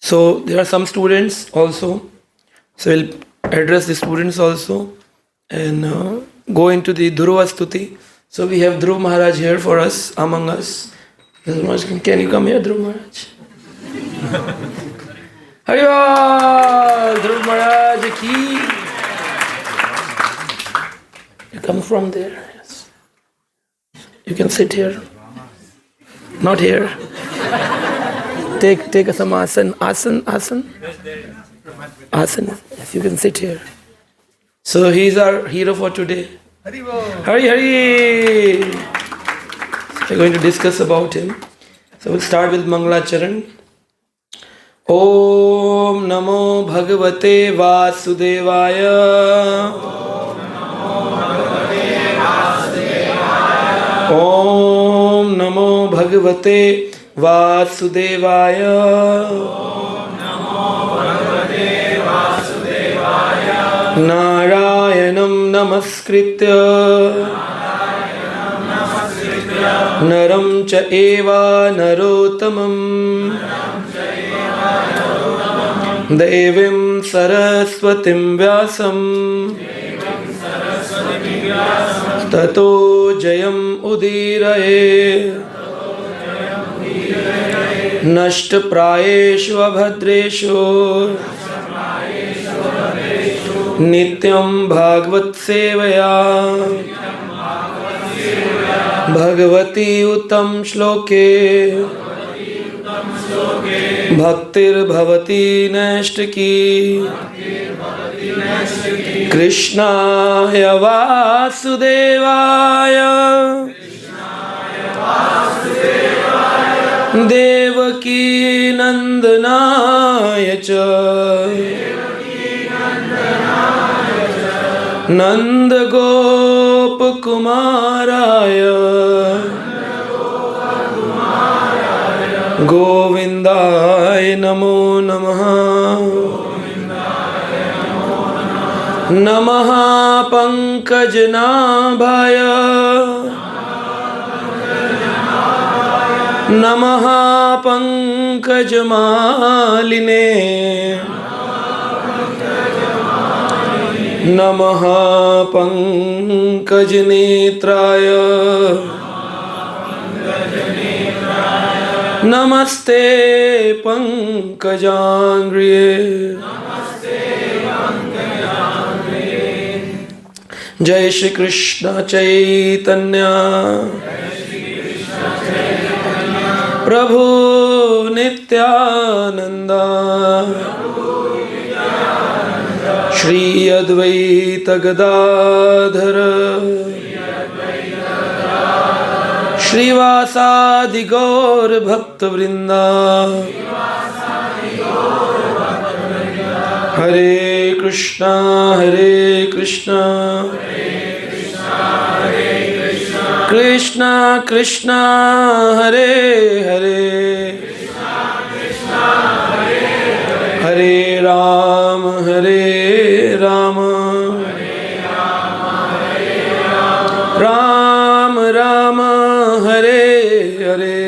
So there are some students also. So we'll address the students also and go into the Dhruva Stuti. So we have Dhruva Maharaj here for us, among us. Can you come here, Dhruva Maharaj? Haribol! Dhruva Maharaj ki. You come from there, yes. You can sit here. Not here. Take some asan. Asan. Yes, you can sit here. So he is our hero for today. Hari. We're going to discuss about him. So we'll start with mangalacharan. Om Namo Bhagavate Vasudevaya. Om Namo Bhagavate Vasudevaya. Narayanam Namaskritya Naram Cha Eva Narotamam Devim Saraswatim Vyasam Tato Jayam Udiraye Nashta Prayeshu Abhadreshu Nityam Bhagvat Sevaya Bhagavati Uttam Shloke Bhaktir Bhavati Nashtaki Krishnaya Vasudevaya Devaki Nandanaya Cha Nanda Gopa Kumaraya Govindaya Namo Namaha Namaha Pankajnabhaya Namaha Pankajmaline Namaha Pankajnetraya Namaste Pankajangriye Jai Shri Krishna Chaitanya Prabhu Nityananda Shri Advaita Gadadhara Shri Vasadi Gaur Bhakta Vrinda Hare Krishna Krishna Krishna Hare Hare Hare Rama Rama Rama Hare Hare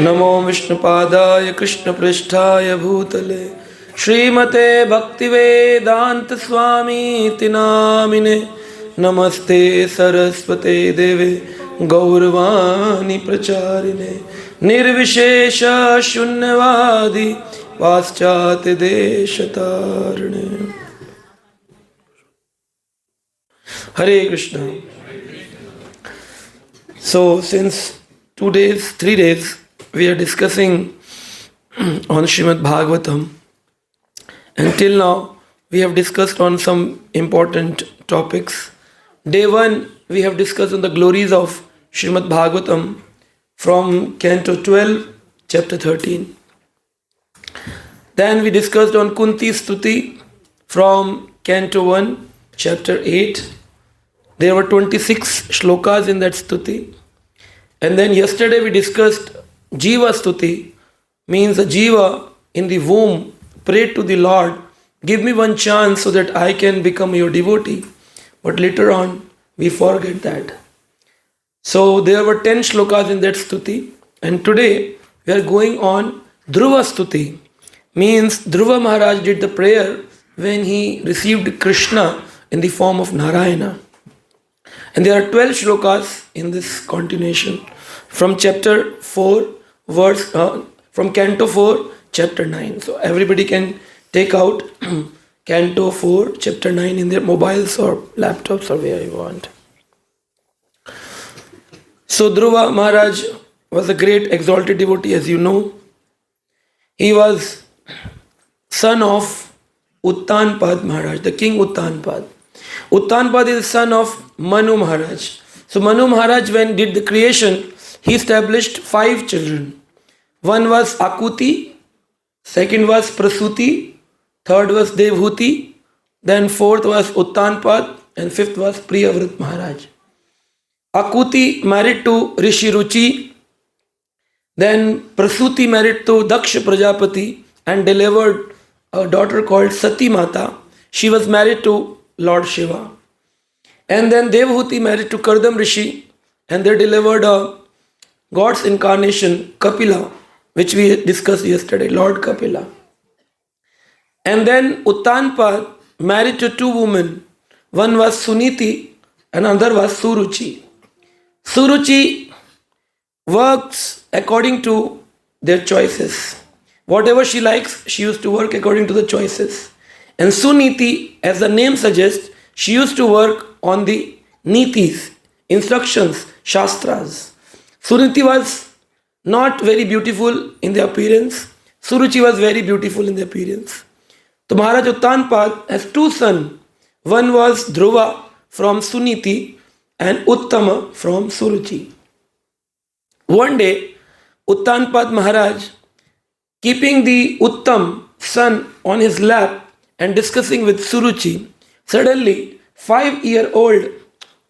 Namo Vishnupadaya Krishna Pristhaya Bhutale Srimate Bhaktivedanta Swami Tinamine Namaste Saraswate Deve Gauravani Pracharine Nirvishesha Shunyavadi Paschate Deshatarne. Hare Krishna. So since 3 days, we are discussing on Srimad Bhagvatam. Until now, we have discussed on some important topics. Day 1, we have discussed on the glories of Srimad Bhagvatam from Canto 12, Chapter 13. Then we discussed on Kunti Stuti from Canto 1, Chapter 8. There were 26 shlokas in that Stuti. And then yesterday we discussed Jiva Stuti, means a Jiva in the womb prayed to the Lord, give me one chance so that I can become your devotee. But later on, we forget that. So there were 10 shlokas in that Stuti. And today, we are going on Dhruva Stuti. Means Dhruva Maharaj did the prayer when he received Krishna in the form of Narayana. And there are 12 shlokas in this continuation from chapter 4, from Canto 4, chapter 9. So everybody can take out Canto 4, chapter 9 in their mobiles or laptops or where you want. So Dhruva Maharaj was a great exalted devotee, as you know. He was son of Uttanpad Maharaj, the king Uttanpad. Uttanpad is the son of Manu Maharaj. So Manu Maharaj, when did the creation, he established 5 children. One was Akuti, second was Prasuti, third was Devhuti, then fourth was Uttanpad, and fifth was Priyavrat Maharaj. Akuti married to Rishi Ruchi, then Prasuti married to Daksha Prajapati and delivered a daughter called Sati Mata. She was married to Lord Shiva. And then Devhuti married to Kardam Rishi and they delivered a God's incarnation, Kapila, which we discussed yesterday, Lord Kapila. And then Uttanpad married to 2 women. One was Suniti and another was Suruchi. Suruchi works according to their choices. Whatever she likes, she used to work according to the choices. And Suniti, as the name suggests, she used to work on the nitis, instructions, shastras. Suniti was not very beautiful in the appearance. Suruchi was very beautiful in the appearance. So Maharaj Uttanpad has 2 sons. One was Dhruva from Suniti and Uttama from Suruchi. One day, Uttanpad Maharaj, keeping the Uttam son on his lap and discussing with Suruchi, suddenly 5-year-old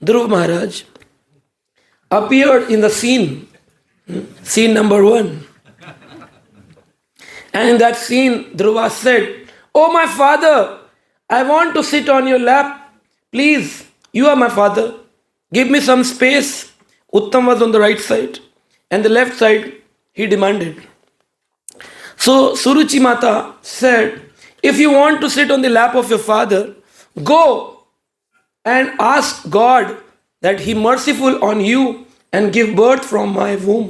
Dhruva Maharaj appeared in the scene number 1. And in that scene, Dhruva said, "Oh my father, I want to sit on your lap. Please, you are my father. Give me some space." Uttam was on the right side and the left side he demanded. So Suruchi Mata said, "If you want to sit on the lap of your father, go and ask God that He merciful on you and give birth from my womb.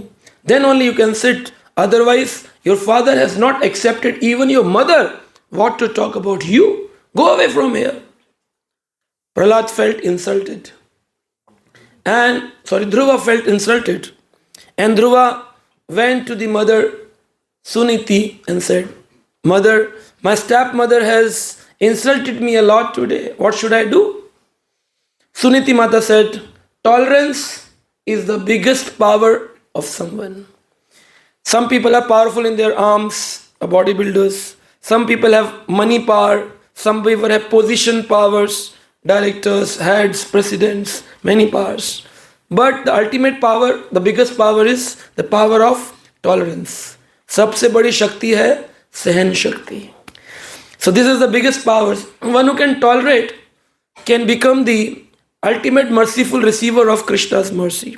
Then only you can sit. Otherwise, your father has not accepted even your mother. What to talk about you? Go away from here." Prahlad felt insulted. Dhruva felt insulted. And Dhruva went to the mother Suniti and said, "Mother, my stepmother has insulted me a lot today. What should I do?" Suniti Mata said, "Tolerance is the biggest power of someone. Some people are powerful in their arms, bodybuilders. Some people have money power. Some people have position powers, directors, heads, presidents, many powers. But the ultimate power, the biggest power is the power of tolerance. सबसे बड़ी शक्ति है सहन शक्ति. So this is the biggest power. One who can tolerate can become the ultimate merciful receiver of Krishna's mercy.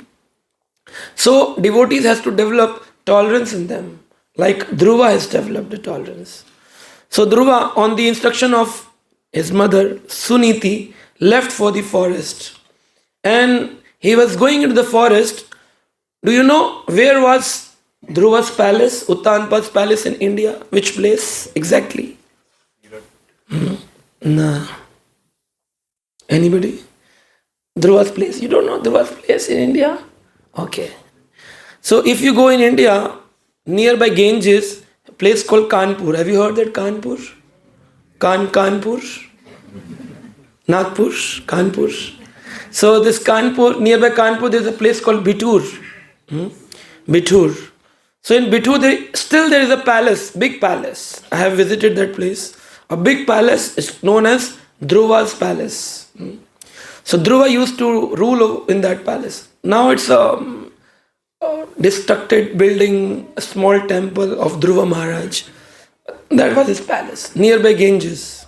So devotees has to develop tolerance in them, like Dhruva has developed the tolerance. So Dhruva, on the instruction of his mother Suniti, left for the forest. And he was going into the forest. Do you know where was Dhruva's palace, Uttanpad's palace in India? Which place exactly? No. Anybody? Dhruva's place? You don't know Dhruva's place in India? Okay. So if you go in India, nearby Ganges, a place called Kanpur. Have you heard that Kanpur? Kanpur? Nagpur? Kanpur. So this Kanpur, nearby Kanpur, there is a place called Bitur. Bitur. So in Bitur, there is a palace, big palace. I have visited that place. A big palace is known as Dhruva's palace. So Dhruva used to rule in that palace. Now it's a destructed building, a small temple of Dhruva Maharaj. That was his palace, nearby Ganges.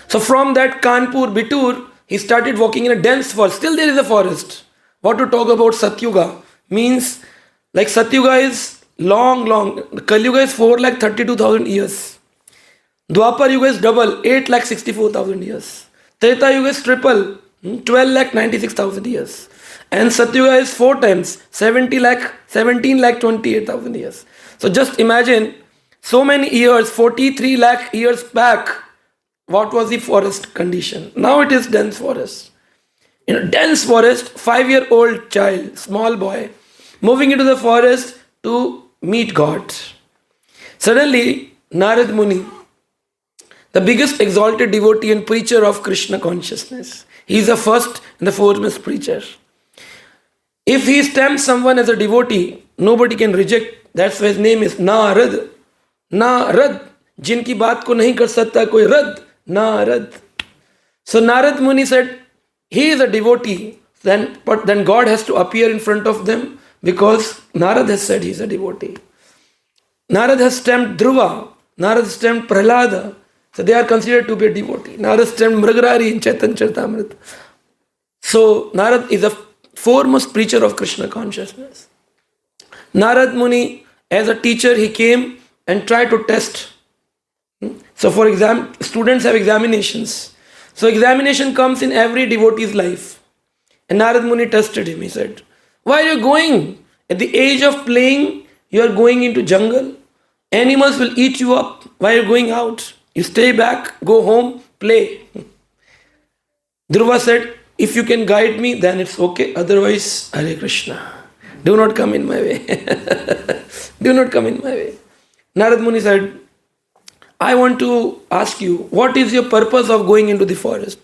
So from that Kanpur, Bitur, he started walking in a dense forest. Still there is a forest. What to talk about Satyuga? Means like Satyuga is long. Kali Yuga is 4,32,000 years. Dwapar Yuga is double, 8,64,000 years. Treta Yuga is triple, 12,96,000 years. And Satyuga is 4 times, 17,28,000 years. So just imagine, so many years, 43 lakh years back, what was the forest condition? Now it is dense forest. In a dense forest, 5-year-old child, small boy, moving into the forest to meet God. Suddenly, Narad Muni, the biggest exalted devotee and preacher of Krishna consciousness, he is the first and the foremost preacher. If he stamps someone as a devotee, nobody can reject. That's why his name is Narad. Narad. Jinki baat ko nahi kar sakta koi rad. Narad. So Narad Muni said, he is a devotee. But then God has to appear in front of them because Narad has said he is a devotee. Narad has stamped Dhruva. Narad has stamped Prahlada. So they are considered to be a devotee. Narad stamped Mrigarari in Chaitanya Charitamrita. So Narad is a foremost preacher of Krishna consciousness. Narad Muni, as a teacher, he came and tried to test. So for example, students have examinations. So examination comes in every devotee's life. And Narad Muni tested him. He said, why are you going? At the age of playing, you are going into jungle. Animals will eat you up. Why are you going out? You stay back, go home, play. Dhruva said, if you can guide me, then it's okay. Otherwise, Hare Krishna. Do not come in my way. Do not come in my way. Narad Muni said, I want to ask you, what is your purpose of going into the forest?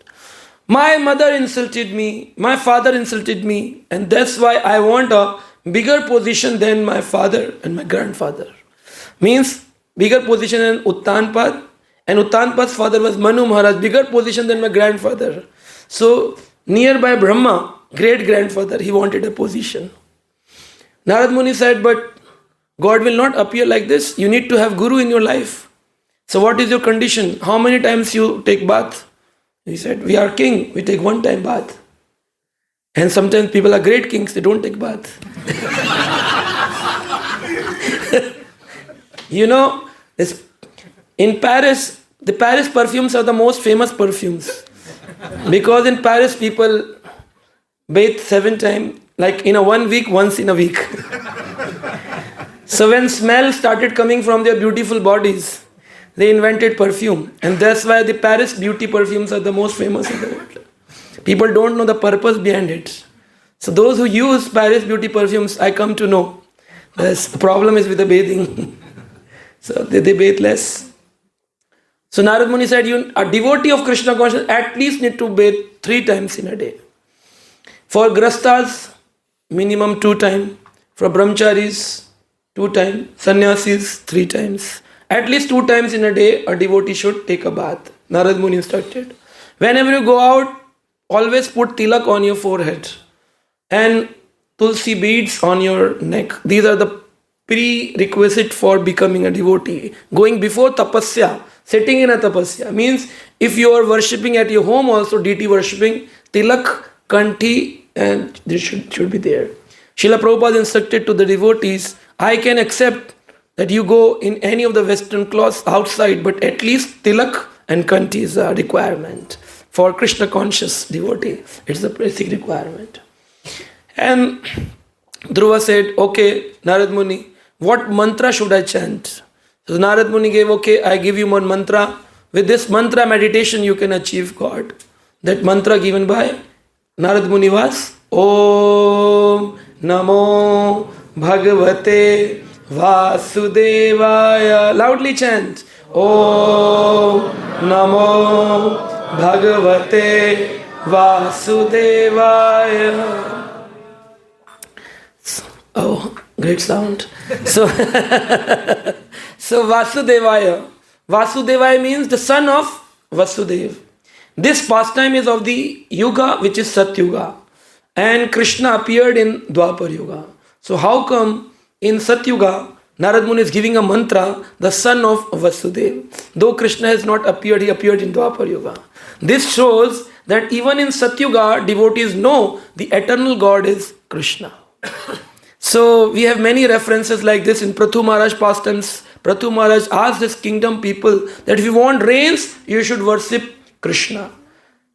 My mother insulted me, my father insulted me, and that's why I want a bigger position than my father and my grandfather. Means, bigger position than Uttanpad, and Uttanpad's father was Manu Maharaj, bigger position than my grandfather. So, nearby Brahma, great-grandfather, he wanted a position. Narad Muni said, but God will not appear like this. You need to have Guru in your life. So what is your condition? How many times you take bath? He said, we are king. We take 1 time bath. And sometimes people are great kings. They don't take bath. You know, in Paris, the Paris perfumes are the most famous perfumes. Because in Paris, people bathe 7 times, like in a 1 week, once in a week. So when smell started coming from their beautiful bodies, they invented perfume. And that's why the Paris beauty perfumes are the most famous in the world. People don't know the purpose behind it. So those who use Paris beauty perfumes, I come to know, the problem is with the bathing. So they bathe less. So Narad Muni said, a devotee of Krishna consciousness at least need to bathe 3 times in a day. For Grastas, minimum 2 times. For Brahmacharis, 2 times. Sannyasis, 3 times. At least 2 times in a day, a devotee should take a bath. Narad Muni instructed. Whenever you go out, always put tilak on your forehead and tulsi beads on your neck. These are the prerequisite for becoming a devotee. Going before tapasya, sitting in a tapasya, means if you are worshipping at your home also, deity worshipping, tilak, kanthi, and this should be there. Srila Prabhupada instructed to the devotees, I can accept that you go in any of the western clothes outside, but at least tilak and kanthi is a requirement. For Krishna conscious devotee, it's the basic requirement. And Dhruva said, okay, Narad Muni, what mantra should I chant? So Narad Muni gave, okay, I give you one mantra. With this mantra meditation, you can achieve God. That mantra given by Narad Muni was, Om Namo Bhagvate Vasudevaya. Loudly chant. Om Namo Bhagvate Vasudevaya. Oh, great sound. So Vasudevaya. Vasudevaya means the son of Vasudev. This pastime is of the Yuga which is Satyuga. And Krishna appeared in Dwapar Yuga. So how come in Satyuga, Narad Muni is giving a mantra, the son of Vasudev. Though Krishna has not appeared, he appeared in Dwapar Yuga. This shows that even in Satyuga, devotees know the eternal God is Krishna. So we have many references like this in Prathu Maharaj pastimes. Prathu Maharaj asked his kingdom people that if you want rains, you should worship Krishna.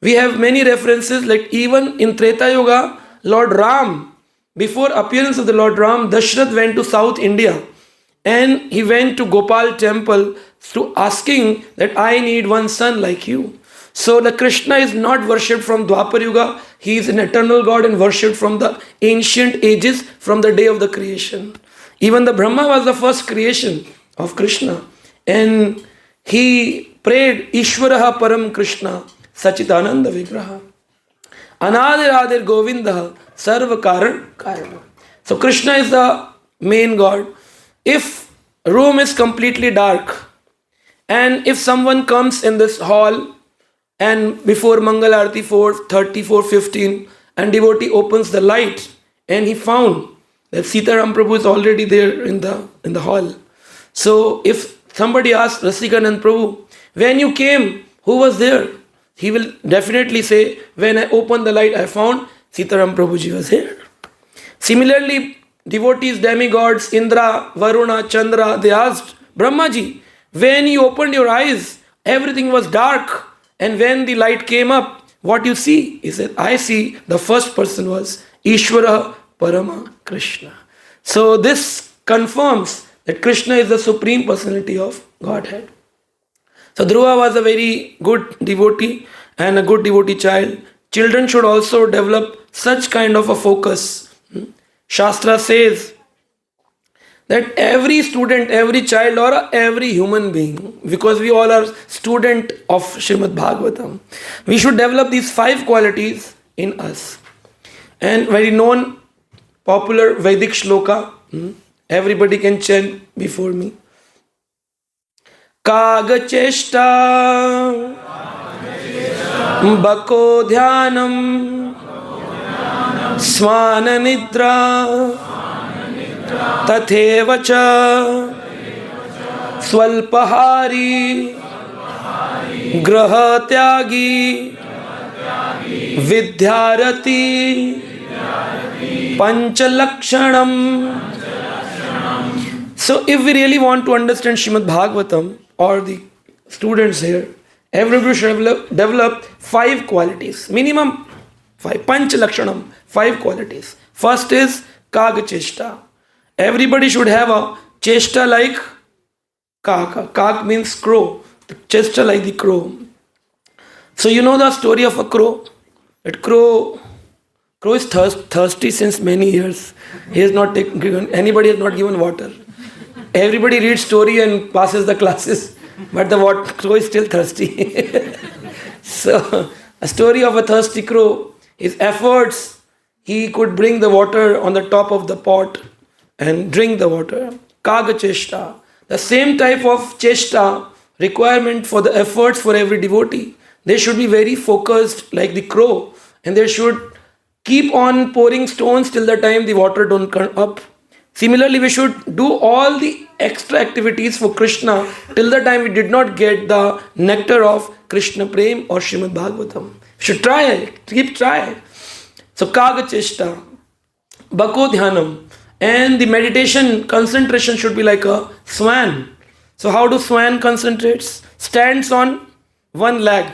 We have many references like even in Treta Yuga, Lord Ram, before appearance of the Lord Ram, Dashrath went to South India and he went to Gopal temple to asking that I need one son like you. So the Krishna is not worshipped from Dwapar Yuga. He is an eternal God and worshipped from the ancient ages, from the day of the creation. Even the Brahma was the first creation of Krishna. And he prayed, Ishvaraha Param Krishna, Sachitananda Vigraha. Anadir Adir Govinda, Sarva Karana. So Krishna is the main God. If room is completely dark, and if someone comes in this hall, and before Mangalarti 4:30, 4:15, and devotee opens the light, and he found that Sitaram Prabhu is already there in the hall. So if somebody asks Rasikanand Prabhu, when you came, who was there? He will definitely say, when I opened the light, I found Sitaram Prabhuji was here. Similarly, devotees, demigods, Indra, Varuna, Chandra, they asked, Brahmaji, when you opened your eyes, everything was dark. And when the light came up, what you see? He said, I see the first person was Ishvara Parama Krishna. So this confirms that Krishna is the supreme personality of Godhead. So Dhruva was a very good devotee and a good devotee child. Children should also develop such kind of a focus. Shastra says that every student, every child or every human being, because we all are student of Srimad Bhagvatam, we should develop these 5 qualities in us. And very known, popular Vedic shloka, everybody can chant before me. Kaga cheshta bako dhyanam svana nidra tatheva cha swalpahari graha tyagi vidyarati panchalakshanam. So if we really want to understand Srimad Bhagavatam, or the students here, everybody should develop 5 qualities, minimum 5, panchalakshanam, 5 qualities. First is kaga cheshta. Everybody should have a cheshta like kaka. Kak means crow. The cheshta like the crow. So you know the story of a crow. That crow is thirsty since many years. He has not given, anybody has not given water. Everybody reads story and passes the classes, but the crow is still thirsty. So a story of a thirsty crow. His efforts, he could bring the water on the top of the pot and drink the water. Kaga cheshta. The same type of cheshta requirement for the efforts for every devotee. They should be very focused like the crow, and they should keep on pouring stones till the time the water don't come up. Similarly, we should do all the extra activities for Krishna till the time we did not get the nectar of Krishna Prem or Srimad Bhagavatam. We should try, keep trying. So Kaga Cheshta, Bako Dhyanam, and the meditation concentration should be like a swan. So how do swan concentrates? Stands on one leg,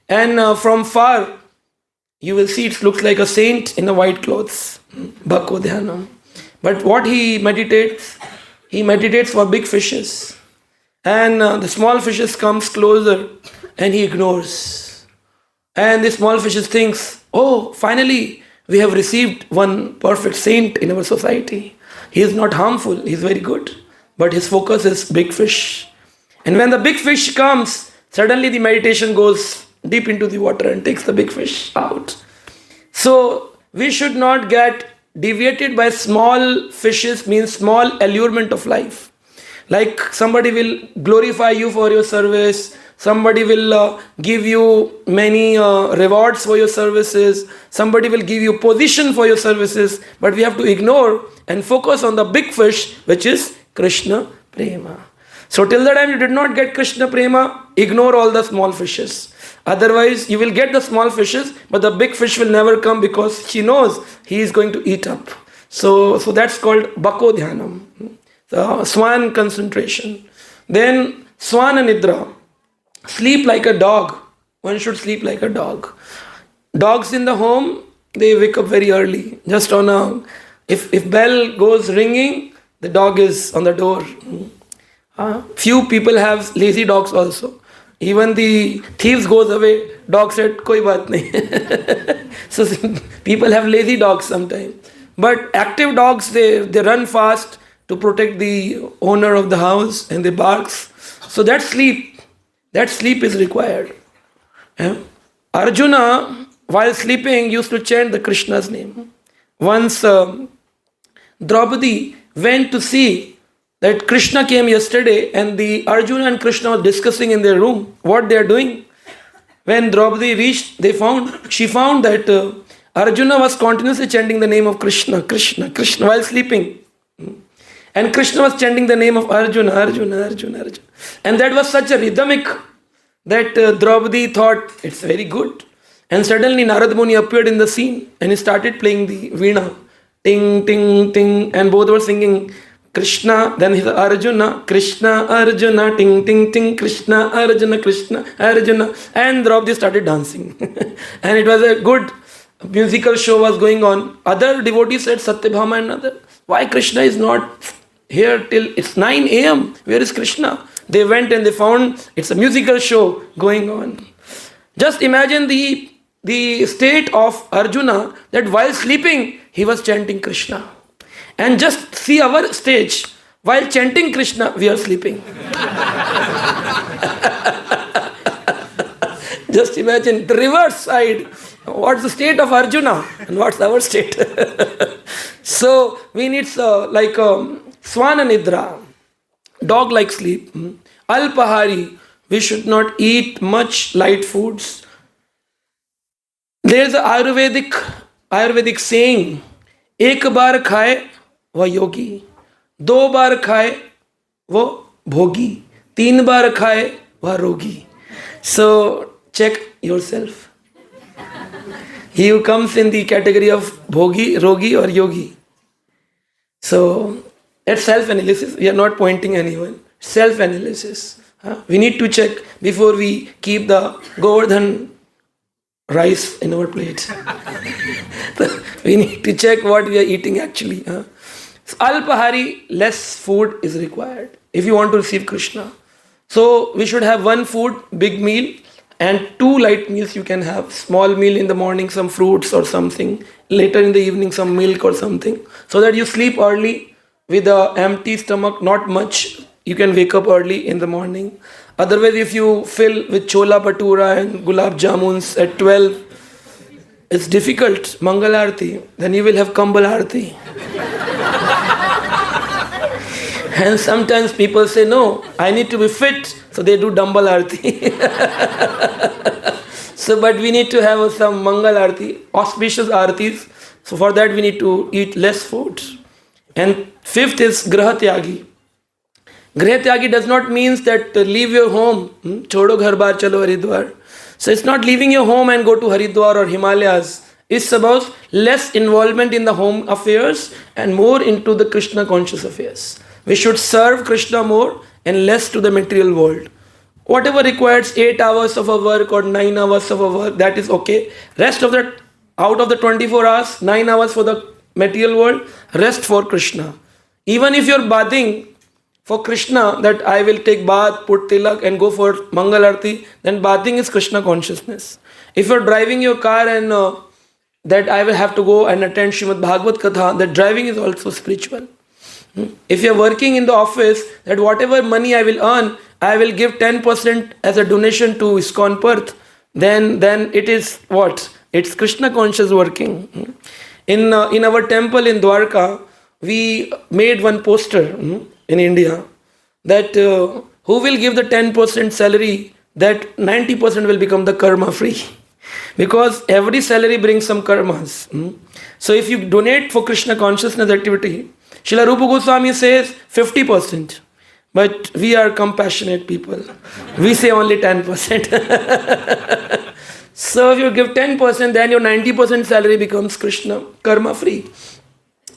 and from far you will see it looks like a saint in a white clothes. Bako Dhyanam. But what he meditates for big fishes. And the small fishes comes closer and he ignores. And the small fishes thinks, oh, finally we have received one perfect saint in our society. He is not harmful, he is very good. But his focus is big fish. And when the big fish comes, suddenly the meditation goes deep into the water and takes the big fish out. So we should not get deviated by small fishes, means small allurement of life. Like somebody will glorify you for your service, somebody will give you many rewards for your services, somebody will give you position for your services, but we have to ignore and focus on the big fish, which is Krishna Prema. So till the time you did not get Krishna Prema, ignore all the small fishes. Otherwise, you will get the small fishes, but the big fish will never come because she knows he is going to eat up. So that's called Bako Dhyanam. So Swan concentration. Then Swana Nidra. Sleep like a dog. One should sleep like a dog. Dogs in the home, they wake up very early. Just on a, if bell goes ringing, the dog is on the door. Few people have lazy dogs also. Even the thieves goes away, dog said, koi baat nahi. So people have lazy dogs sometimes. But active dogs, they run fast to protect the owner of the house and they barks. So that sleep is required. Arjuna, while sleeping, used to chant the Krishna's name. Once Draupadi went to see that Krishna came yesterday and the Arjuna and Krishna were discussing in their room what they are doing. When Draupadi reached, she found that Arjuna was continuously chanting the name of Krishna, Krishna, Krishna while sleeping. And Krishna was chanting the name of Arjuna, Arjuna, Arjuna, Arjuna. And that was such a rhythmic that Draupadi thought it's very good. And suddenly Narada Muni appeared in the scene and he started playing the veena. Ting, ting, ting. And both were singing Krishna, then his Arjuna, Krishna, Arjuna, ting, ting, ting, Krishna, Arjuna, Krishna, Arjuna. And Draupadi started dancing. And it was a good musical show was going on. Other devotees said, Satyabhama and other, why Krishna is not here till it's 9 a.m. Where is Krishna? They went and they found it's a musical show going on. Just imagine the state of Arjuna that while sleeping, he was chanting Krishna. And just see our stage. While chanting Krishna, we are sleeping. Just imagine the reverse side. What's the state of Arjuna and what's our state? So we need like Swana Nidra, dog-like sleep. Alpahari, we should not eat much light foods. There's an Ayurvedic saying, एक बार खाए वह योगी, दो बार खाए वह भोगी, तीन बार खाए वह रोगी. So check yourself. He who comes in the category of bhogi, rogi or yogi. So it's self-analysis. We are not pointing anyone. Self-analysis. We need to check before we keep the Govardhan rice in our plate. We need to check what we are eating actually. So, Alpahari, less food is required if you want to receive Krishna. So we should have one food, big meal, and two light meals you can have. Small meal in the morning, some fruits or something. Later in the evening, some milk or something. So that you sleep early with an empty stomach, not much. You can wake up early in the morning. Otherwise, if you fill with chola bhatura and gulab jamuns at 12, it's difficult. Mangalarti. Then you will have Kambal Arti. And sometimes people say, no, I need to be fit. So they do Dambal Arti. So, but we need to have some Mangal Arti, auspicious Artis. So for that we need to eat less food. And fifth is Graha Tyagi. Graha Tyagi does not mean that leave your home. Chodo ghar baar chalo Haridwar. So it's not leaving your home and go to Haridwar or Himalayas. It's about less involvement in the home affairs and more into the Krishna conscious affairs. We should serve Krishna more and less to the material world. Whatever requires 8 hours of a work or 9 hours of a work, that is okay. Rest of that, out of the 24 hours, 9 hours for the material world, rest for Krishna. Even if you're bathing for Krishna, that I will take bath, put tilak and go for Mangal Arti, then bathing is Krishna consciousness. If you're driving your car and that I will have to go and attend Srimad Bhagvat Katha, that driving is also spiritual. If you're working in the office, that whatever money I will earn, I will give 10% as a donation to iskcon Perth, then it is what? It's Krishna conscious working. In our temple in Dwarka, we made one poster in India that who will give the 10% salary, that 90% will become the karma free. Because every salary brings some karmas. So if you donate for Krishna consciousness activity, Srila Rupa Goswami says 50%. But we are compassionate people. We say only 10%. So if you give 10%, then your 90% salary becomes Krishna karma free.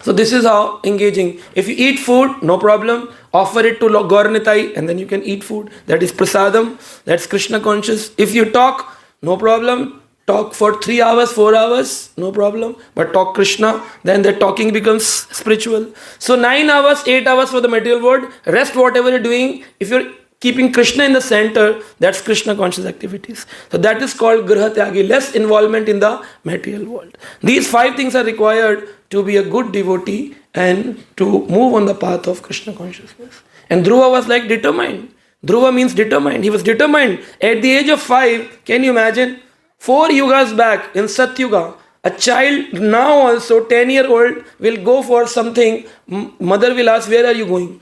So this is how engaging. If you eat food, no problem. Offer it to Gaurnitai and then you can eat food. That is prasadam. That's Krishna conscious. If you talk, no problem. Talk for 3 hours, 4 hours, no problem. But talk Krishna, then the talking becomes spiritual. So 9 hours, 8 hours for the material world. Rest whatever you're doing. If you're keeping Krishna in the center, that's Krishna conscious activities. So that is called Griha Tyagi, less involvement in the material world. These 5 things are required to be a good devotee and to move on the path of Krishna consciousness. And Dhruva was like determined. Dhruva means determined. He was determined. At the age of 5, can you imagine? 4 yugas back in Satyuga, a child now also 10-year-old will go for something. Mother will ask, where are you going?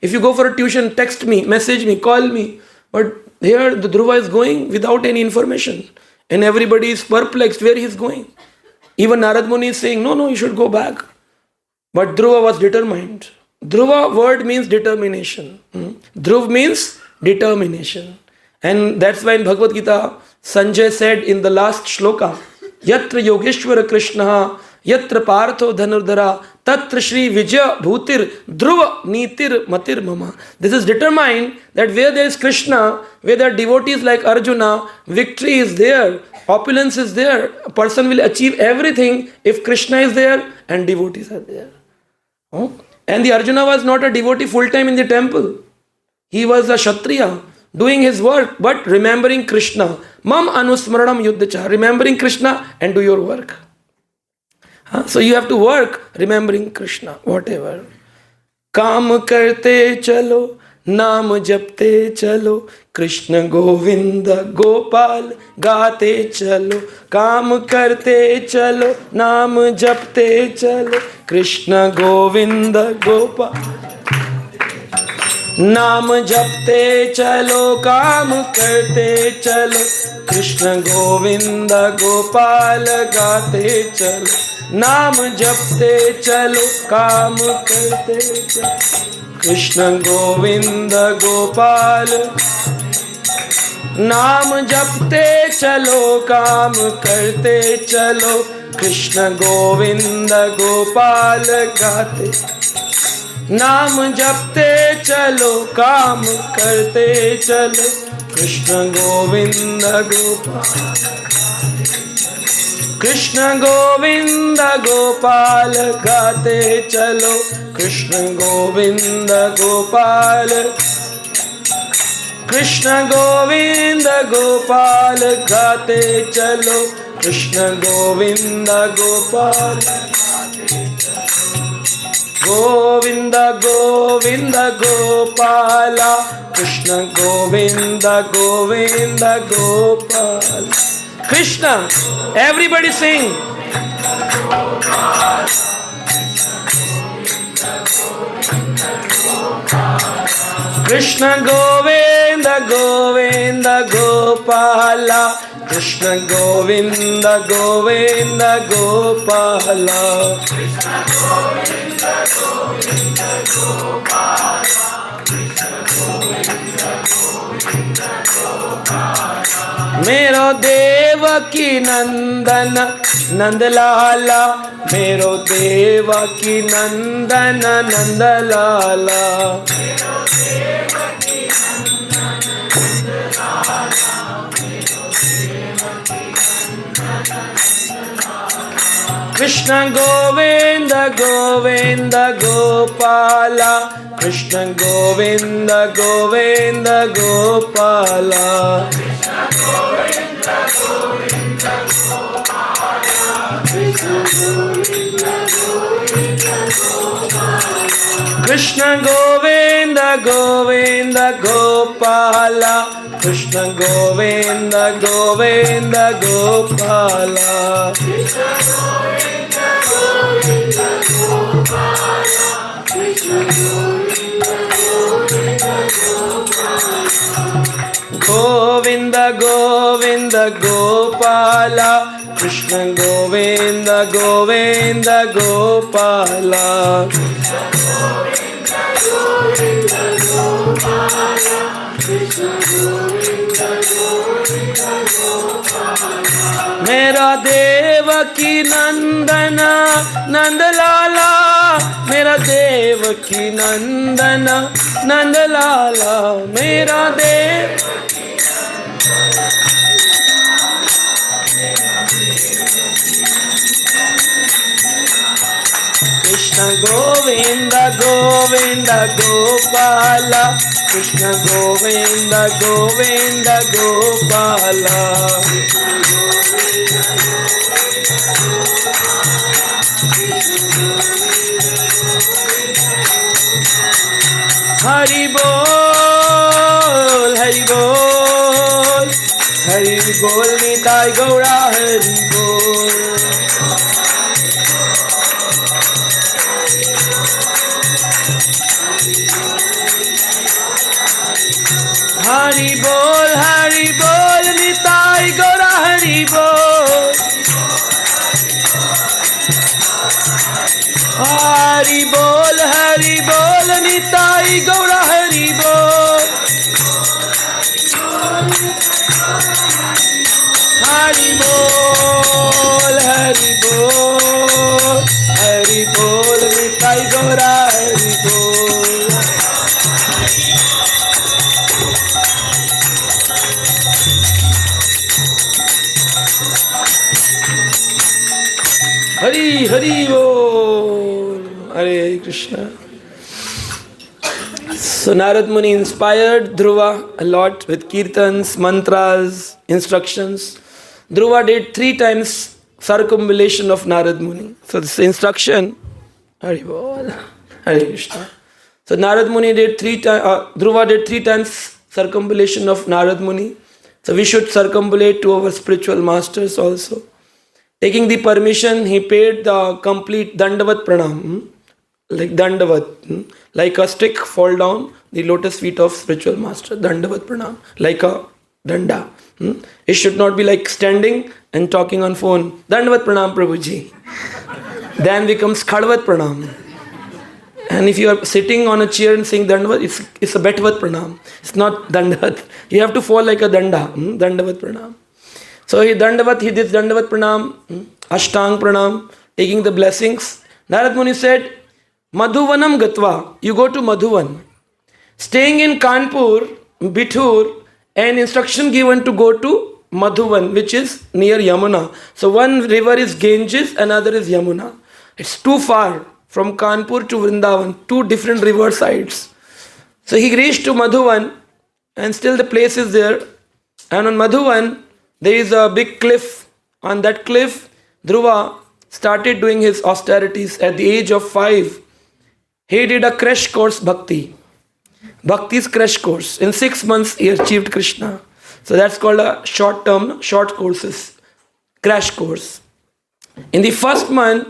If you go for a tuition, text me, message me, call me. But here the Dhruva is going without any information. And everybody is perplexed where he is going. Even Narad Muni is saying, no, you should go back. But Dhruva was determined. Dhruva word means determination. Dhruv means determination. And that's why in Bhagvat Gita, Sanjay said in the last shloka, Yatra Yogeshwara Krishna, Yatra Partho Dhanurdhara, Tatra Shri Vijaya Bhutir, Dhruva Nitir Matir Mama. This is determined that where there is Krishna, where there are devotees like Arjuna, victory is there, opulence is there. A person will achieve everything if Krishna is there and devotees are there. And the Arjuna was not a devotee full-time in the temple. He was a Kshatriya, doing his work, but remembering Krishna. Mam anusmaranam yuddhacha. Remembering Krishna and do your work. So you have to work remembering Krishna, whatever. Kaam karte chalo, naam japte chalo, Krishna Govinda Gopal gaate chalo. Kaam karte chalo, naam japte chalo, Krishna Govinda Gopal. नाम जपते चलो काम करते चलो कृष्ण गोविंद गोपाल गाते चलो नाम जपते चलो काम करते चलो कृष्ण गोविंद गोपाल नाम जपते चलो काम करते चलो कृष्ण गोविंद गोपाल गाते नाम जपते चलो काम करते चलो कृष्ण गोविंद गोपाल कृष्ण गोविंद गोपाल गाते चलो कृष्ण गोविंद गोपाल कृष्ण गोविंद गोपाल गाते चलो Krishna Govind Gopal Govind Govind Gopala Krishna Govind Govind Gopal Krishna, everybody sing. Krishna Govinda Govinda Gopala Krishna Govinda Govinda Gopala Krishna Govinda Govinda Gopala Krishna Govinda Govinda Gopala मेरो देवकी नंदन नंदलाला मेरो देवकी नंदन नंदलाला कृष्ण गोविंद गोविंद गोपाला कृष्ण गोविंद गोविंद गोपाला कृष्ण गोविंद गोविंद गोपाला कृष्ण गोविंद गोविंद गोपाला गोविंद गोविंद गोपाला कृष्ण गोविंद गोविंद गोपाला मेरा देवकी देवकी नंदना नंदलाला मेरा देवकी नंदना नंदलाला मेरा देव Krishna Govinda Govinda Gopala Krishna Govinda Govinda Gopala Hari Bol Hari Bol Hari Bol Nitai Gaura Hari Bol Hari Bol, Nitai Gaura Hari Bol. Hari Bol, Nitai Gaura Hari Bol. Hari Bol, Nitai Gaura Hari Bol. Hari Hari Bol. Hare Krishna. So Narad Muni inspired Dhruva a lot with kirtans, mantras, instructions. Dhruva did 3 times circumambulation of Narad Muni. So this instruction, Hari Bol. Hare Krishna. So Narad Muni did 3 times, Dhruva did 3 times circumambulation of Narad Muni. So we should circumambulate to our spiritual masters also. Taking the permission, he paid the complete Dandavat Pranam, like Dandavat, like a stick fall down the lotus feet of spiritual master, Dandavat Pranam, like a danda. It should not be like standing and talking on phone, Dandavat Pranam Prabhuji. Then becomes Khadvat Pranam. And if you are sitting on a chair and saying Dandavat, it's a Betvat Pranam. It's not Dandavat. You have to fall like a danda, Dandavat Pranam. So he did Dandavat Pranam, Ashtang Pranam, taking the blessings. Narad Muni said, Madhuvanam Gatva, you go to Madhuvan. Staying in Kanpur, Bithur, and instruction given to go to Madhuvan, which is near Yamuna. So one river is Ganges, another is Yamuna. It's too far from Kanpur to Vrindavan, 2 different river sides. So he reached to Madhuvan, and still the place is there. And on Madhuvan, there is a big cliff. On that cliff, Dhruva started doing his austerities at the age of 5. He did a crash course bhakti. Bhakti's crash course. In 6 months, he achieved Krishna. So that's called a short courses, crash course. In the first month,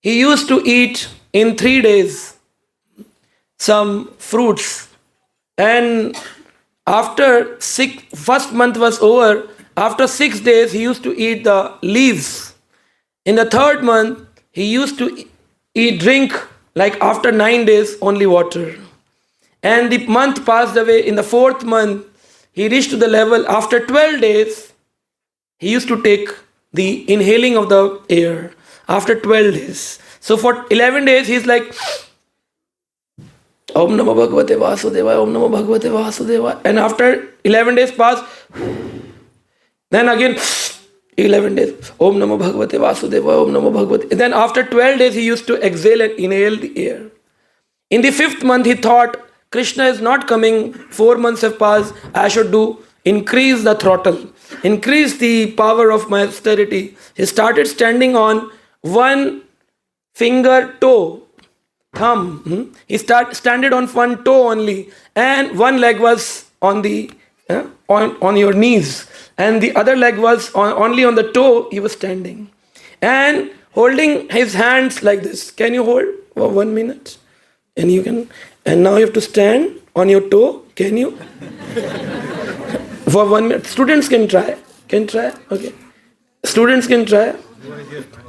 he used to eat in 3 days some fruits. And after first month was over, after 6 days, he used to eat the leaves. In the 3rd month, he used to drink, like after 9 days, only water. And the month passed away. In the 4th month, he reached to the level, after 12 days, he used to take the inhaling of the air. After 12 days. So for 11 days, he's like, Om Namo Bhagavate Vasudevaya, Om Namo Bhagavate Vasudevaya. And after 11 days pass, then again 11 days, Om Namo Bhagavate Vasudevaya, Om Namo Bhagavate. And then after 12 days, he used to exhale and inhale the air. In the 5th month, he thought, Krishna is not coming, 4 months have passed, I should increase the throttle, increase the power of my austerity. He started standing on 1 finger toe, thumb. He standing on 1 toe only, and 1 leg was on the on your knees, and the other leg was only on the toe. He was standing and holding his hands like this. Can you hold for 1 minute? And you can. And now you have to stand on your toe. Can you? For 1 minute. Students can try. Okay. Students can try.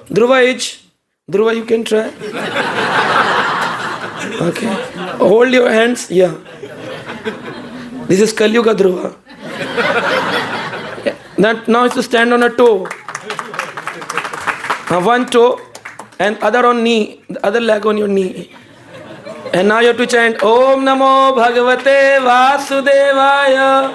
Dhruva age. Dhruva, you can try. Okay. Hold your hands. Yeah. This is Kali Yuga Dhruva. Now it's to stand on a toe. One toe and other on knee, the other leg on your knee. And now you have to chant Om Namo Bhagavate Vasudevaya.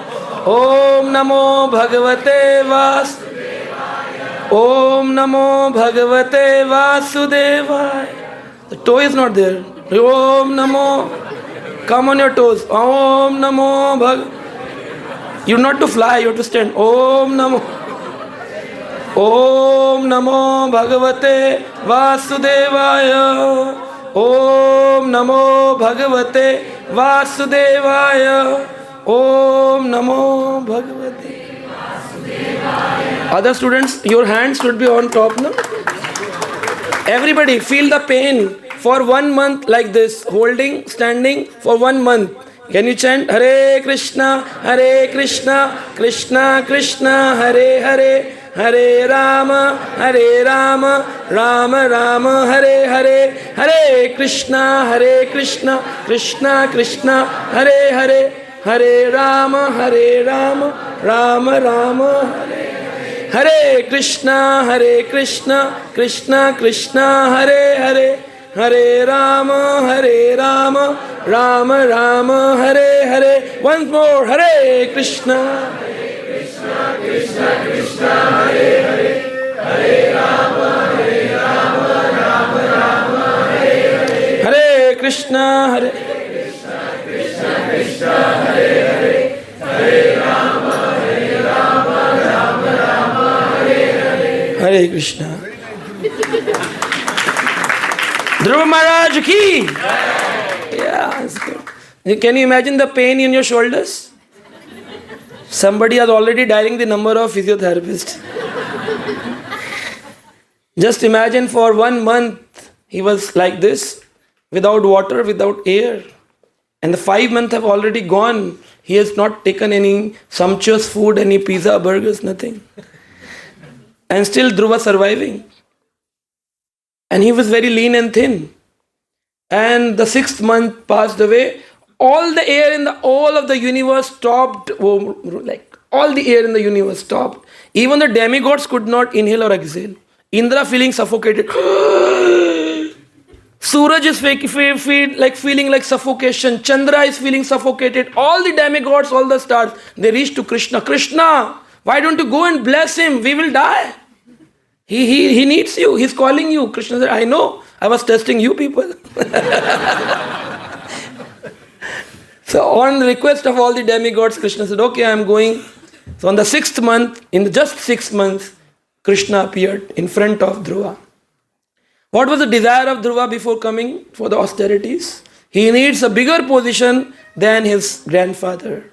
Om Namo Bhagavate Vasudevaya. Om Namo Bhagavate Vasudevaya. The toe is not there. Om Namo. Come on your toes. Om Namo Bhagavate. You're not to fly, you have to stand. Om Namo. Om Namo Bhagavate Vasudevaya. Om Namo Bhagavate Vasudevaya. Om Namo Bhagavate Vasudevaya. Other students, your hands should be on top now. Everybody feel the pain for 1 month like this, holding, standing for 1 month. Can you chant Hare Krishna, Krishna Krishna, Hare Hare, Hare Rama, Rama Rama, Hare Hare, Hare Krishna, Krishna Krishna, Hare Hare, Hare Rama, Rama Rama, Hare Krishna, Krishna Krishna, Hare Hare, Hare Rama, Rama Rama, Hare Hare. Once more, Hare Krishna, Krishna Krishna, Hare Hare, Hare Rama, Rama Rama, Hare Hare. Hare Krishna, Krishna Krishna, Hare Hare, Hare Rama, Rama Rama, Hare Hare. Hare Krishna. Dhruva Maharaj ki. Yeah, that's good. Can you imagine the pain in your shoulders? Somebody is already dialing the number of physiotherapists. Just imagine for 1 month he was like this, without water, without air. And the 5 months have already gone. He has not taken any sumptuous food, any pizza, burgers, nothing. And still Dhruva surviving. And he was very lean and thin. And the 6th month passed away. All the air in all of the universe stopped. Like all the air in the universe stopped. Even the demigods could not inhale or exhale. Indra feeling suffocated. Suraj is feeling like suffocation. Chandra is feeling suffocated. All the demigods, all the stars, they reached to Krishna. Krishna, why don't you go and bless him? We will die. He needs you. He's calling you. Krishna said, I know. I was testing you people. So on request of all the demigods, Krishna said, okay, I am going. So on the 6th month, in just 6 months, Krishna appeared in front of Dhruva. What was the desire of Dhruva before coming for the austerities? He needs a bigger position than his grandfather.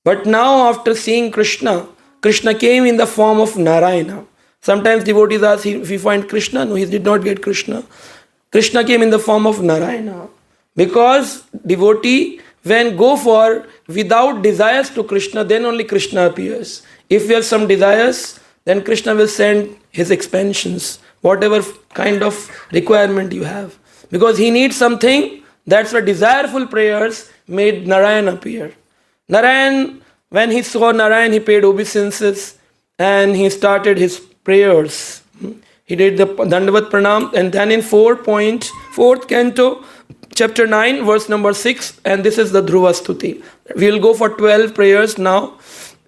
But now after seeing Krishna, Krishna came in the form of Narayana. Sometimes devotees ask if we find Krishna. No, he did not get Krishna. Krishna came in the form of Narayana. Because devotee, when go for without desires to Krishna, then only Krishna appears. If you have some desires, then Krishna will send his expansions, whatever kind of requirement you have. Because he needs something, that's why desireful prayers made Narayan appear. Narayan, when he saw Narayan, he paid obeisances and he started his prayers. He did the Dandavat Pranam, and then in 4th canto, chapter 9, verse number 6, and this is the Dhruva Stuti. We will go for 12 prayers now.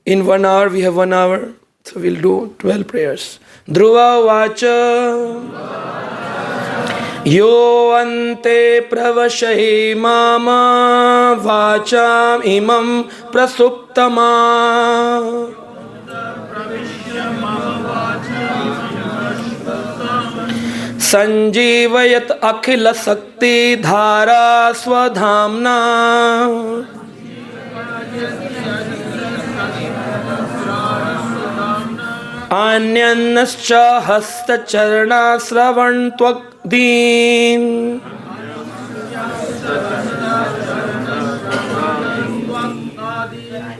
In 1 hour, we have 1 hour, so we'll do 12 prayers. Dhruva Vacha Yo ante pravashahi mama vacham imam prasuptama Sanjivayat akhila sakti dhara swadhamna Anyannascha hasta charana sravan tvakdeen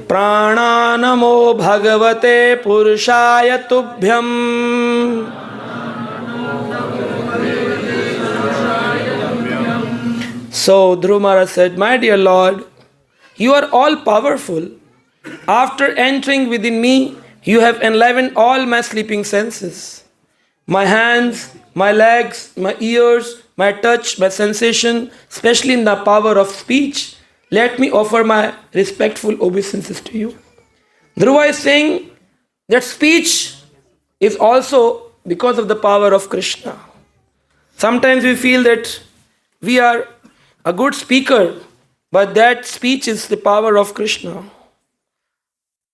Prananamo bhagavate purushaya tubhyam So Dhruva Maharaj said, my dear Lord, you are all powerful. After entering within me, you have enlivened all my sleeping senses. my hands, my legs, my ears, my touch, my sensation, especially in the power of speech, let me offer my respectful obeisances to you. Dhruva is saying that speech is also because of the power of Krishna. Sometimes we feel that we are a good speaker, but that speech is the power of Krishna.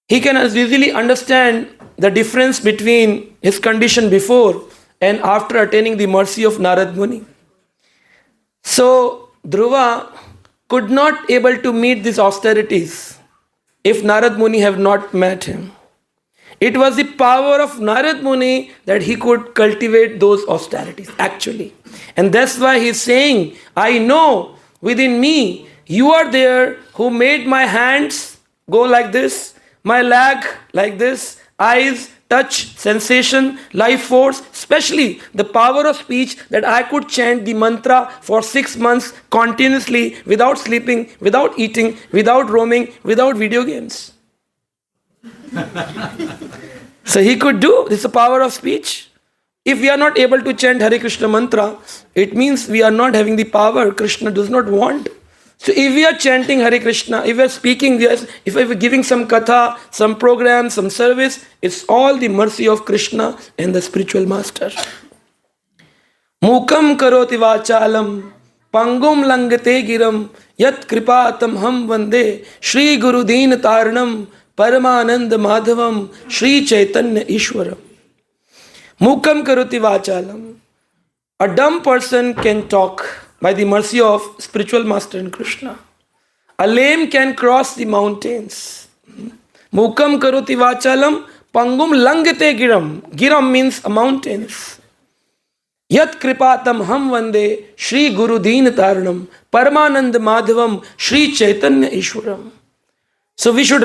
He can easily understand the difference between his condition before and after attaining the mercy of Narad Muni. So Dhruva could not able to meet these austerities if Narad Muni have not met him. It was the power of Narad Muni that he could cultivate those austerities actually. And that's why he's saying, I know within me you are there who made my hands go like this, my leg like this, eyes, touch, sensation, life force, especially the power of speech that I could chant the mantra for 6 months continuously without sleeping, without eating, without roaming, without video games. So he could do, this is the power of speech. If we are not able to chant Hare Krishna mantra, it means we are not having the power Krishna does not want. So if we are chanting Hare Krishna, if we are speaking, if we are giving some katha, some program, some service, it's all the mercy of Krishna and the spiritual master. Mukam karoti vachalam, pangum langate giram, yat kripatam ham vande, Shri Guru Deen Taranam, Paramanand Madhavam, Shri Chaitanya Ishwaram. Mukam karoti vachalam. A dumb person can talk by the mercy of spiritual master and Krishna. A lame can cross the mountains. Mukam karoti vachalam, pangum langate giram. Giram means mountains. Yat kripatam ham vande, Shri Guru Deen Taranam, Paramanand Madhavam, Shri Chaitanya Ishwaram. So we should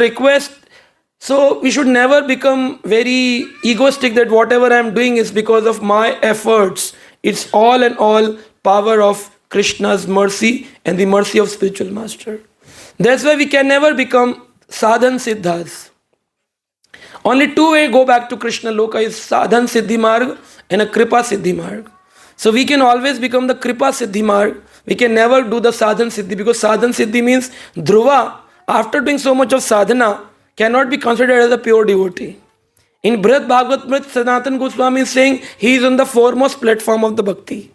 we should never become very egoistic that whatever I am doing is because of my efforts. It's all and all power of Krishna's mercy and the mercy of spiritual master. That's why we can never become sadhan siddhas. Only two ways go back to Krishna Loka is sadhan siddhi marg and a kripa siddhi marg. So we can always become the kripa siddhi marg. We can never do the sadhan siddhi because sadhan siddhi means Dhruva, after doing so much of sadhana, cannot be considered as a pure devotee. In Brihad Bhagavatam, Sanatana Goswami is saying he is on the foremost platform of the bhakti.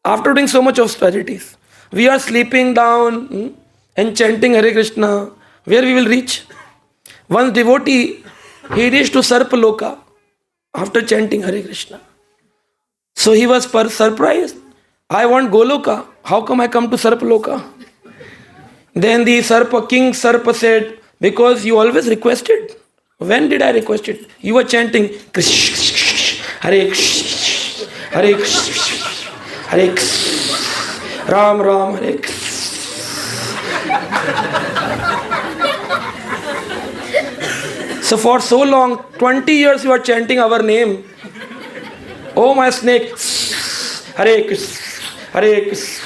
After doing so much austerities, we are sleeping down and chanting Hare Krishna. Where we will reach? One devotee, he reached to Sarpaloka after chanting Hare Krishna. So he was surprised. I want Goloka. How come I come to Sarpaloka? Then the King Sarpa said, because you always requested. When did I request it? You were chanting Hare Krishna, Hare Krishna, Hare Krishna, Ram Ram, Hare Krishna. So for so long, 20 years you are chanting our name. Oh my snake, Hare Krishna, Hare Krishna.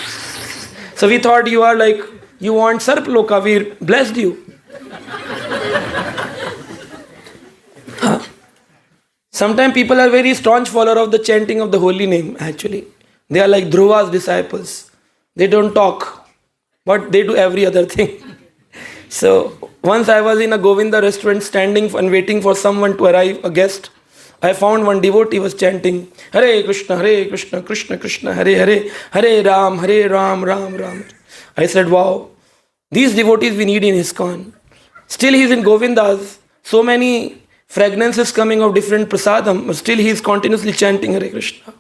So we thought you are like, you want Sarpaloka, we blessed you. Sometimes people are very staunch follower of the chanting of the holy name actually. They are like Dhruva's disciples. They don't talk, but they do every other thing. So once I was in a Govinda restaurant standing and waiting for someone to arrive, a guest. I found one devotee was chanting Hare Krishna, Krishna Krishna, Hare Hare, Hare Ram, Ram Ram. I said, wow, these devotees we need in iskcon. Still he is in Govindas. So many fragrances coming of different prasadam, but still he is continuously chanting Hare Krishna.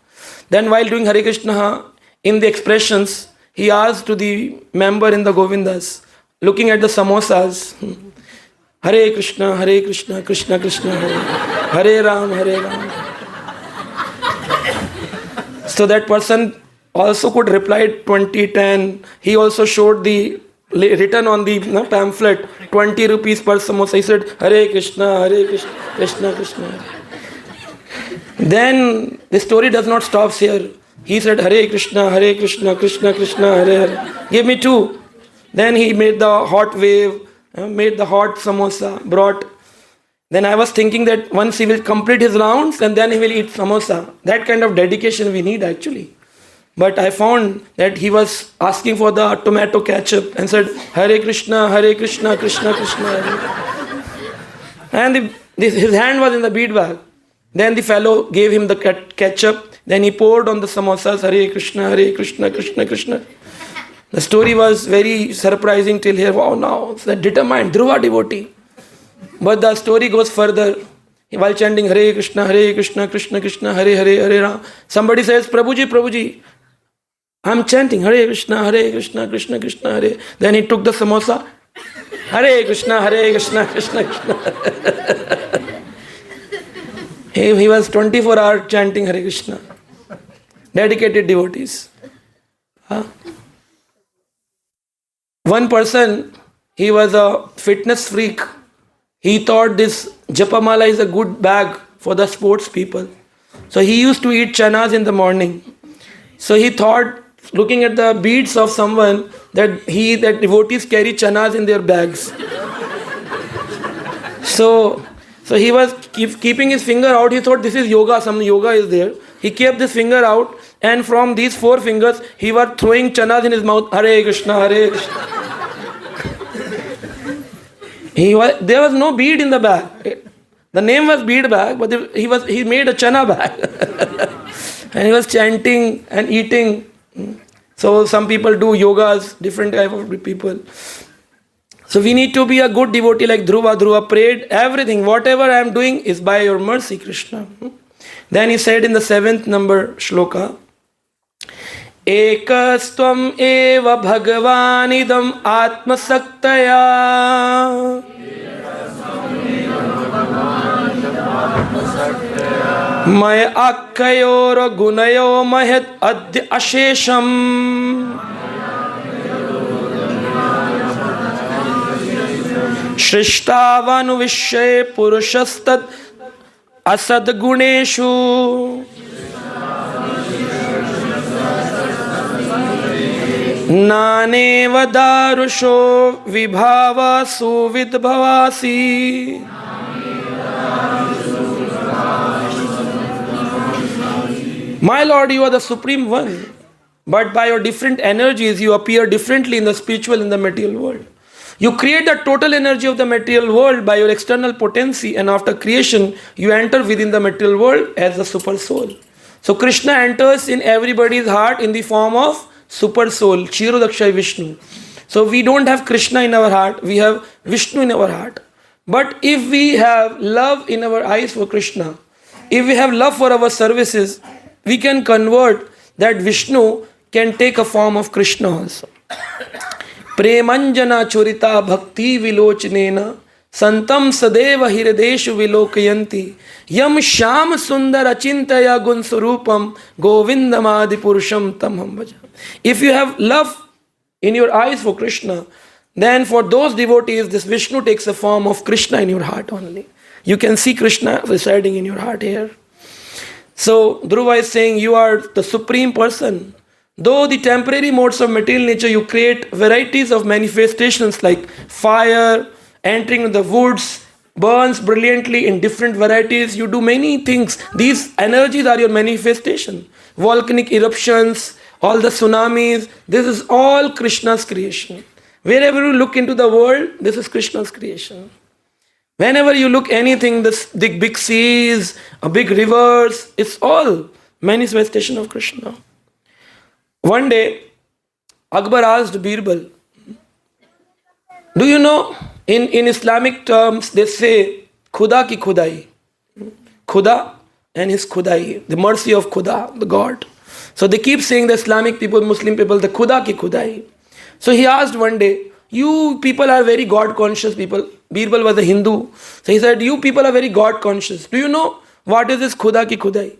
Then while doing Hare Krishna, in the expressions, he asked to the member in the Govindas, looking at the samosas, Hare Krishna, Krishna Krishna, Hare Ram, Ram. So that person also could reply 2010. He also showed the written on the pamphlet 20 rupees per samosa. He said Hare Krishna, Krishna Krishna. Then the story does not stop here. He said Hare Krishna, Krishna Krishna, Hare Hare. Give me two. Then he made the hot wave, made the hot samosa, brought. Then I was thinking that once he will complete his rounds and then he will eat samosa. That kind of dedication we need actually. But I found that he was asking for the tomato ketchup and said, Hare Krishna, Krishna Krishna, Hare. And his hand was in the bead bag. Then the fellow gave him the ketchup. Then he poured on the samosas, Hare Krishna, Krishna Krishna. The story was very surprising till here. Wow, now it's a determined Dhruva devotee. But the story goes further. While chanting Hare Krishna, Krishna Krishna, Hare Ram, somebody says, Prabhuji, I'm chanting Hare Krishna, Krishna Krishna, Hare. Then he took the samosa, Hare Krishna, Krishna Krishna. He was 24 hours chanting Hare Krishna. Dedicated devotees. One person, he was a fitness freak. He thought this japamala is a good bag for the sports people. So he used to eat chanas in the morning. So he thought, looking at the beads of someone, that devotees carry chanas in their bags. So he was keeping his finger out. He thought this is yoga, some yoga is there. He kept this finger out, and from these 4 fingers, he was throwing chanas in his mouth. Hare Krishna, Hare Krishna. There was no bead in the bag. The name was bead bag, but he made a chana bag. And he was chanting and eating. So some people do yogas, different type of people. So we need to be a good devotee like Dhruva. Dhruva prayed, everything, whatever I am doing is by your mercy, Krishna. Then he said in the 7th number shloka, Ekastvam eva bhagavanidam atmasaktaya maya akkayoro gunayo mahet adya ashesham Shrishtavan vishye purushastat asad guneshu Nane vadarusho vibhava suvidbhavasi. My Lord, you are the Supreme One, but by your different energies, you appear differently in the spiritual and the material world. You create the total energy of the material world by your external potency, and after creation, you enter within the material world as a super soul. So Krishna enters in everybody's heart in the form of super soul, Chirodakshay Vishnu. So we don't have Krishna in our heart, we have Vishnu in our heart. But if we have love in our eyes for Krishna, if we have love for our services, we can convert that Vishnu can take a form of Krishna also. Premanjana churita bhakti vilochnena santam sadeva hirdeshu vilokayanti yam sham sundar achintaya gun surupam govindamadi purusham tamham bhaja. If you have love in your eyes for Krishna, then for those devotees, this Vishnu takes the form of Krishna in your heart only. You can see Krishna residing in your heart here. So Dhruva is saying you are the supreme person. Though the temporary modes of material nature, you create varieties of manifestations like fire, entering the woods, burns brilliantly in different varieties. You do many things. These energies are your manifestation. Volcanic eruptions, all the tsunamis, this is all Krishna's creation. Wherever you look into the world, this is Krishna's creation. Whenever you look anything, the big seas, big rivers, it's all manifestation of Krishna. One day, Akbar asked Birbal, do you know, in Islamic terms, they say, Khuda ki Khudai. Khuda and his Khudai, the mercy of Khuda, the God. So they keep saying, the Islamic people, Muslim people, the Khuda ki Khudai. So he asked one day, you people are very God-conscious people. Birbal was a Hindu. So he said, you people are very God-conscious. Do you know what is this Khuda ki Khudai?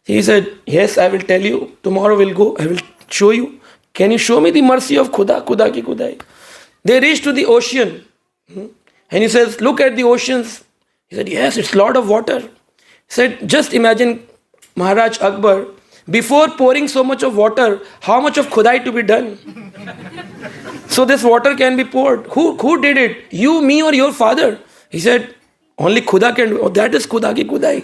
He said, yes, I will tell you. Tomorrow we'll go. I will show you. Can you show me the mercy of Khuda ki Khudai? They reached to the ocean. And he says, look at the oceans. He said, yes, it's a lot of water. He said, just imagine Maharaj Akbar, before pouring so much of water, how much of Khudai to be done? So this water can be poured. Who did it? You, me, or your father? He said, Only Khuda can do. Oh, that is Khuda ki Khudai.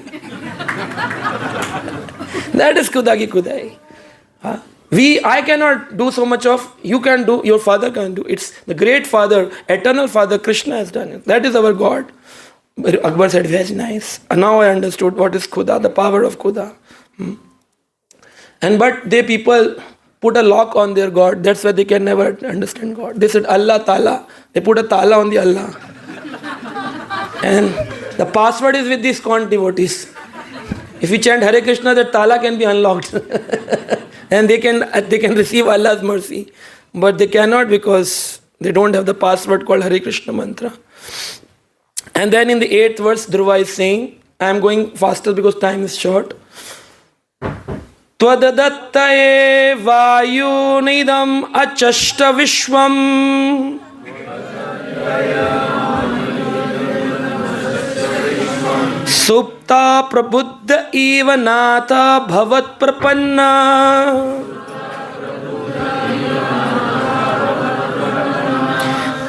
That is Khuda ki Khudai. I cannot do so much of, you can do, your father can do. It's the great father, eternal father, Krishna has done it. That is our God. Akbar said, very nice. And now I understood what is Khuda, the power of Khuda. But they people put a lock on their God. That's why they can never understand God. They said Allah Ta'ala. They put a Ta'ala on the Allah. And the password is with these iskcon devotees. If you chant Hare Krishna, that Ta'ala can be unlocked. And they can receive Allah's mercy. But they cannot because they don't have the password called Hare Krishna mantra. And then in the 8th verse, Dhruva is saying, I am going faster because time is short. Tvadadattaye vayu nidam achashta vishwam Supta prabuddha eva nata bhavat prapanna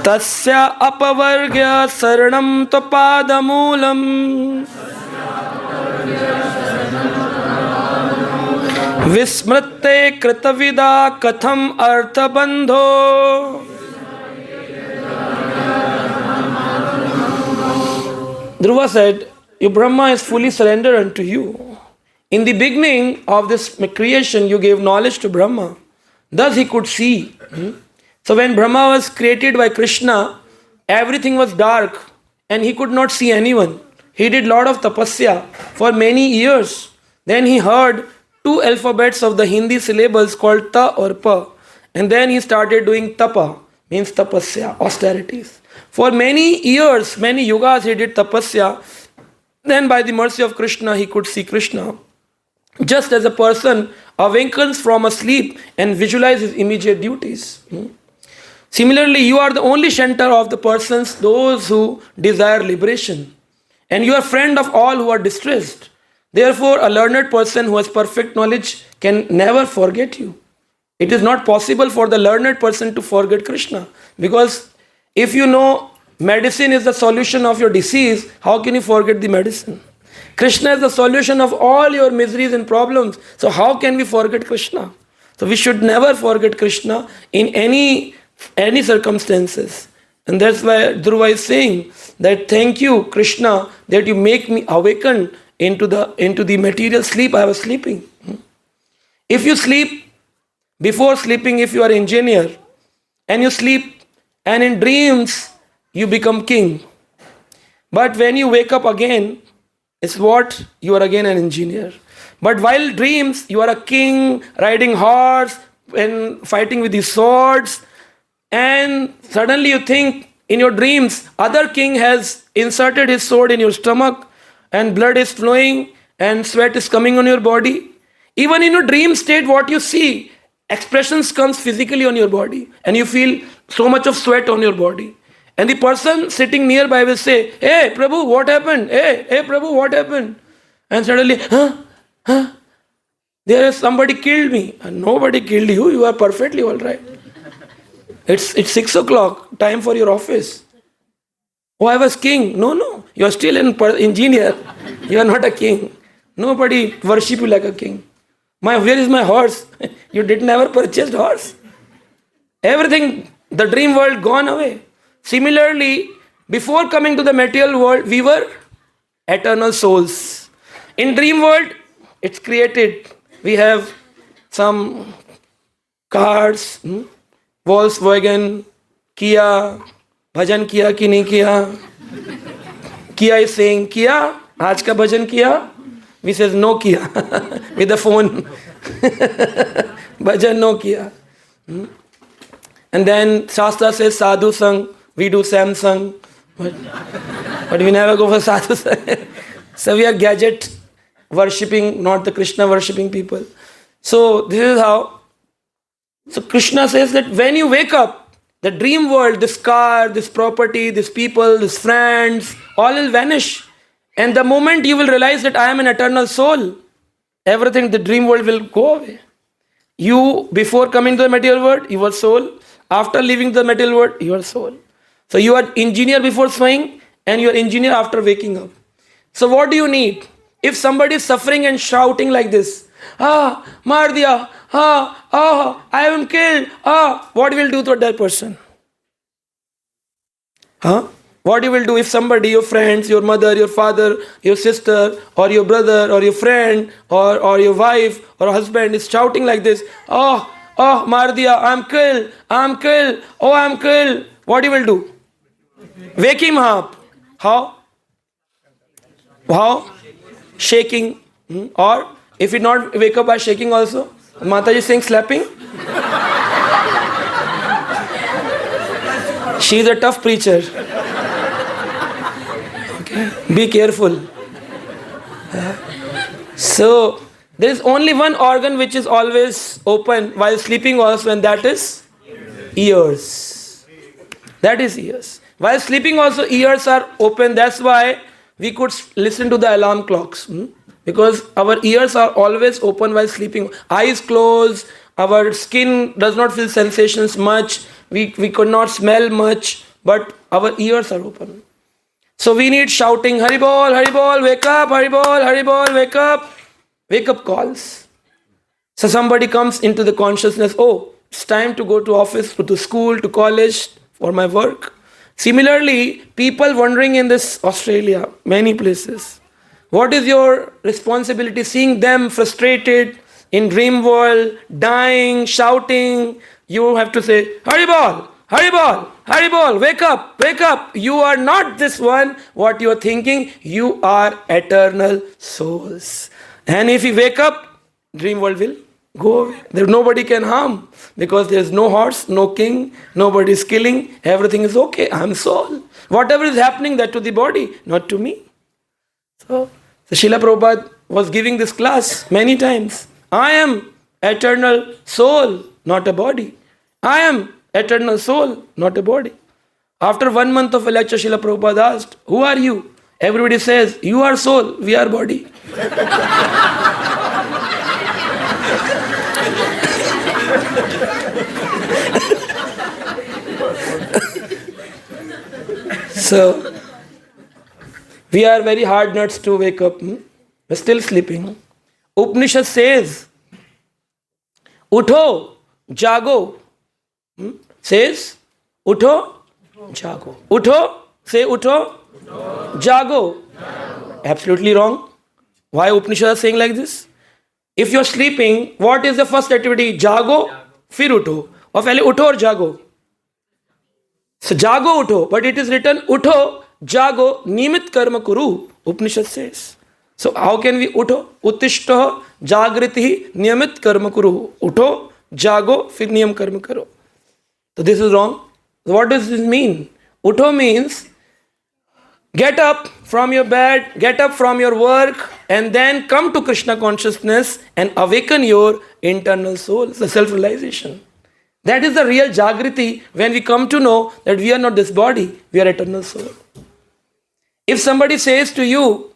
Tasya apavargya saranam tapadamulam Vismrite kritavida katham arthabandho. Dhruva said, your Brahma is fully surrendered unto you. In the beginning of this creation, you gave knowledge to Brahma. Thus he could see. So when Brahma was created by Krishna, everything was dark and he could not see anyone. He did lot of tapasya for many years. Then he heard 2 alphabets of the Hindi syllables called ta or pa. And then he started doing tapa, means tapasya, austerities. For many years, many yugas he did tapasya. Then by the mercy of Krishna, he could see Krishna. Just as a person awakens from a sleep and visualizes his immediate duties. Similarly, you are the only shelter of the persons, those who desire liberation. And you are friend of all who are distressed. Therefore, a learned person who has perfect knowledge can never forget you. It is not possible for the learned person to forget Krishna. Because if you know medicine is the solution of your disease, how can you forget the medicine? Krishna is the solution of all your miseries and problems. So how can we forget Krishna? So we should never forget Krishna in any circumstances. And that's why Dhruva is saying that thank you, Krishna, that you make me awaken into the material sleep I was sleeping. If you sleep, before sleeping, if you are an engineer, and you sleep, and in dreams, you become king. But when you wake up again, it's what? You are again an engineer. But while dreams, you are a king, riding horse, and fighting with the swords, and suddenly you think in your dreams, other king has inserted his sword in your stomach, and blood is flowing, and sweat is coming on your body. Even in your dream state, what you see, expressions comes physically on your body, and you feel so much of sweat on your body. And the person sitting nearby will say, hey, Prabhu, what happened? Hey, Prabhu, what happened? And suddenly, there is somebody killed me. And nobody killed you. You are perfectly all right. It's 6 o'clock, time for your office. Oh, I was king. No, you are still an engineer. You are not a king. Nobody worship you like a king. Where is my horse? You did never purchased horse. Everything, the dream world gone away. Similarly, before coming to the material world, we were eternal souls. In dream world, it's created. We have some cars, Volkswagen, Kia, bhajan kiya ki nahi kiya? Kia is saying, Kia, aaj ka bhajan kiya? We says, no kiya, with the phone. Bhajan no kiya. And then Shastra says, sadhu sang, we do Samsung. But we never go for sadhu sang. So we are gadget worshipping, not the Krishna worshipping people. So this is how. So Krishna says that when you wake up, the dream world, this car, this property, this people, this friends, all will vanish. And the moment you will realize that I am an eternal soul, everything, the dream world will go away. You, before coming to the material world, you are soul. After leaving the material world, you are soul. So you are engineer before swaying, and you are engineer after waking up. So what do you need? If somebody is suffering and shouting like this, maar diya, I am killed, what will do to that person? What you will do if somebody, your friends, your mother, your father, your sister, or your brother, or your friend, or your wife, or husband is shouting like this, maar diya, I'm killed, I'm killed. What you will do? Wake him up. How? Shaking. Or if he not wake up by shaking also, Mataji saying slapping. She is a tough preacher. Okay. Be careful. So there is only one organ which is always open while sleeping also, and that is ears. That is ears. While sleeping also ears are open. That's why we could listen to the alarm clocks. Because our ears are always open while sleeping. Eyes closed. Our skin does not feel sensations much. We could not smell much. But our ears are open. So we need shouting, Haribol, Haribol, wake up, Haribol, Haribol, wake up. Wake up calls. So somebody comes into the consciousness, it's time to go to office, to school, to college, for my work. Similarly, people wandering in this Australia, many places. What is your responsibility? Seeing them frustrated in dream world, dying, shouting, you have to say, Haribol, Haribol, Haribol, wake up, wake up. You are not this one, what you are thinking. You are eternal souls. And if you wake up, dream world will go away. Nobody can harm because there is no horse, no king, nobody is killing. Everything is okay. I am soul. Whatever is happening, that to the body, not to me. So Srila Prabhupada was giving this class many times. I am eternal soul, not a body. I am eternal soul, not a body. After 1 month of a lecture, Srila Prabhupada asked, who are you? Everybody says, you are soul, we are body. So, we are very hard nuts to wake up. We're still sleeping. Upanishad says, Utho, jago. Says, Utho, jago. Utho, say Utho, jago. Absolutely wrong. Why Upanishad is saying like this? If you're sleeping, what is the first activity? Jago, fir utho. Or pehle utho or jago? So jago utho, but it is written utho, jago, nimit karma kuru, Upanishad says. So how can we utho? Uttishto, jagriti, niyamit karma kuru. Utho, jago, fir niyam karma karo. So this is wrong. What does this mean? Utho means get up from your bed, get up from your work, and then come to Krishna consciousness and awaken your internal soul, the self-realization. That is the real Jagriti when we come to know that we are not this body, we are eternal soul. If somebody says to you,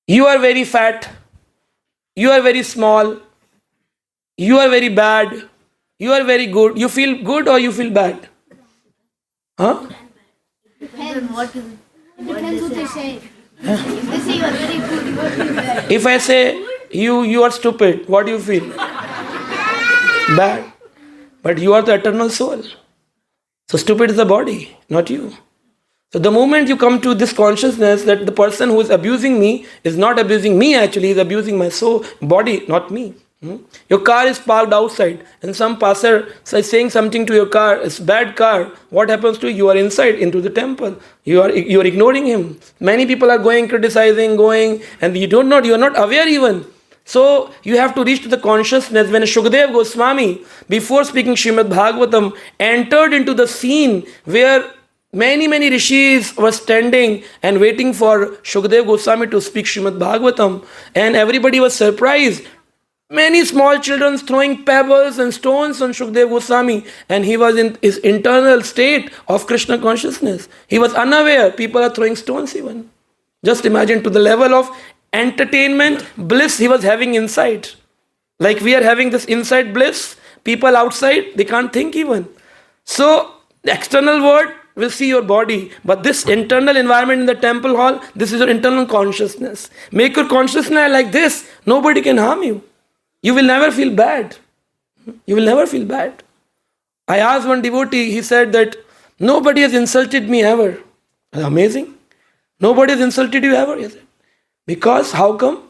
you are very fat, you are very small, you are very bad, you are very good, you feel good or you feel bad? Depends what they say. If they say you are very good, you will feel bad. If I say you are stupid, what do you feel? Bad. But you are the eternal soul. So stupid is the body, not you. So the moment you come to this consciousness that the person who is abusing me is not abusing me actually, is abusing my soul, body, not me. Your car is parked outside and some passer is saying something to your car, it's bad car. What happens to you? You are inside into the temple. You are ignoring him. Many people are going, criticizing, going, and you are not aware even. So you have to reach to the consciousness. When Shukdev Goswami, before speaking Srimad Bhagvatam, entered into the scene where many rishis were standing and waiting for Shukdev Goswami to speak Srimad Bhagvatam, and everybody was surprised. Many small children throwing pebbles and stones on Shukdev Goswami, and he was in his internal state of Krishna consciousness. He was unaware. People are throwing stones even. Just imagine to the level of entertainment, bliss he was having inside. Like we are having this inside bliss, people outside, they can't think even. So the external world, will see your body, but this internal environment in the temple hall, this is your internal consciousness. Make your consciousness like this, nobody can harm you. You will never feel bad. You will never feel bad. I asked one devotee, he said that nobody has insulted me ever. Amazing. Nobody has insulted you ever? He said. Because, how come?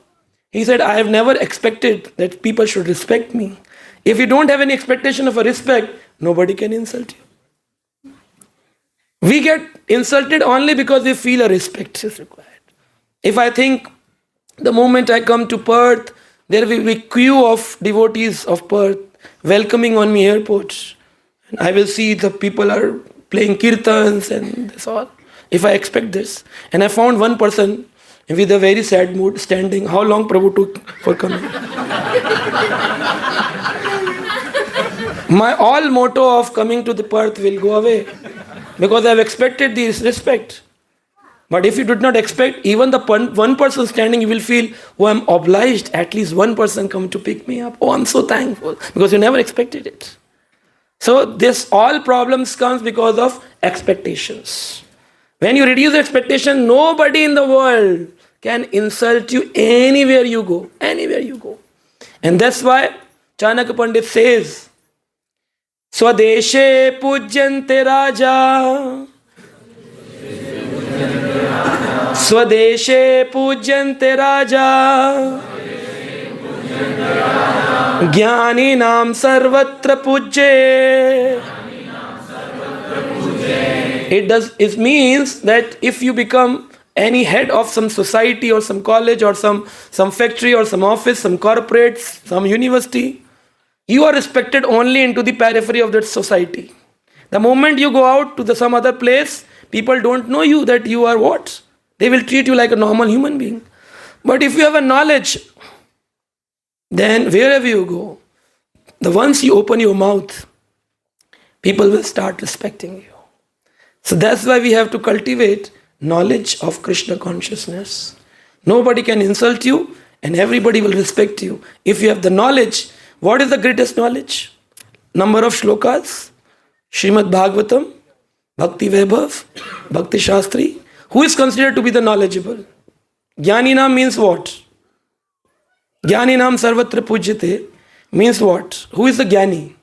He said, I have never expected that people should respect me. If you don't have any expectation of a respect, nobody can insult you. We get insulted only because we feel a respect is required. If I think the moment I come to Perth, there will be queue of devotees of Perth welcoming on me airports. And I will see the people are playing kirtans and this all. If I expect this. And I found one person with a very sad mood standing. How long Prabhu took for coming? My all motto of coming to the Perth will go away. Because I have expected this respect. But if you did not expect, even the one person standing, you will feel, oh, I'm obliged. At least one person come to pick me up. Oh, I'm so thankful. Because you never expected it. So this all problems comes because of expectations. When you reduce expectation, nobody in the world can insult you anywhere you go. Anywhere you go. And that's why Chanakya Pandit says, Swadeshe pujyante raja. Swadeshe pujyante raja. Jnani nam sarvatra pujye. It means that if you become any head of some society or some college or some factory or some office, some corporate, some university, you are respected only into the periphery of that society. The moment you go out to some other place, people don't know you that you are what? They will treat you like a normal human being. But if you have a knowledge, then wherever you go, once you open your mouth, people will start respecting you. So that's why we have to cultivate knowledge of Krishna consciousness. Nobody can insult you and everybody will respect you. If you have the knowledge, what is the greatest knowledge? Number of shlokas, Srimad Bhagvatam, Bhakti Vaibhav, Bhakti Shastri. Who is considered to be the knowledgeable? Jnaninam means what? Jnaninam sarvatra pujyate means what? Who is the Jnani?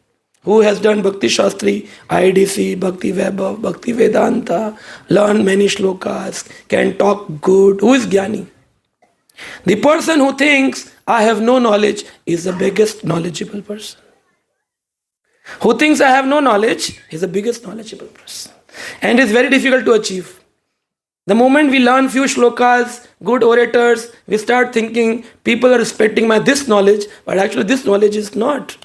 Who has done Bhakti Shastri, IDC, Bhakti Vaibhav, Bhakti Vedanta, learned many shlokas, can talk good. Who is Jnani? The person who thinks, I have no knowledge, is the biggest knowledgeable person. Who thinks I have no knowledge is the biggest knowledgeable person. And it's very difficult to achieve. The moment we learn few shlokas, good orators, we start thinking people are respecting my this knowledge, but actually this knowledge is not.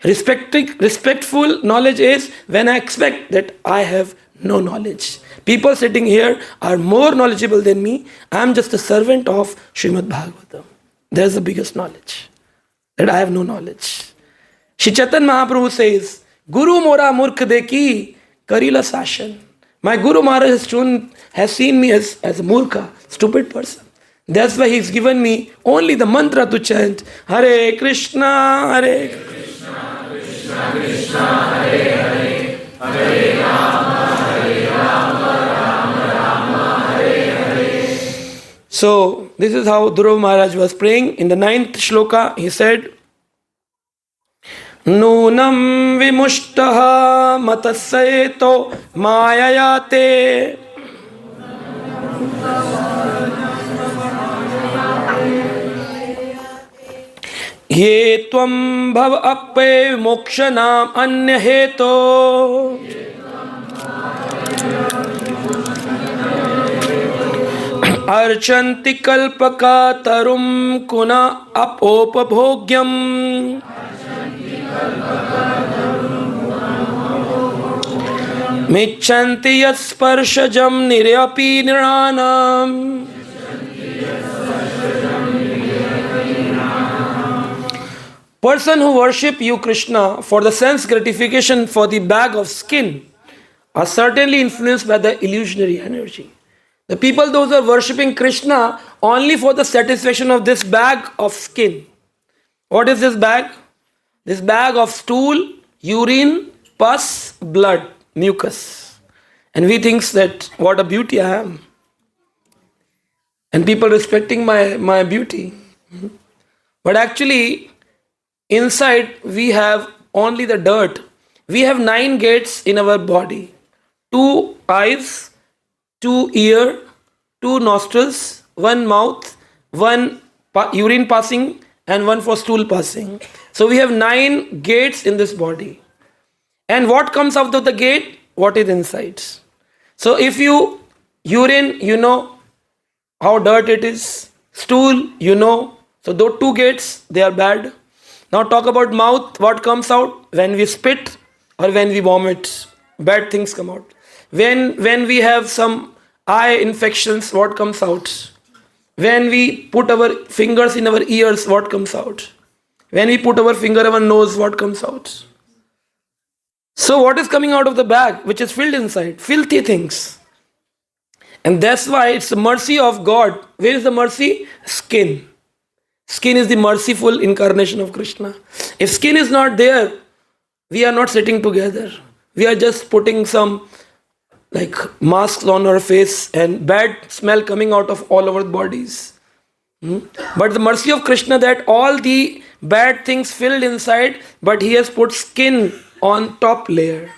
Respectful knowledge is when I expect that I have no knowledge. People sitting here are more knowledgeable than me. I am just a servant of Srimad Bhagavatam. There's the biggest knowledge. That I have no knowledge. Shri Chaitanya Mahaprabhu says, Guru mora murkh deki karila sashan. My Guru Maharaj has seen me as a murkha, stupid person. That's why he's given me only the mantra to chant Hare Krishna, Hare Krishna, Krishna Krishna, Hare Hare, Hare Rama, Rama, Hare Hare. So, this is how Dhruva Maharaj was praying. In the 9th shloka, he said, Nunam vimushtaha matasayeto mayayate. Ye tvam bhav appe mokshanam anya heto. Archanti kalpaka tarum kuna apopabhogyam. Michanti yat sparshajam niryapi niranam. Person who worship you, Krishna, for the sense gratification for the bag of skin are certainly influenced by the illusionary energy. The people, those who are worshipping Krishna only for the satisfaction of this bag of skin. What is this bag? This bag of stool, urine, pus, blood, mucus. And we think that what a beauty I am. And people respecting my beauty. But actually, inside we have only the dirt. We have 9 gates in our body. 2 eyes, 2 ear, 2 nostrils, 1 mouth, 1 urine passing, and 1 for stool passing. So we have 9 gates in this body. And what comes out of the gate? What is inside? So if you urine, you know how dirt it is. Stool, you know. So those 2 gates, they are bad. Now talk about mouth. What comes out? When we spit or when we vomit, bad things come out. When we have some eye infections, what comes out? When we put our fingers in our ears, what comes out? When we put our finger in our nose, what comes out? So what is coming out of the bag, which is filled inside? Filthy things. And that's why it's the mercy of God. Where is the mercy? Skin. Skin is the merciful incarnation of Krishna. If skin is not there, we are not sitting together. We are just putting some masks on our face and bad smell coming out of all our bodies. But the mercy of Krishna that all the bad things filled inside, but he has put skin on top layer.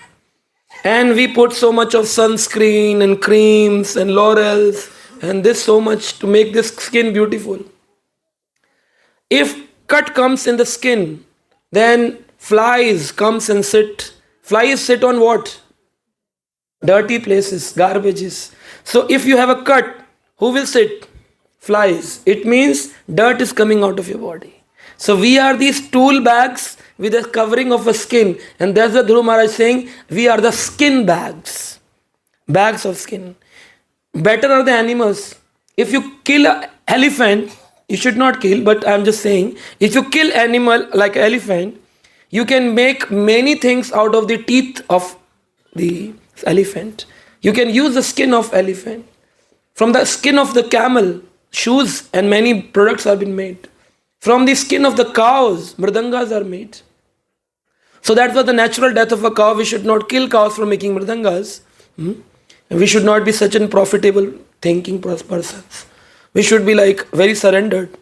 And we put so much of sunscreen and creams and laurels and this so much to make this skin beautiful. If cut comes in the skin, then flies comes and sit. Flies sit on what? Dirty places, garbages. So if you have a cut, who will sit? Flies. It means dirt is coming out of your body. So we are these tool bags with a covering of a skin. And that's the Dhruva Maharaj saying, we are the skin bags. Bags of skin. Better are the animals. If you kill an elephant, you should not kill, but I'm just saying, if you kill animal like elephant, you can make many things out of the teeth of the elephant. You can use the skin of elephant. From the skin of the camel, shoes and many products have been made. From the skin of the cows, mridangas are made. So that was the natural death of a cow. We should not kill cows for making mridangas. We should not be such an profitable thinking persons. We should be very surrendered.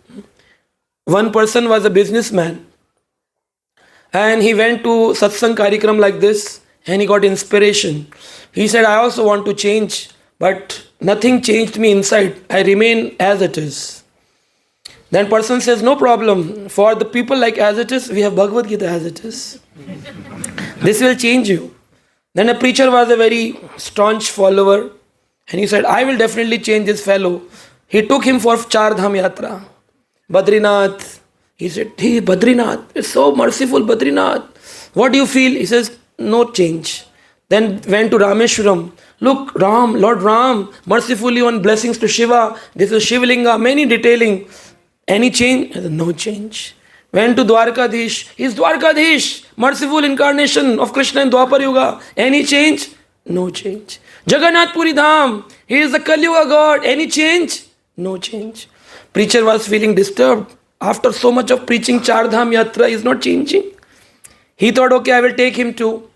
One person was a businessman and he went to satsang karikram like this and he got inspiration. He said, I also want to change, but nothing changed me inside. I remain as it is. Then person says, no problem. For the people like as it is, we have Bhagvat Katha as it is. This will change you. Then a preacher was a very staunch follower and he said, I will definitely change this fellow. He took him for Char Dham Yatra. Badrinath. He said, hey, Badrinath, it's so merciful, Badrinath. What do you feel? He says, no change. Then went to Rameshwaram. Look, Lord Ram, mercifully on blessings to Shiva. This is Shivlinga, many detailing. Any change? No change. Went to Dwarkadish. He's Dwarkadish, merciful incarnation of Krishna in Dwapar Yuga. Any change? No change. Jagannath Puri Dham. He is the Kali Yuga God. Any change? No change. Preacher was feeling disturbed. After so much of preaching Char Dham Yatra, he is not changing. He thought, okay, I will take him to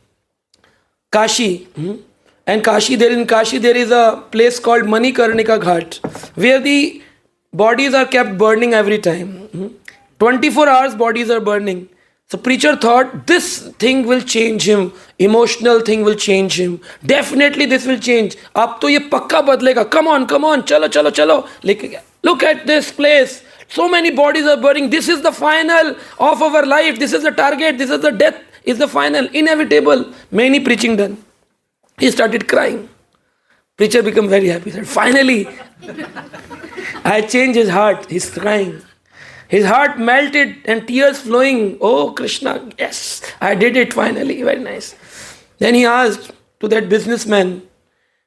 Kashi. And in Kashi there is a place called Manikarnika Ghat, where the bodies are kept burning every time. 24 hours bodies are burning. So preacher thought this thing will change him. Emotional thing will change him. Definitely this will change. Ab to ye pakka badlega. Come on, chalo. Look at this place. So many bodies are burning. This is the final of our life. This is the target. This is the death. Is the final. Inevitable. Many preaching done. He started crying. Preacher became very happy. He said, finally, I changed his heart. He's crying. His heart melted and tears flowing. Oh, Krishna, yes, I did it finally. Very nice. Then he asked to that businessman,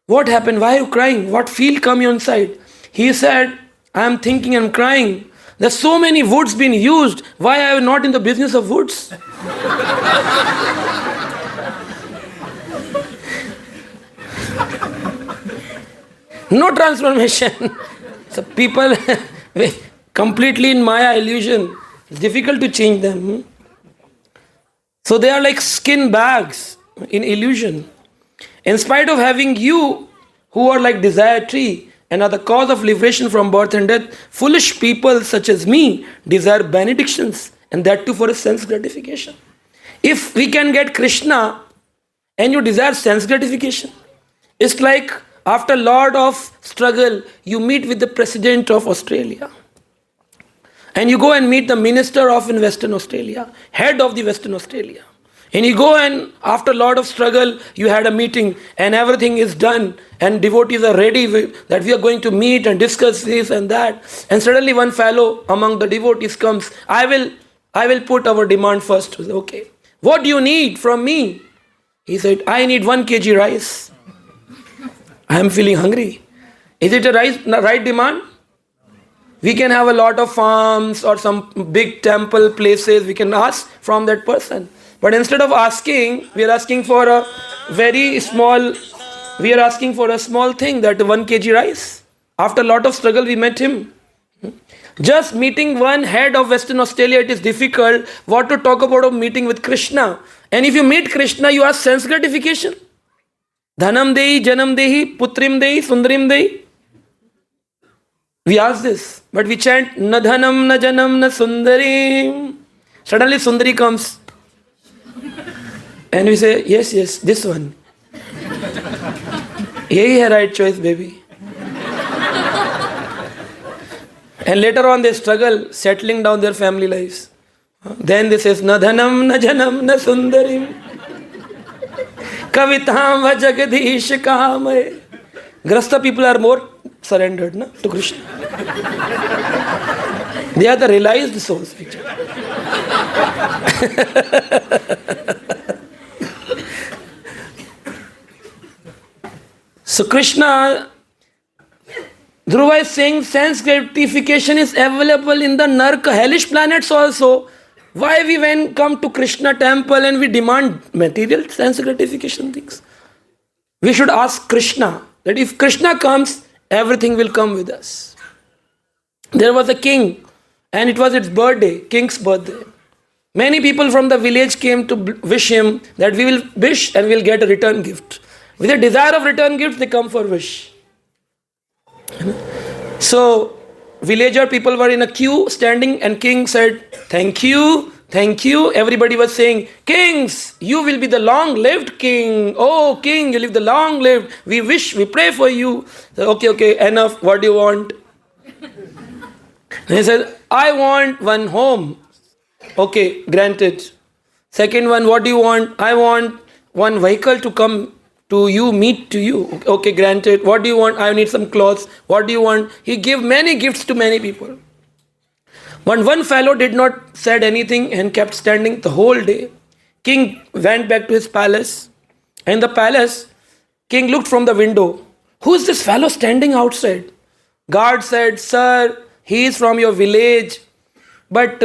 what happened? Why are you crying? What feel come inside? He said, I am thinking and crying. There's so many woods being used. Why I am not in the business of woods? No transformation. So people completely in Maya illusion. It's difficult to change them. So they are like skin bags in illusion. In spite of having you, who are like desire tree and are the cause of liberation from birth and death, foolish people such as me desire benedictions, and that too for a sense gratification. If we can get Krishna and you desire sense gratification, it's like after a lot of struggle, you meet with the president of Australia. And you go and meet the minister of in Western Australia, head of the Western Australia. And you go and after a lot of struggle, you had a meeting and everything is done and devotees are ready that we are going to meet and discuss this and that. And suddenly one fellow among the devotees comes, I will put our demand first. Okay. What do you need from me? He said, I need 1 kg rice. I am feeling hungry. Is it a right demand? We can have a lot of farms or some big temple places. We can ask from that person. But instead of asking, we are asking for a small thing, that 1 kg rice. After a lot of struggle, we met him. Just meeting one head of Western Australia, it is difficult. What to talk about a meeting with Krishna? And if you meet Krishna, you ask sense gratification. Dhanam dehi, janam dehi, putrim dehi, sundarim dehi. We ask this, but we chant na dhanam, na janam, na sundarim. Suddenly Sundari comes. And we say, yes, this one. Yehi hai right choice, baby. And later on they struggle settling down their family lives. Then they say, na dhanam, na janam, na sundarim. Kavitam va jagadish kamay. Grasta people are more surrendered to Krishna. They are the realized souls actually. So Krishna, Dhruva is saying sense gratification is available in the Narka, hellish planets also. Why we come to Krishna temple and we demand material sense gratification things? We should ask Krishna that if Krishna comes, everything will come with us. There was a king and it was its birthday, king's birthday. Many people from the village came to wish him that we will wish and we will get a return gift. With a desire of return gift, they come for wish. So, villager people were in a queue standing and king said, thank you, thank you. Everybody was saying, kings, you will be the long-lived king. Oh, king, you live the long-lived. We wish, we pray for you. So, okay, enough. What do you want? And he said, I want one home. Okay, granted. Second one, what do you want? I want one vehicle to come to you, meet to you. Okay, granted. What do you want? I need some clothes. What do you want? He gave many gifts to many people. One fellow did not said anything and kept standing the whole day. King went back to his palace. In the palace, king looked from the window. Who is this fellow standing outside? Guard said, sir, he is from your village. But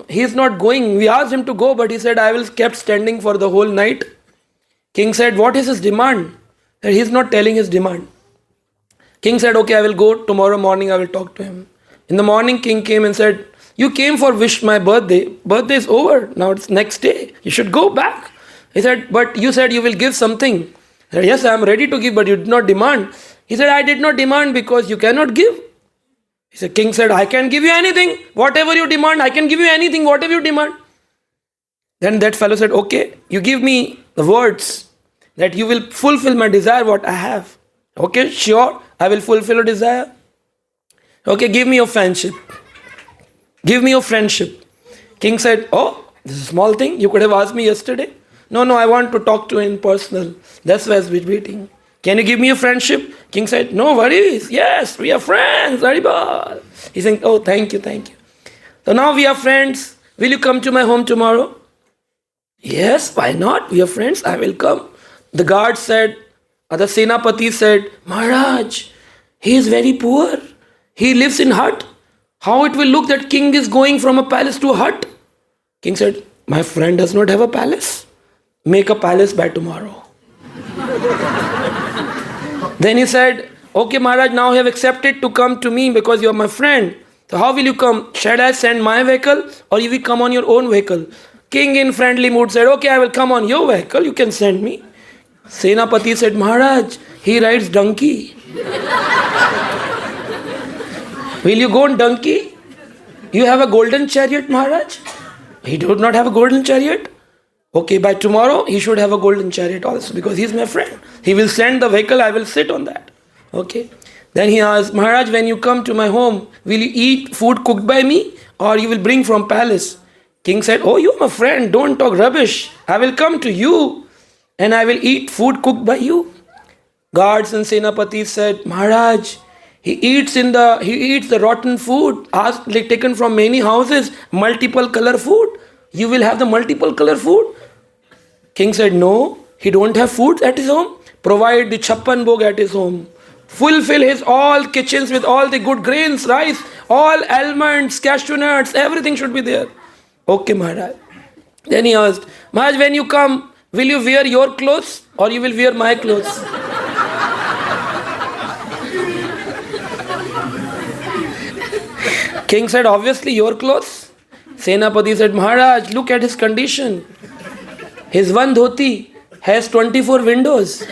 he is not going. We asked him to go, but he said, I will kept standing for the whole night. King said, what is his demand? He is not telling his demand. King said, okay, I will go tomorrow morning, I will talk to him. In the morning, king came and said, you came for wish my birthday. Birthday is over. Now it's next day. You should go back. He said, but you said you will give something. He said, yes, I am ready to give, but you did not demand. He said, I did not demand because you cannot give. He said, king said, I can give you anything. Whatever you demand, I can give you anything, whatever you demand. Then that fellow said, okay, you give me the words that you will fulfill my desire, what I have. Okay, sure, I will fulfill your desire. Okay, give me your friendship. Give me your friendship. King said, oh, this is a small thing. You could have asked me yesterday. No, I want to talk to you in personal. That's why I was waiting. Can you give me your friendship? King said, no worries. Yes, we are friends. Haribol. He's saying, oh, thank you. So now we are friends. Will you come to my home tomorrow? Yes, why not? We are friends. I will come. The guard said, the Senapati said, Maharaj, he is very poor. He lives in hut. How it will look that king is going from a palace to a hut? King said, my friend does not have a palace. Make a palace by tomorrow. Then he said, okay, Maharaj, now you have accepted to come to me because you are my friend. So how will you come? Shall I send my vehicle or you will come on your own vehicle? King in friendly mood said, okay, I will come on your vehicle. You can send me. Senapati said, Maharaj, he rides donkey. Will you go on donkey? You have a golden chariot, Maharaj? He did not have a golden chariot. Okay, by tomorrow he should have a golden chariot also because he is my friend. He will send the vehicle, I will sit on that. Okay. Then he asked, Maharaj, when you come to my home, will you eat food cooked by me or you will bring from palace? King said, oh, you are my friend, don't talk rubbish. I will come to you and I will eat food cooked by you. Guards and Senapati said, Maharaj, he eats the rotten food taken from many houses, multiple color food. You will have the multiple color food. King said, no, he don't have food at his home. Provide the chappan bhog at his home. Fulfill his all kitchens with all the good grains, rice, all almonds, cashew nuts, everything should be there. Okay, Maharaj. Then he asked, Maharaj, when you come, will you wear your clothes or you will wear my clothes? King said, obviously your clothes. Senapati said, Maharaj, look at his condition. His one dhoti has 24 windows.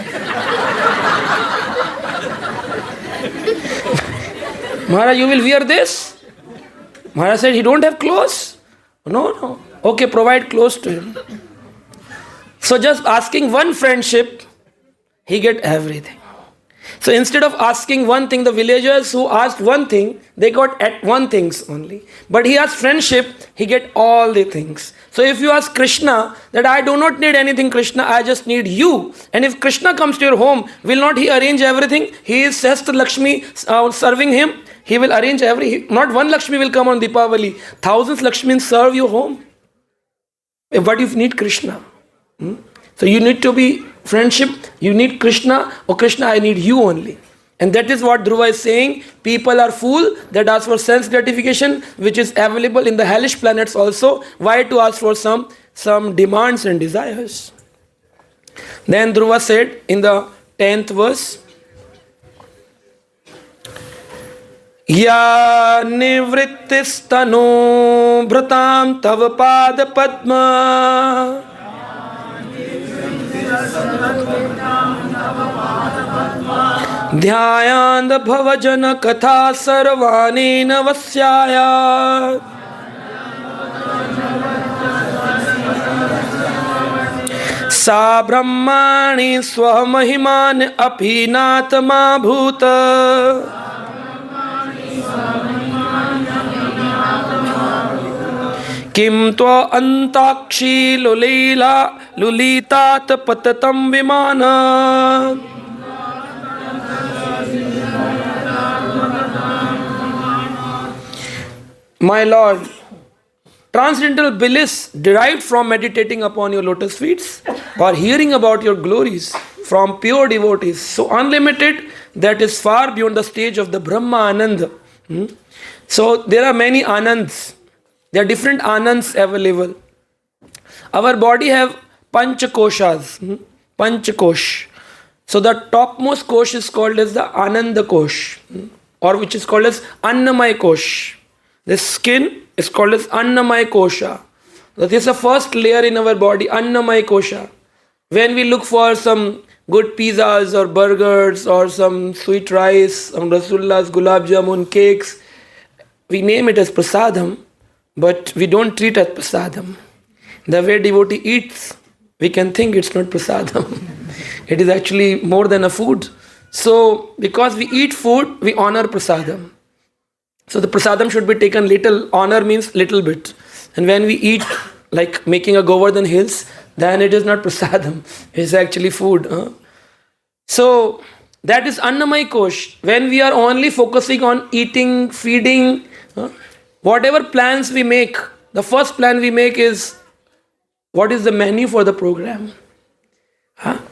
Maharaj, you will wear this? Maharaj said, he don't have clothes. No. Okay, provide clothes to him. So just asking one friendship, he get everything. So instead of asking one thing, the villagers who asked one thing, they got at one things only. But he asked friendship, he get all the things. So if you ask Krishna that I do not need anything, Krishna, I just need you. And if Krishna comes to your home, will not he arrange everything? He is Sest Lakshmi serving him. He will arrange not one Lakshmi will come on Deepavali. Thousands Lakshmi serve your home. But you need Krishna. So you need to be friendship, you need Krishna, or Krishna, I need you only. And that is what Dhruva is saying. People are fool that ask for sense gratification, which is available in the hellish planets also. Why to ask for some demands and desires? Then Dhruva said in the 10th verse, Ya nivrittistano bhratam tava pada padma Dhyayand bhavajana katha sarvane navasyaya Sa brahmani swamahiman aphinatma bhuta Kim tva antakshi lulitat patatam vimana My Lord, transcendental bliss derived from meditating upon your lotus feet or hearing about your glories from pure devotees, so unlimited that is far beyond the stage of the Brahma Ananda. So there are many Anands. There are different Anands available. Our body have Panchakoshas. Panchakosh. So the topmost kosh is called as the Ananda Kosh, or which is called as Annamaya Kosh. The skin is called as Annamaya Kosha. So this is the first layer in our body, Annamaya Kosha. When we look for some good pizzas or burgers or some sweet rice, some rasullas, gulab jamun, cakes, we name it as prasadam, but we don't treat it as prasadam. The way devotee eats, we can think it's not prasadam. It is actually more than a food. So, because we eat food, we honor prasadam. So the prasadam should be taken little. Honor means little bit. And when we eat, like making a Govardhan Hills, then it is not prasadam. It's actually food. So that is Annamaya Kosh. When we are only focusing on eating, feeding, whatever plans we make, the first plan we make is what is the menu for the program.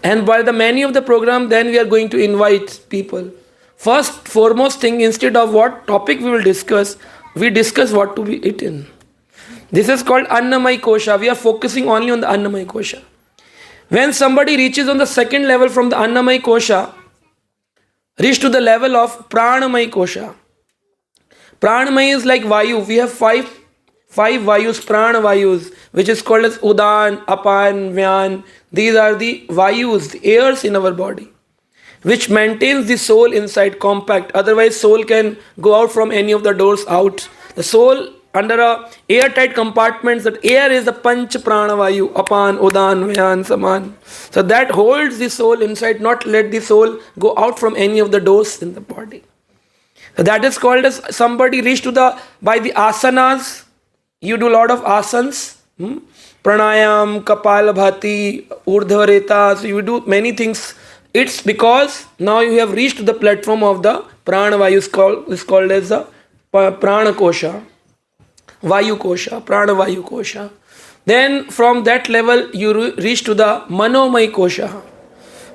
And by the menu of the program, then we are going to invite people. First, foremost thing, instead of what topic we will discuss, we discuss what to be eaten. This is called Annamaya Kosha. We are focusing only on the Annamaya Kosha. When somebody reaches on the second level from the Annamaya Kosha, reach to the level of Pranamaya Kosha. Pranamaya is like Vayu. We have five Vayus, Prana Vayus. which is called as Udan, Apan, Vyan. These are the Vayus, the airs in our body, which maintains the soul inside compact. Otherwise, soul can go out from any of the doors out. The soul under a airtight compartments, that air is the Panch Prana Vayu, Apan, Udan, Vyan, Saman. So that holds the soul inside, not let the soul go out from any of the doors in the body. So that is called as somebody reached to by the asanas. You do a lot of asans. Pranayam, Kapalabhati, Urdhvareta. So you do many things. It's because now you have reached the platform of the Prana Vayu, is called as the Prana Kosha, Vayu Kosha, Prana Vayu Kosha. Then from that level you reach to the Manomai Kosha.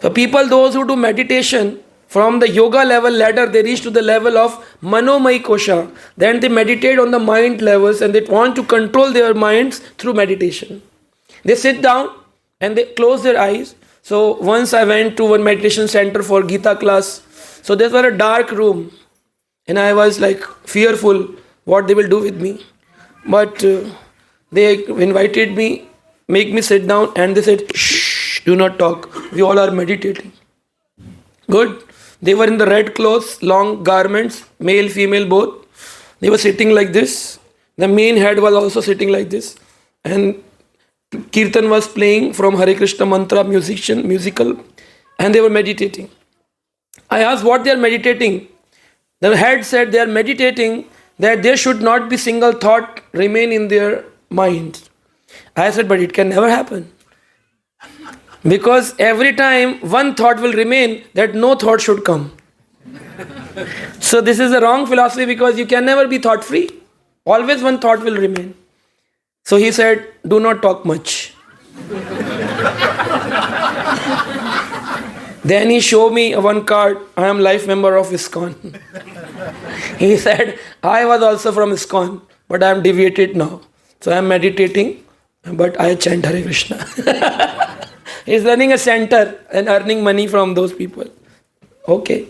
So people, those who do meditation, from the yoga level ladder, they reach to the level of Manomai Kosha. Then they meditate on the mind levels and they want to control their minds through meditation. They sit down and they close their eyes. So once I went to one meditation center for Gita class. So there was a dark room and I was like fearful what they will do with me. But they invited me, make me sit down, and they said, shh, do not talk. We all are meditating. Good. They were in the red clothes, long garments, male, female both. They were sitting like this. The main head was also sitting like this. And Kirtan was playing from Hare Krishna mantra, musical, and they were meditating. I asked what they are meditating. The head said they are meditating that there should not be single thought remain in their mind. I said, but it can never happen. Because every time one thought will remain, that no thought should come. So this is a wrong philosophy, because you can never be thought free. Always one thought will remain. So he said, do not talk much. Then he showed me one card. I am life member of iskcon. He said, I was also from iskcon, but I am deviated now. So I am meditating, but I chant Hare Krishna. He is running a center and earning money from those people. Okay.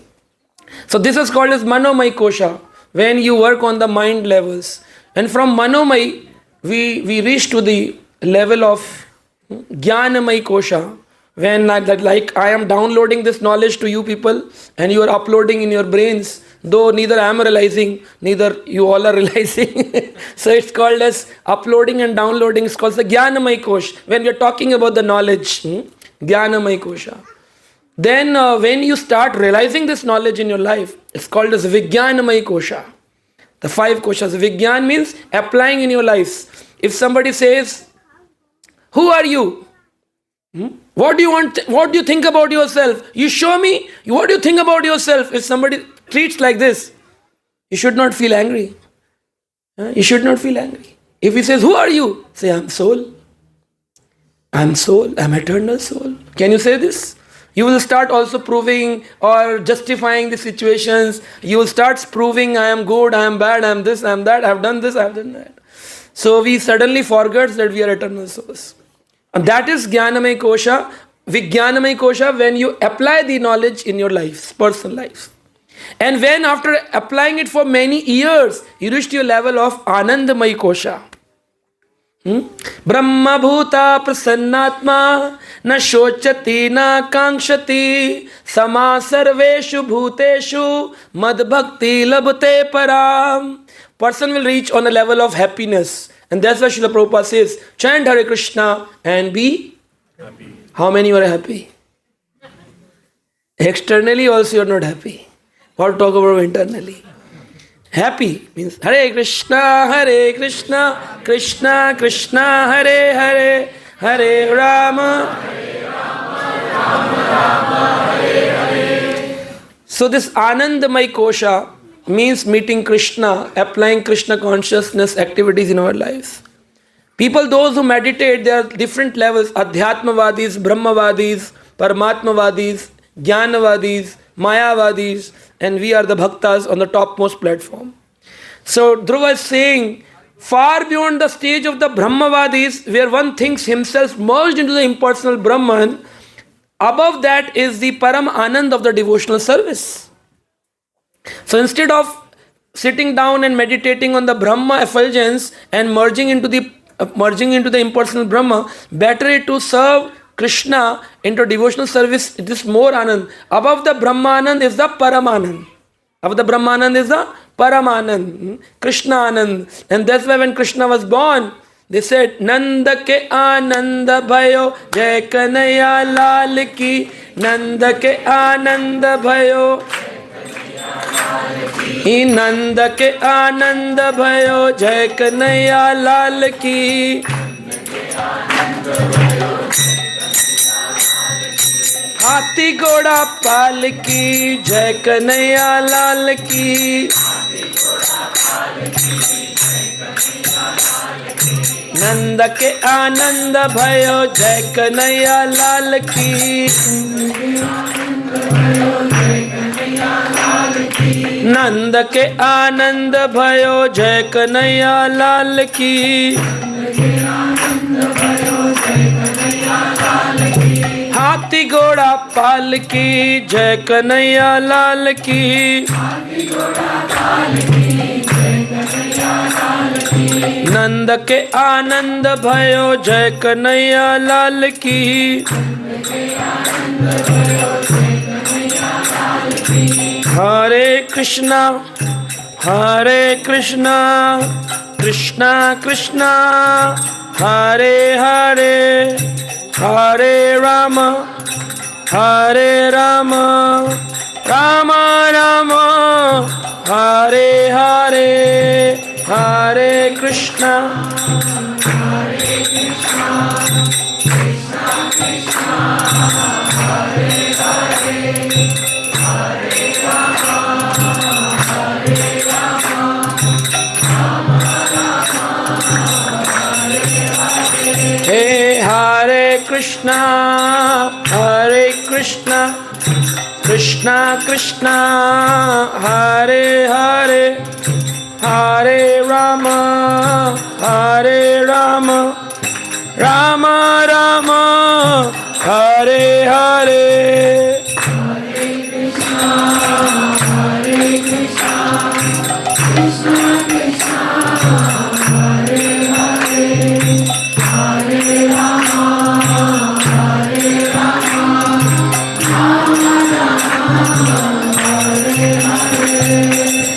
So this is called as Manomai Kosha, when you work on the mind levels. And from Manomai, we reach to the level of Jnanamai Kosha, when like I am downloading this knowledge to you people and you are uploading in your brains, though neither I am realizing, neither you all are realizing. So it's called as uploading and downloading. It's called the Jnanamai Kosha. When we are talking about the knowledge, Jnanamai Kosha. Then when you start realizing this knowledge in your life, it's called as Vijnanamai Kosha. The 5 koshas. Vijnan means applying in your lives. If somebody says, who are you? What do you want? What do you think about yourself? You show me what do you think about yourself. If somebody treats like this, you should not feel angry. You should not feel angry. If he says, who are you? Say, I'm soul. I'm soul. I'm eternal soul. Can you say this? You will start also proving or justifying the situations. You will start proving I am good, I am bad, I am this, I am that, I have done this, I have done that. So we suddenly forget that we are eternal souls. And that is Jnanamay Kosha, Vijnanamay Kosha, when you apply the knowledge in your life, personal life. And when after applying it for many years, you reach to a level of Anandamay Kosha. Brahma bhuta prasannatma na shochati na kankshati sama sarveshu bhuteshu mad bhakti labhate param. Person will reach on a level of happiness. And that's why Srila Prabhupada says, chant Hare Krishna and be happy. How many are happy? Externally also you are not happy. What talk about internally? Happy means Hare Krishna, Krishna Krishna, Hare Hare, Hare Rama, Rama, Hare Hare. So this Anandamay Kosha means meeting Krishna, applying Krishna consciousness activities in our lives. People, those who meditate, there are different levels: Adhyatmavadis, Brahmavadis, Paramatmavadis, Jnanavadis, Mayavadis, and we are the bhaktas on the topmost platform. So Dhruva is saying, far beyond the stage of the Brahmavadis, where one thinks himself merged into the impersonal Brahman, above that is the Param Anand of the devotional service. So instead of sitting down and meditating on the Brahma effulgence and merging into the merging into the impersonal Brahma, better to serve Krishna into devotional service. It is more Anand. Above the Brahmanand is the Paramanand. Above the Brahmanand is the Paramanand, Krishna Anand. And that's why when Krishna was born, they said, Nanda ke Ananda bhayo, Jai Kanaya Lal ki. Nanda ke Ananda bhayo, Nanda ke Ananda bhayo, Jai Kanaya Lal ki. हाथी घोड़ा पाल की, जय कन्हैया लाल की. नंद के आनंद भयो, जय कन्हैया लाल की. नंद के आनंद भयो, जय कन्हैया लाल की. हाथी घोड़ा पाल की, जय कन्हैया लाल की. नंद के आनंद भयो, जय कन्हैया लाल की. हरे कृष्णा कृष्णा कृष्णा हरे हरे, हरे राम राम राम हरे हरे, हरे कृष्णा हे हरे कृष्णा कृष्णा कृष्णा हरे हरे, हरे राम राम राम हरे हरे.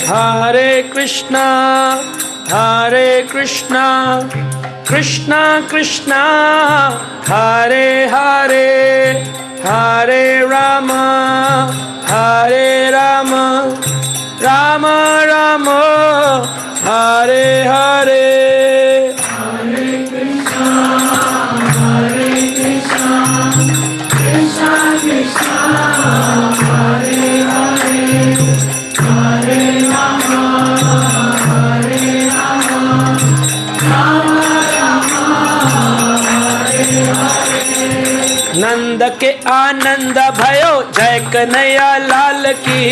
हरे कृष्णा कृष्णा कृष्णा हरे हरे, हरे राम राम राम हरे हरे. नंद के आनंद भयो, जय कन्हैया लाल की.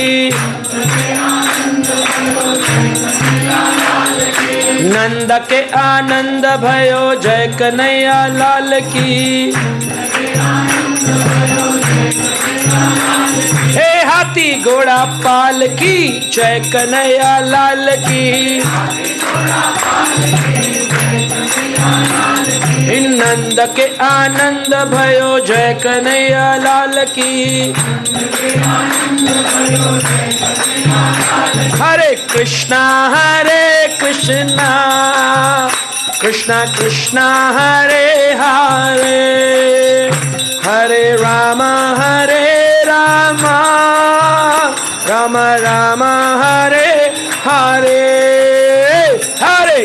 नंद के आनंद भयो, जय कन्हैया लाल की. हे हाथी घोड़ा पाल की, जय कन्हैया लाल की. नंद के आनंद भयो, जय कन्हैया लाल की. हरे कृष्णा कृष्णा कृष्णा हरे हरे, हरे राम राम राम हरे हरे, हरे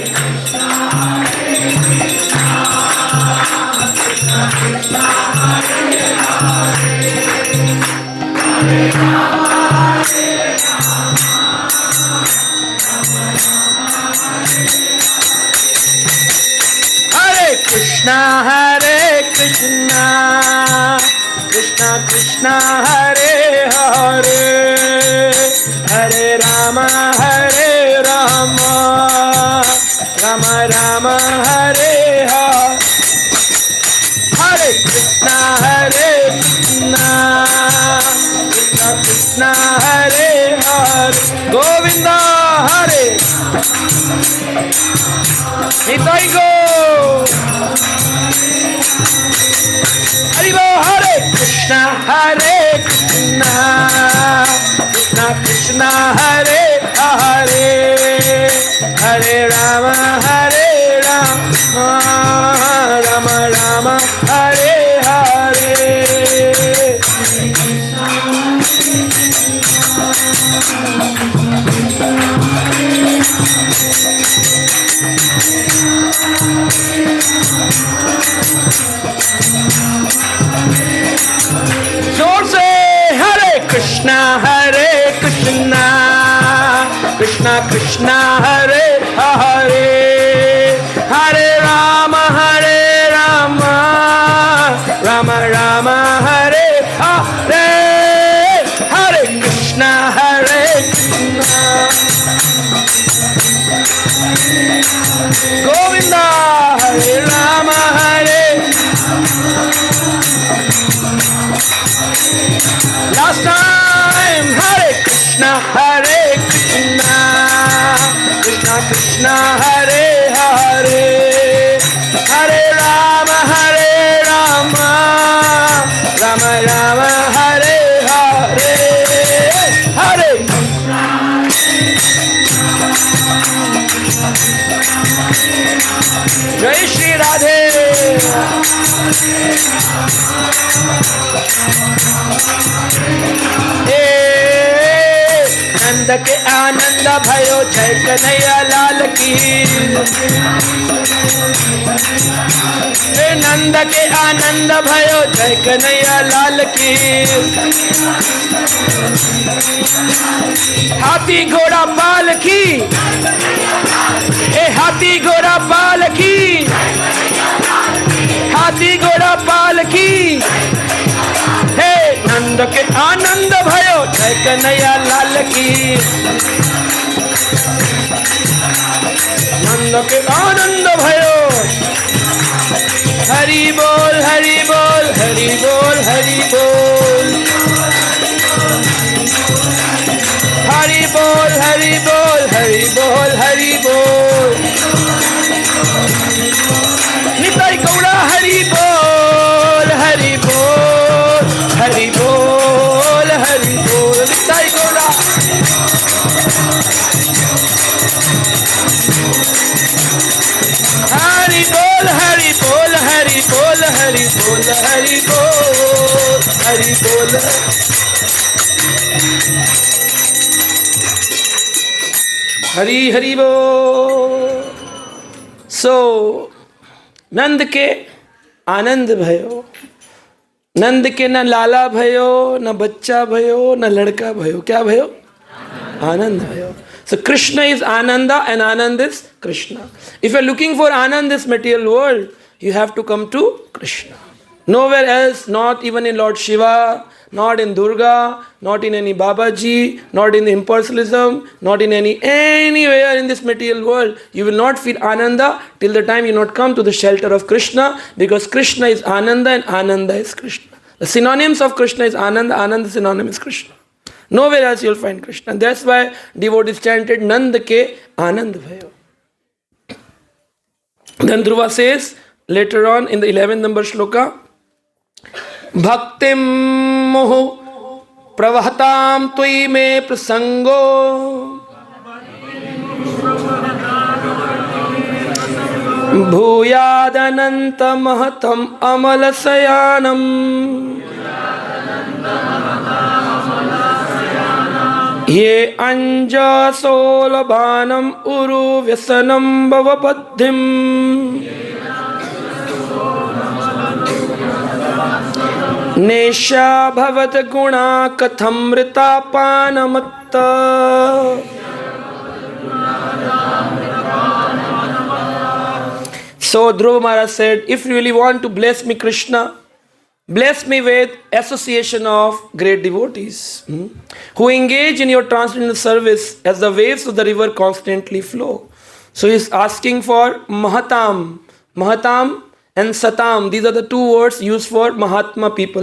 Krishna Krishna Krishna Hare Hare, Hare Rama Rama Rama Hare Hare, Hare Krishna Krishna Krishna Hare Hare, Govinda Hare Nitai go. Hare Krishna, Hare Krishna, Krishna Krishna, Hare Hare, Hare Rama, Hare Rama, Rama Rama, Hare Hare. जोर से हरे कृष्णा कृष्णा कृष्णा हरे हरे, हरे राम राम राम हरे हरे, हरे कृष्णा गोविंदा हरे राम हरे. Last time, Hare Krishna, Krishna Krishna, Hare Hare, Hare Rama, Rama Rama, Hare Hare, Hare. Jai Shri Radhe. नंद के आनंद भयो जय कन्हैया लाल की, नंद के आनंद भयो जय कन्हैया लाल की. हाथी घोड़ा पाल की, हाथी घोड़ा पाल की, हाथी घोड़ा पाल की. हे नंद के आनंद भयो जय कन्हैया लाल की, नंद के आनंद भयो. हरि बोल हरि बोल हरि बोल हरि बोल, हरि बोल हरि बोल हरि बोल हरि बोल. निताई गौड़ा हरि बोल हरि बोल हरि बोल हरि बोल. निताई गौड़ा हरि बोल हरि बोल हरि बोल हरि बोल हरि बोल हरि बोल. हरि हरि बोल. सो नंद के आनंद भयो, नंद के न लाला भयो न बच्चा भयो न लड़का भयो. क्या भयो? आनंद भयो. So Krishna is Ananda and Anand is Krishna. If you are looking for Anand in this material world, you have to come to Krishna. Nowhere else, not even in Lord Shiva, not in Durga, not in any Babaji, not in the impersonalism, not in anywhere in this material world. You will not feel Ananda till the time you not come to the shelter of Krishna, because Krishna is Ananda and Ananda is Krishna. The synonyms of Krishna is Ananda, Ananda synonym is Krishna. Nowhere else you will find Krishna. And that's why devotees chanted Nand ke Anand bhayo. Then Dhruva says later on in the 11th number shloka, Bhaktim moho pravahtam tvai me prasango bhuyadananta mahatam amalasayanam ye anja solabanam uru vyasanam bhavapaddhim nesha bhavat guna kathamrita panamatta. So Dhruva Maharaj said, if you really want to bless me, Krishna, bless me with association of great devotees who engage in your transcendental service as the waves of the river constantly flow. So he is asking for Mahatam. Mahatam and Satam. These are the two words used for Mahatma people.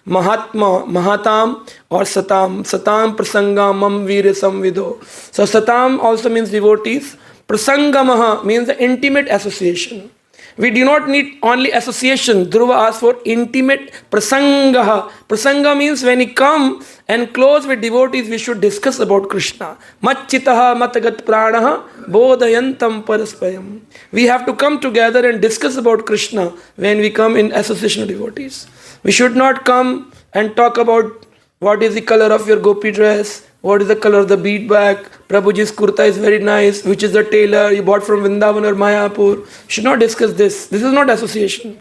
Mahatma, Mahatam or Satam. Satam prasanga mam veera samvido. So Satam also means devotees. Prasangamaha means the intimate association. We do not need only association. Dhruva asks for intimate prasangaha. Prasanga means when we come and close with devotees, we should discuss about Krishna. Matchitaha matagat pranaha bodhayantam paraspayam. We have to come together and discuss about Krishna when we come in association of devotees. We should not come and talk about what is the color of your gopi dress, what is the color of the bead bag, Prabhuji's kurta is very nice, which is the tailor you bought from Vrindavan or Mayapur. Should not discuss this. This is not association.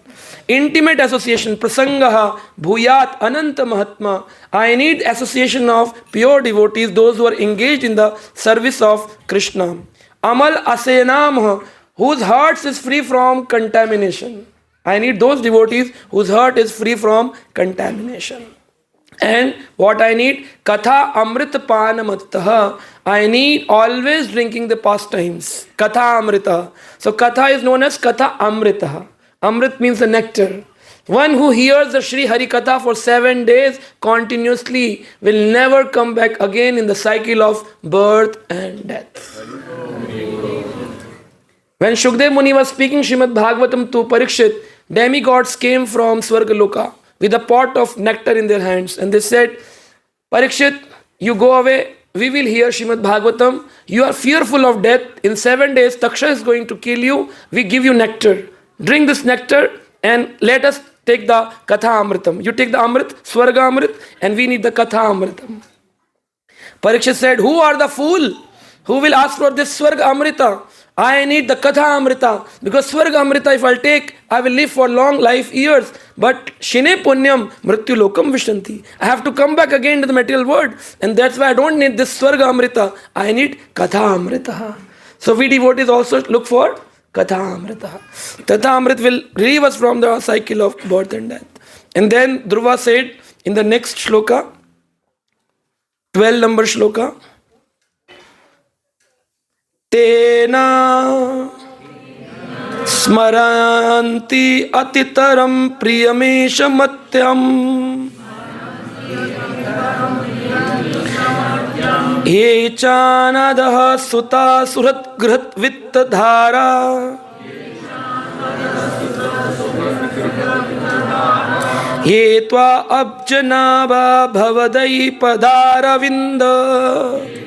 Intimate association, prasangaha, bhuyat, ananta mahatma. I need association of pure devotees, those who are engaged in the service of Krishna. Amal asenam, whose hearts is free from contamination. I need those devotees whose heart is free from contamination. And what I need? Katha amrita panamattaha. I need always drinking the pastimes. Katha amrita. So Katha is known as Katha amrita. Amrit means the nectar. One who hears the Sri Hari Katha for 7 days continuously will never come back again in the cycle of birth and death. When Shukdev Muni was speaking Srimad Bhagvatam to Parikshit, demigods came from Swargaloka with a pot of nectar in their hands. And they said, Parikshit, you go away, we will hear Srimad Bhagavatam. You are fearful of death. In 7 days, Taksha is going to kill you. We give you nectar. Drink this nectar and let us take the Katha Amritam. You take the Amrit, Swarga Amrit, and we need the Katha Amritam. Parikshit said, who are the fool who will ask for this Swarga Amrita? I need the Katha Amrita, because Swarga Amrita if I'll take, I will live for long life years. But Shine Punyam Mrityu Lokam Vishanti. I have to come back again to the material world. And that's why I don't need this Swarga Amrita. I need Katha Amrita. So we devotees also look for Katha Amrita. Katha Amrit will relieve us from the cycle of birth and death. And then Dhruva said in the next shloka, 12 number shloka, Tena Smaranti Atitaram Priyamesha Matyam Ye Chanadaha Sutta Surat Grihat Vitta Dhara Ye Tva Abjanava Bhavadai Padara Vinda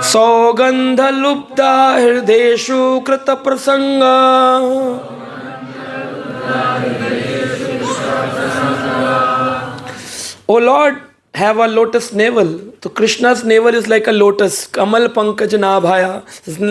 Saugandha Lubda Hirdeshu Krita Prasanga. O Lord, have a lotus navel. So Krishna's navel is like a lotus. Kamal Pankaj Nabhaya.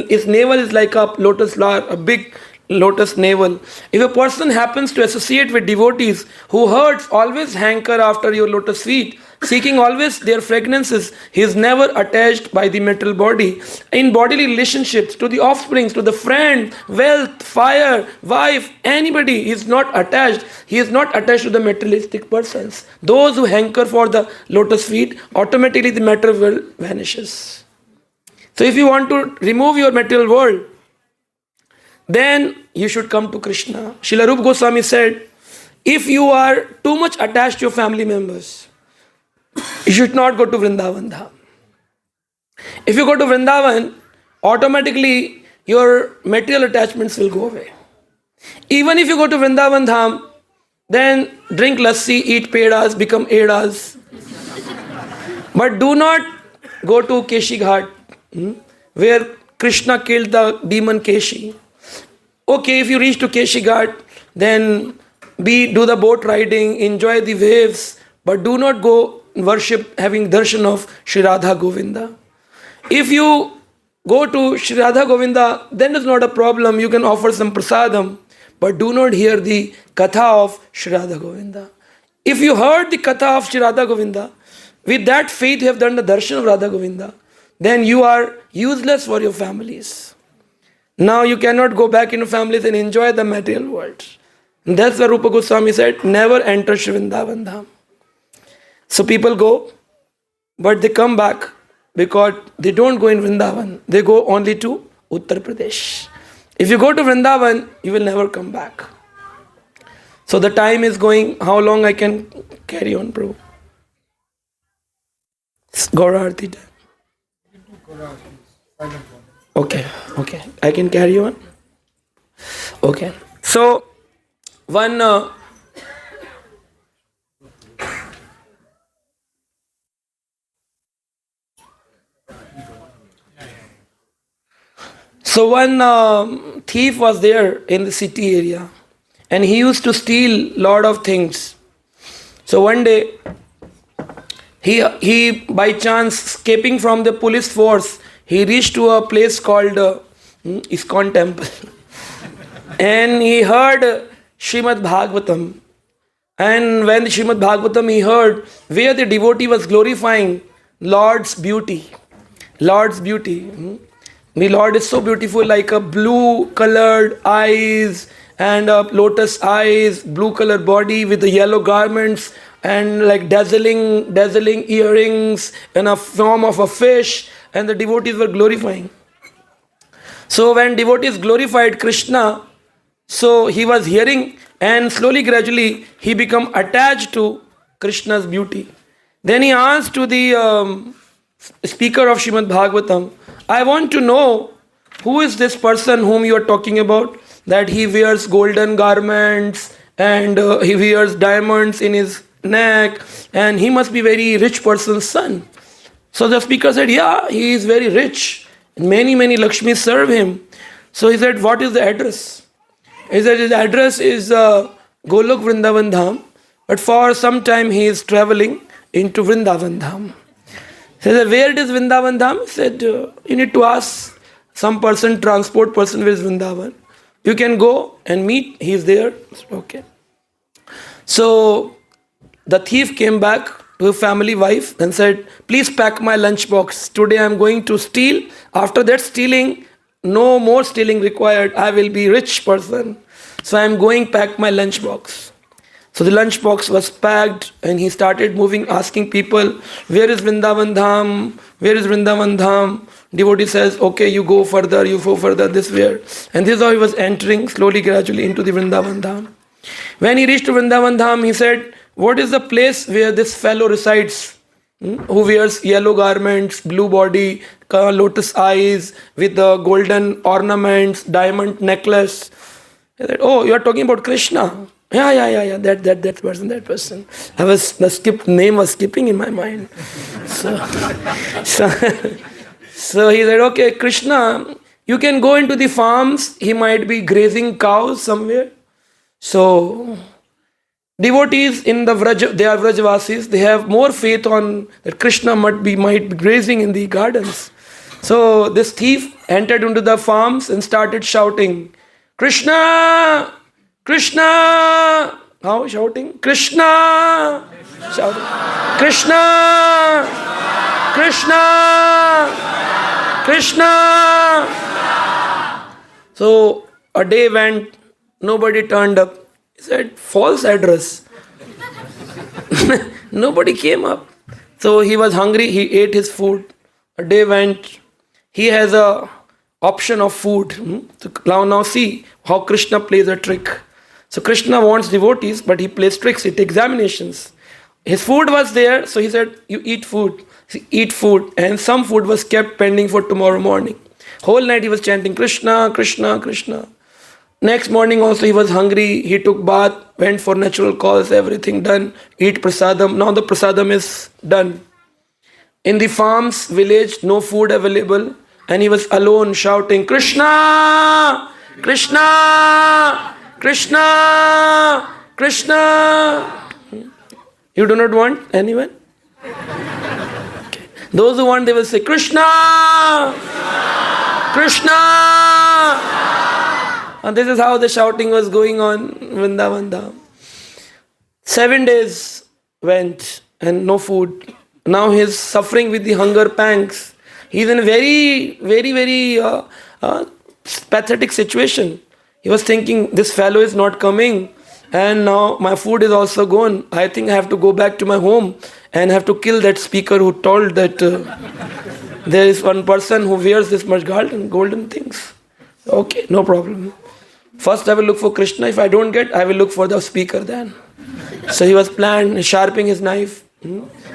His navel is like a lotus flower, a big lotus navel. If a person happens to associate with devotees who hurts always hanker after your lotus feet, seeking always their fragrances, he is never attached by the material body. In bodily relationships, to the offsprings, to the friend, wealth, fire, wife, anybody, he is not attached. He is not attached to the materialistic persons. Those who hanker for the lotus feet, automatically the material world vanishes. So if you want to remove your material world, then you should come to Krishna. Srila Rupa Goswami said, if you are too much attached to your family members, you should not go to Vrindavan Dham. If you go to Vrindavan, automatically your material attachments will go away. Even if you go to Vrindavan Dham, then drink lassi, eat pedas, become edas. But do not go to Keshi Ghat, where Krishna killed the demon Keshi. Okay, if you reach to Keshi Ghat, then do the boat riding, enjoy the waves, but do not go worship having darshan of Shri Radha Govinda. If you go to Shri Radha Govinda, then it's not a problem. You can offer some prasadam, but do not hear the katha of Shri Radha Govinda. If you heard the katha of Shri Radha Govinda, with that faith you have done the darshan of Radha Govinda, then you are useless for your families. Now you cannot go back into families and enjoy the material world. And that's why Rupa Goswami said, never enter Shri Vrindavan Dham. So people go, but they come back because they don't go in Vrindavan. They go only to Uttar Pradesh. If you go to Vrindavan, you will never come back. So the time is going. How long I can carry on, Prabhu? Gaura Aarti time. Okay, okay. I can carry on. Okay. So, one. One thief was there in the city area, and he used to steal lot of things. So one day, he by chance escaping from the police force, he reached to a place called iskcon temple, and he heard Srimad Bhagvatam. And when the Srimad Bhagvatam he heard, where the devotee was glorifying Lord's beauty. Lord's beauty. The Lord is so beautiful, like a blue colored eyes and a lotus eyes, blue colored body with the yellow garments and like dazzling earrings in a form of a fish, and the devotees were glorifying. So when devotees glorified Krishna, so he was hearing, and slowly, gradually, he became attached to Krishna's beauty. Then he asked to the speaker of Srimad Bhagavatam, I want to know who is this person whom you are talking about, that he wears golden garments and he wears diamonds in his neck, and he must be very rich person's son. So the speaker said, yeah, he is very rich. Many Lakshmis serve him. So he said, what is the address? He said his address is Golok Vrindavan Dham, but for some time he is traveling into Vrindavan Dham. He said, where it is Vrindavan Dham? He said, you need to ask some person, transport person, where is Vrindavan. You can go and meet, he is there. Okay. So the thief came back to his family wife and said, please pack my lunchbox. Today I am going to steal. After that stealing, no more stealing required. I will be rich person. So I am going pack my lunchbox. So the lunchbox was packed and he started moving, asking people, where is Vrindavan Dham? Where is Vrindavan Dham? Devotee says, okay, you go further, this way. And this is how he was entering slowly, gradually into the Vrindavan Dham. When he reached to Vrindavan Dham, he said, what is the place where this fellow resides? Who wears yellow garments, blue body, lotus eyes, with the golden ornaments, diamond necklace. He said, oh, you are talking about Krishna. Yeah, that person. The name was skipping in my mind. So he said, okay, Krishna, you can go into the farms. He might be grazing cows somewhere. So devotees in the Vraj, they are Vrajvasis, they have more faith on that Krishna might be grazing in the gardens. So this thief entered into the farms and started shouting, Krishna! Krishna! How shouting? Krishna! Shouting. Krishna! Krishna! Krishna! So a day went, nobody turned up. He said, false address. Nobody came up. So he was hungry, he ate his food. A day went, he has a option of food. So now see how Krishna plays a trick. So Krishna wants devotees, but he plays tricks, he takes examinations. His food was there, so he said, you eat food. So eat food. And some food was kept pending for tomorrow morning. Whole night he was chanting Krishna, Krishna, Krishna. Next morning also he was hungry, he took bath, went for natural cause, everything done, eat prasadam. Now the prasadam is done. In the farms, village, no food available, and he was alone shouting, Krishna! Krishna! Krishna! Krishna! You do not want anyone? Okay. Those who want, they will say, Krishna! Krishna! And this is how the shouting was going on in Vrindavan Dham. 7 days went and no food. Now he is suffering with the hunger pangs. He is in a very pathetic situation. He was thinking, this fellow is not coming and now my food is also gone. I think I have to go back to my home and have to kill that speaker who told that there is one person who wears this much golden things. Okay, no problem. First I will look for Krishna. If I don't get, I will look for the speaker then. So he was sharpening his knife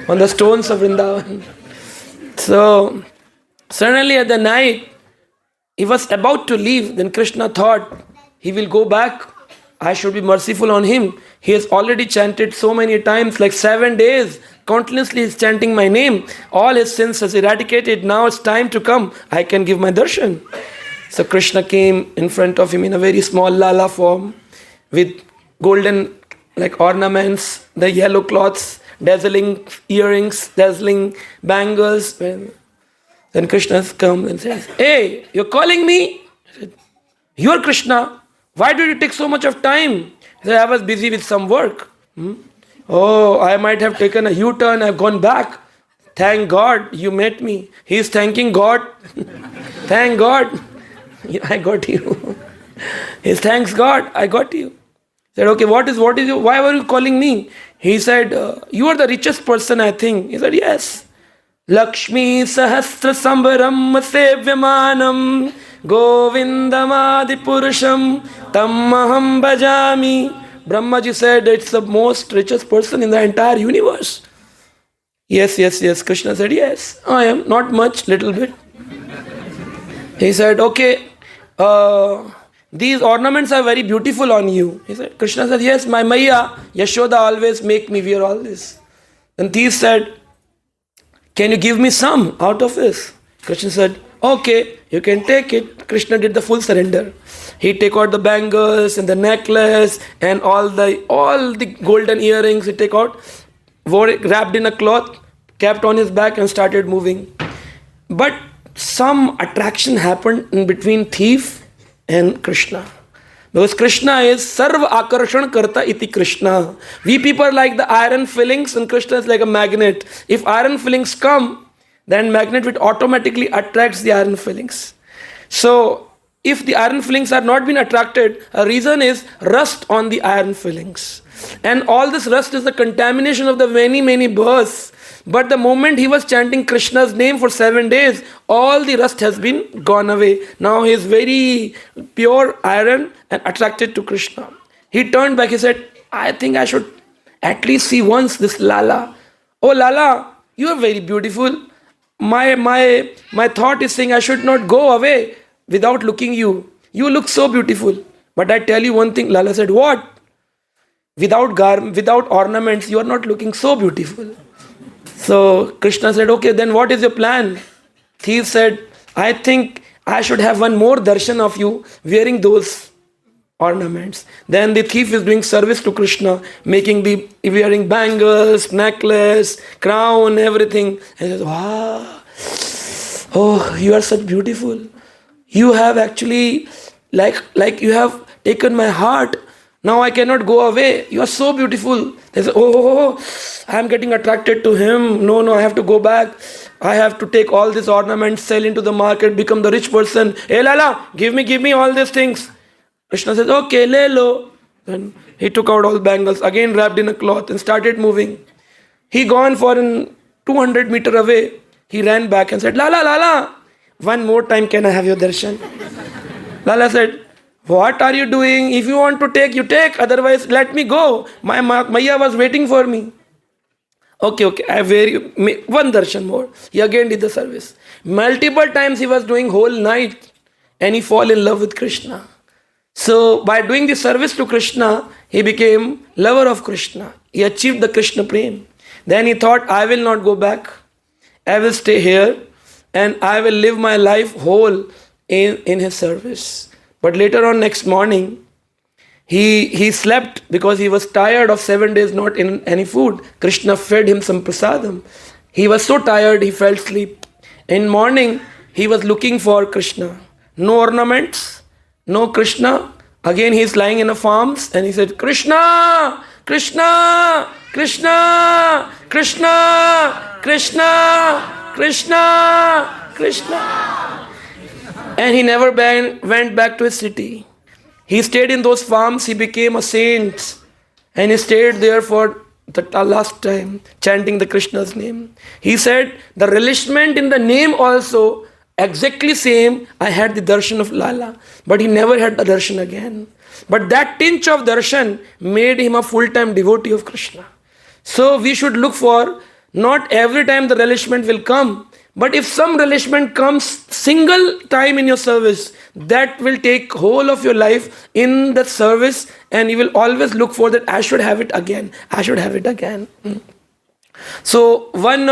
on the stones of Vrindavan. So Suddenly at the night, he was about to leave. Then Krishna thought, he will go back. I should be merciful on him. He has already chanted so many times, like 7 days. Continuously he's chanting my name. All his sins has eradicated. Now it's time to come. I can give my darshan. So Krishna came in front of him in a very small lala form with golden like ornaments, the yellow cloths, dazzling earrings, dazzling bangles. Then Krishna comes and says, hey, you're calling me? I said, you're Krishna. Why did you take so much of time? He said, I was busy with some work. Oh, I might have taken a U-turn. I've gone back. Thank God you met me. He's thanking God. Thank God. I got you. He thanks God. I got you. He said, okay, what is you? Why were you calling me? He said, you are the richest person, I think. He said, yes. Lakshmi sahasra sambaram sevyamanam govindamadi purusham tammaham bhajami. Brahmaji said it's the most richest person in the entire universe. Yes. Krishna said, yes, I am. Not much, little bit. He said, okay, these ornaments are very beautiful on you. He said, Krishna said, yes, my Maya, Yashoda always make me wear all this. Then thief said, can you give me some out of this? Krishna said, okay, you can take it. Krishna did the full surrender. He take out the bangles and the necklace and all the golden earrings. He take out, wore it, wrapped in a cloth, kept on his back and started moving. But some attraction happened in between thief and Krishna. Because Krishna is Sarva Akarshan Karta iti Krishna. We people like the iron fillings and Krishna is like a magnet. If iron fillings come, then magnet will automatically attracts the iron fillings. So, if the iron fillings are not been attracted, a reason is rust on the iron fillings. And all this rust is the contamination of the many births. But the moment he was chanting Krishna's name for 7 days, all the rust has been gone away. Now he is very pure iron and attracted to Krishna. He turned back, he said, I think I should at least see once this Lala. Oh Lala, you are very beautiful. My thought is saying I should not go away without looking you. You look so beautiful. But I tell you one thing, Lala said, what? Without ornaments, you are not looking so beautiful. So Krishna said, okay, then what is your plan? Thief said, I think I should have one more darshan of you wearing those ornaments. Then the thief is doing service to Krishna, wearing bangles, necklace, crown, everything. And he says, wow, oh, you are such beautiful. You have actually, like you have taken my heart. Now I cannot go away. You are so beautiful. They say, oh, I am getting attracted to him. No, I have to go back. I have to take all these ornaments, sell into the market, become the rich person. Hey Lala, give me all these things. Krishna says, okay, le lo. Then he took out all bangles, again wrapped in a cloth and started moving. He gone for 200 meters away. He ran back and said, Lala, one more time can I have your darshan? Lala said, what are you doing? If you want to take, you take. Otherwise, let me go. My Maya was waiting for me. Okay, I wear you. One darshan more. He again did the service. Multiple times he was doing whole night. And he fall in love with Krishna. So, by doing the service to Krishna, he became lover of Krishna. He achieved the Krishna prem. Then he thought, I will not go back. I will stay here. And I will live my life whole in his service. But later on, next morning, he slept because he was tired of 7 days not in any food. Krishna fed him some prasadam. He was so tired, he fell asleep. In morning, he was looking for Krishna. No ornaments, no Krishna. Again, he is lying in a farms and he said, Krishna, Krishna, Krishna, Krishna, Krishna, Krishna, Krishna. And he never went back to his city. He stayed in those farms. He became a saint. And he stayed there for the last time, chanting the Krishna's name. He said, the relishment in the name also, exactly same, I had the darshan of Lala. But he never had the darshan again. But that tinge of darshan made him a full-time devotee of Krishna. So we should look for, not every time the relishment will come, But if some relishment comes single time in your service, that will take whole of your life in the service, and you will always look for that I should have it again. I should have it again. So one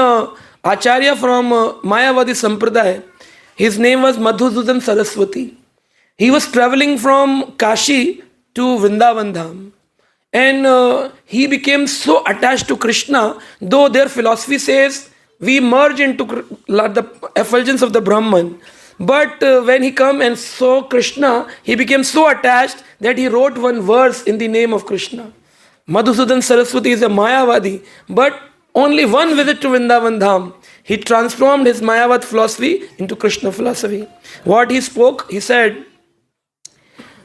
Acharya from Mayavadi Sampradaya, his name was Madhusudan Saraswati. He was traveling from Kashi to Vrindavan Dham. And he became so attached to Krishna, though their philosophy says we merge into the effulgence of the Brahman. But when he come and saw Krishna, he became so attached that he wrote one verse in the name of Krishna. Madhusudan Saraswati is a Mayavadi, but only one visit to Vrindavan Dham, he transformed his Mayavad philosophy into Krishna philosophy. What he spoke, he said,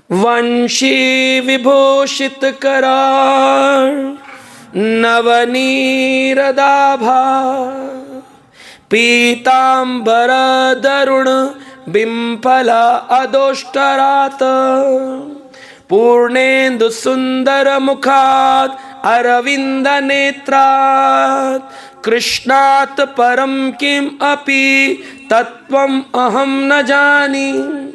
Vanshi vibhushit karar navaneeradabha pitambara darun bimpala adoshtarata purnendu sundara mukhat aravinda netrat krishnat param kim api tatvam aham na jani.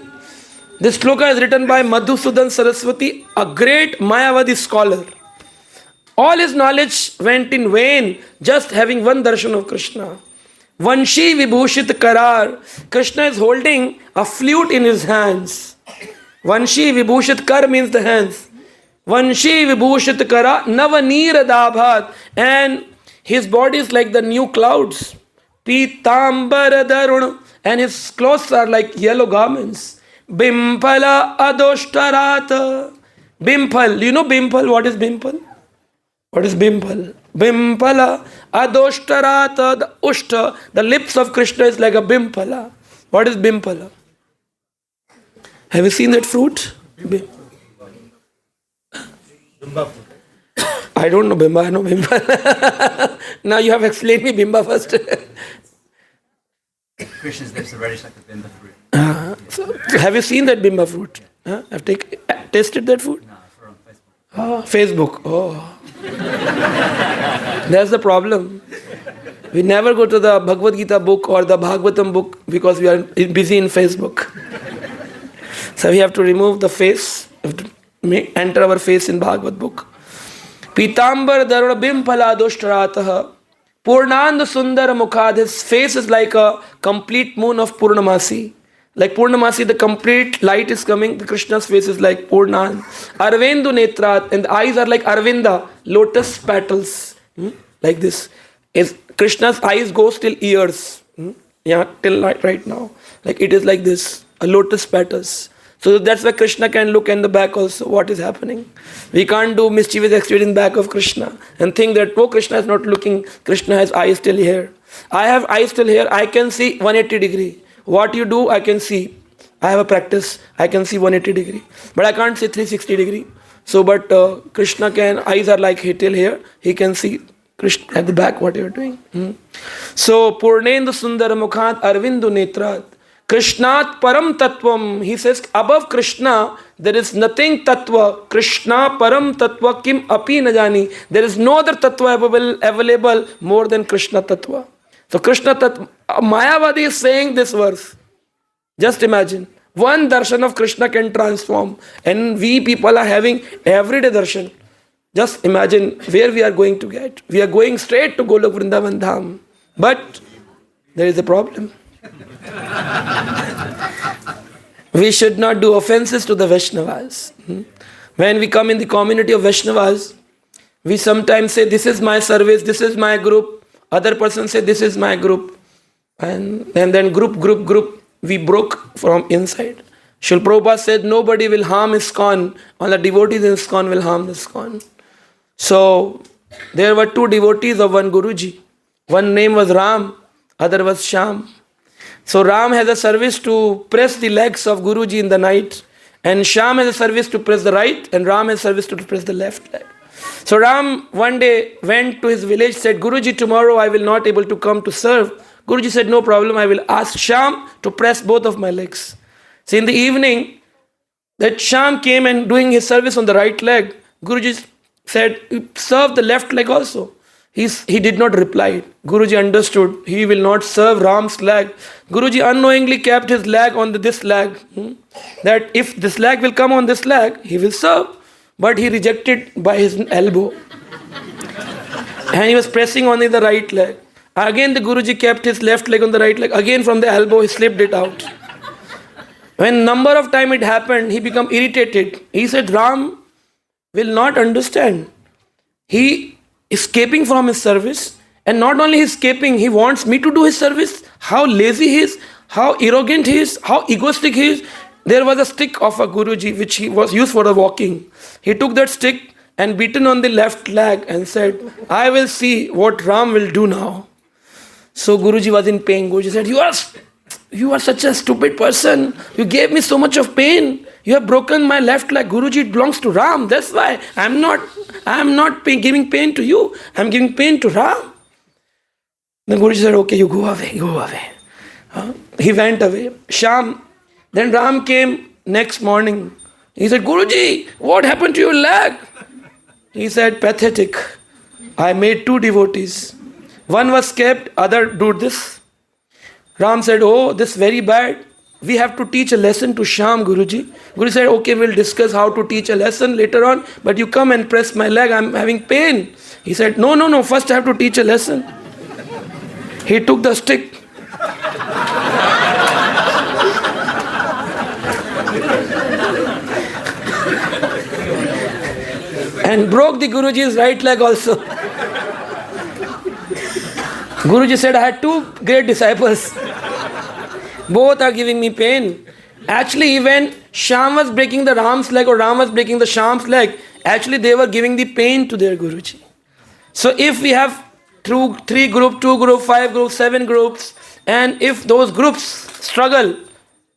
This sloka is written by Madhusudan Saraswati, a great Mayavadi scholar. All his knowledge went in vain just having one darshan of Krishna. Vanshi vibhushit karar. Krishna is holding a flute in his hands. Vanshi vibhushit kar means the hands. Vanshi vibhushit kara navaneeradabhat. And his body is like the new clouds. Pitambara darun. And his clothes are like yellow garments. Bimpala adoshtarata. Bimpal. You know Bimpal? What is Bimpal? What is Bimpal? Bimpala adoshtarata. The ushta, the lips of Krishna is like a Bimpala. What is Bimpala? Have you seen that fruit? I don't know Bimba, I know Bimba. Now you have explained me Bimba first. Krishna's lips are reddish like the Bimba fruit. So have you seen that Bimba fruit? Have tasted that fruit? No, on Facebook. Facebook. Oh. That's the problem. We never go to the Bhagvat Gita book or the Bhagvatam book because we are busy in Facebook. So we have to remove the face, enter our face in Bhagavad book. Pitambar daruna bimpala doshtarataha Purnanda sundara mukhad. His face is like a complete moon of Purnamasi. Like Purnamasi, the complete light is coming. The Krishna's face is like Purnan. Arvindu netrat, and the eyes are like Arvinda, lotus petals. Like this. Krishna's eyes go till ears. Yeah, till right now. Like it is like this, a lotus petals. So that's why Krishna can look in the back also, what is happening. We can't do mischievous activity in back of Krishna and think that, oh, Krishna is not looking, Krishna has eyes still here. I have eyes still here, I can see 180 degree. What you do, I can see. I have a practice, I can see 180 degree. But I can't see 360 degree. So, but Krishna can, eyes are like till here, he can see Krishna at the back, what you are doing. So, Purnendu Sundara Mukhat Arvindu Netrat. Krishnat Param Tattvam. He says, above Krishna, there is nothing Tattva. Krishna Param Tattva Kim Api Najani. There is no other Tattva available more than Krishna Tattva. So Krishna Tattva, Mayavadi is saying this verse. Just imagine. One darshan of Krishna can transform. And we people are having everyday darshan. Just imagine where we are going to get. We are going straight to Golok Vrindavan Dham. But there is a problem. We should not do offenses to the Vaishnavas. When we come in the community of Vaishnavas, we sometimes say, this is my service, this is my group. Other person say, this is my group. And then group, we broke from inside. Srila Prabhupada said, nobody will harm iskcon. All the devotees in iskcon will harm the iskcon. So, there were two devotees of one Guruji. One name was Ram, other was Shyam. So Ram has a service to press the legs of Guruji in the night, and Shyam has a service to press the right, and Ram has a service to press the left leg. So Ram one day went to his village, said, Guruji, tomorrow I will not able to come to serve. Guruji said, no problem, I will ask Shyam to press both of my legs. So in the evening, that Shyam came and doing his service on the right leg. Guruji said, serve the left leg also. He did not reply. Guruji understood he will not serve Ram's leg. Guruji unknowingly kept his leg on this leg. That if this leg will come on this leg, he will serve. But he rejected by his elbow. And he was pressing on the right leg. Again the Guruji kept his left leg on the right leg. Again from the elbow he slipped it out. When number of time it happened, he became irritated. He said, Ram will not understand. He escaping from his service, and not only escaping, he wants me to do his service. How lazy he is, how arrogant he is, how egoistic he is. There was a stick of a Guruji which he was used for the walking. He took that stick and beaten on the left leg and said, I will see what Ram will do now. So Guruji was in pain. Guruji said, you are such a stupid person. You gave me so much of pain. You have broken my left leg. Guruji, it belongs to Ram. That's why I am not giving pain to you. I am giving pain to Ram. Then Guruji said, okay, you go away. He went away. Sham. Then Ram came next morning. He said, Guruji, what happened to your leg? He said, pathetic. I made 2 devotees. One was kept, other do this. Ram said, oh, this is very bad. We have to teach a lesson to Sham, Guruji. Guruji said, okay, we'll discuss how to teach a lesson later on. But you come and press my leg, I'm having pain. He said, no, first I have to teach a lesson. He took the stick. And broke the Guruji's right leg also. Guruji said, I had 2 great disciples. Both are giving me pain. Actually, when Sham was breaking the Ram's leg or Ram was breaking the Sham's leg, actually they were giving the pain to their Guruji. So if we have 3 groups, 2 groups, 5 groups, 7 groups, and if those groups struggle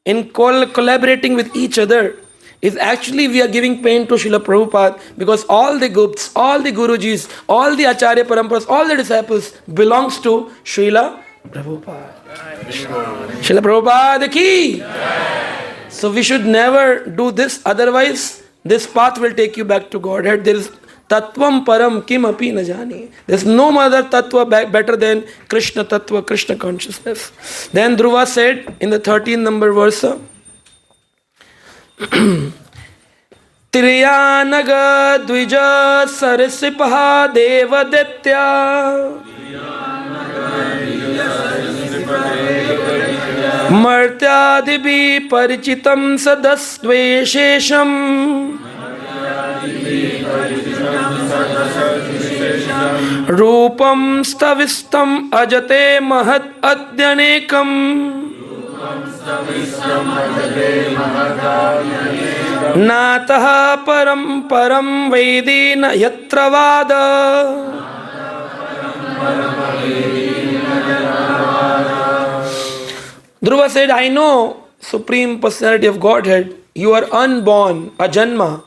in collaborating with each other, is actually we are giving pain to Srila Prabhupada, because all the groups, all the Gurujis, all the Acharya Paramparas, all the disciples belongs to Srila Prabhupada. Srila Prabhupada ki. So we should never do this, otherwise this path will take you back to Godhead. There is Tattvam Param Kim Api Na Jani. There is no other Tattva better than Krishna Tattva, Krishna consciousness. Then Dhruva said in the 13th number verse, Triyanaga Dvija Sarasipaha Devadetya Martyadibi Parichitam Sadastveshesham Rupam Stavistam Ajate Mahat Adyanekam Nataha param param vedina yatravada. Dhruva said, I know, Supreme Personality of Godhead, you are unborn, ajanma.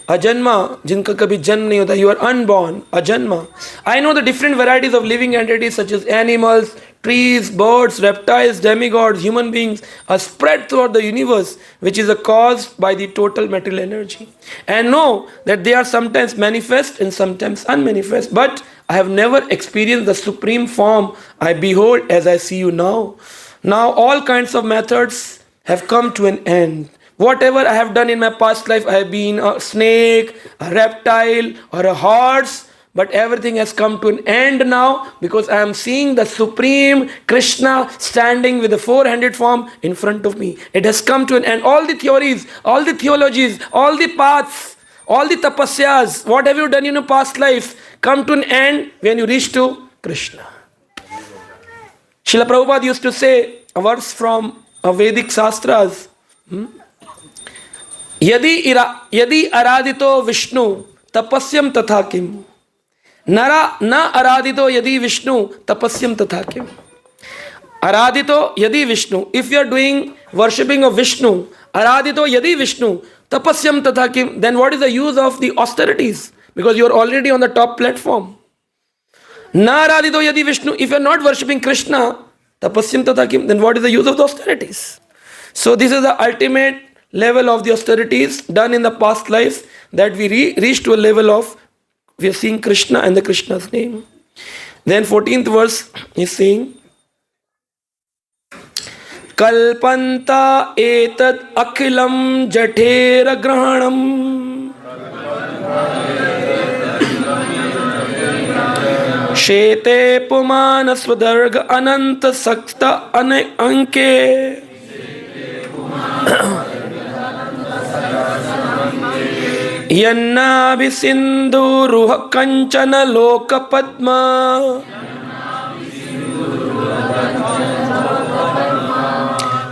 Ajanma, jinka kabhi janm nahi hota, you are unborn, ajanma. I know the different varieties of living entities such as animals, trees, birds, reptiles, demigods, human beings are spread throughout the universe, which is caused by the total material energy. And know that they are sometimes manifest and sometimes unmanifest. But I have never experienced the supreme form I behold as I see you now. Now all kinds of methods have come to an end. Whatever I have done in my past life, I have been a snake, a reptile, or a horse, but everything has come to an end now because I am seeing the Supreme Krishna standing with the 4-handed form in front of me. It has come to an end. All the theories, all the theologies, all the paths, all the tapasyas, what have you done in your past life, come to an end when you reach to Krishna. Srila Prabhupada used to say a verse from Vedic Shastras. Yadi aradito Vishnu tapasyam tatha kim. Na aradito yadi Vishnu tapasyam tatha kim. Aradito yadi Vishnu. If you are doing worshipping of Vishnu, aradito yadi Vishnu tapasyam tatha kim, then what is the use of the austerities? Because you are already on the top platform. Na aradito yadi Vishnu. If you are not worshipping Krishna, tapasyam tatha kim, then what is the use of the austerities? So this is the ultimate level of the austerities done in the past life, that we reach to a level of we are seeing Krishna and the Krishna's name. Then 14th verse is saying, Kalpanta etad akhilam jathera grahanam Shete pumana swadarga ananta sakta anke Yanna visindhu ruha kanchana loka padma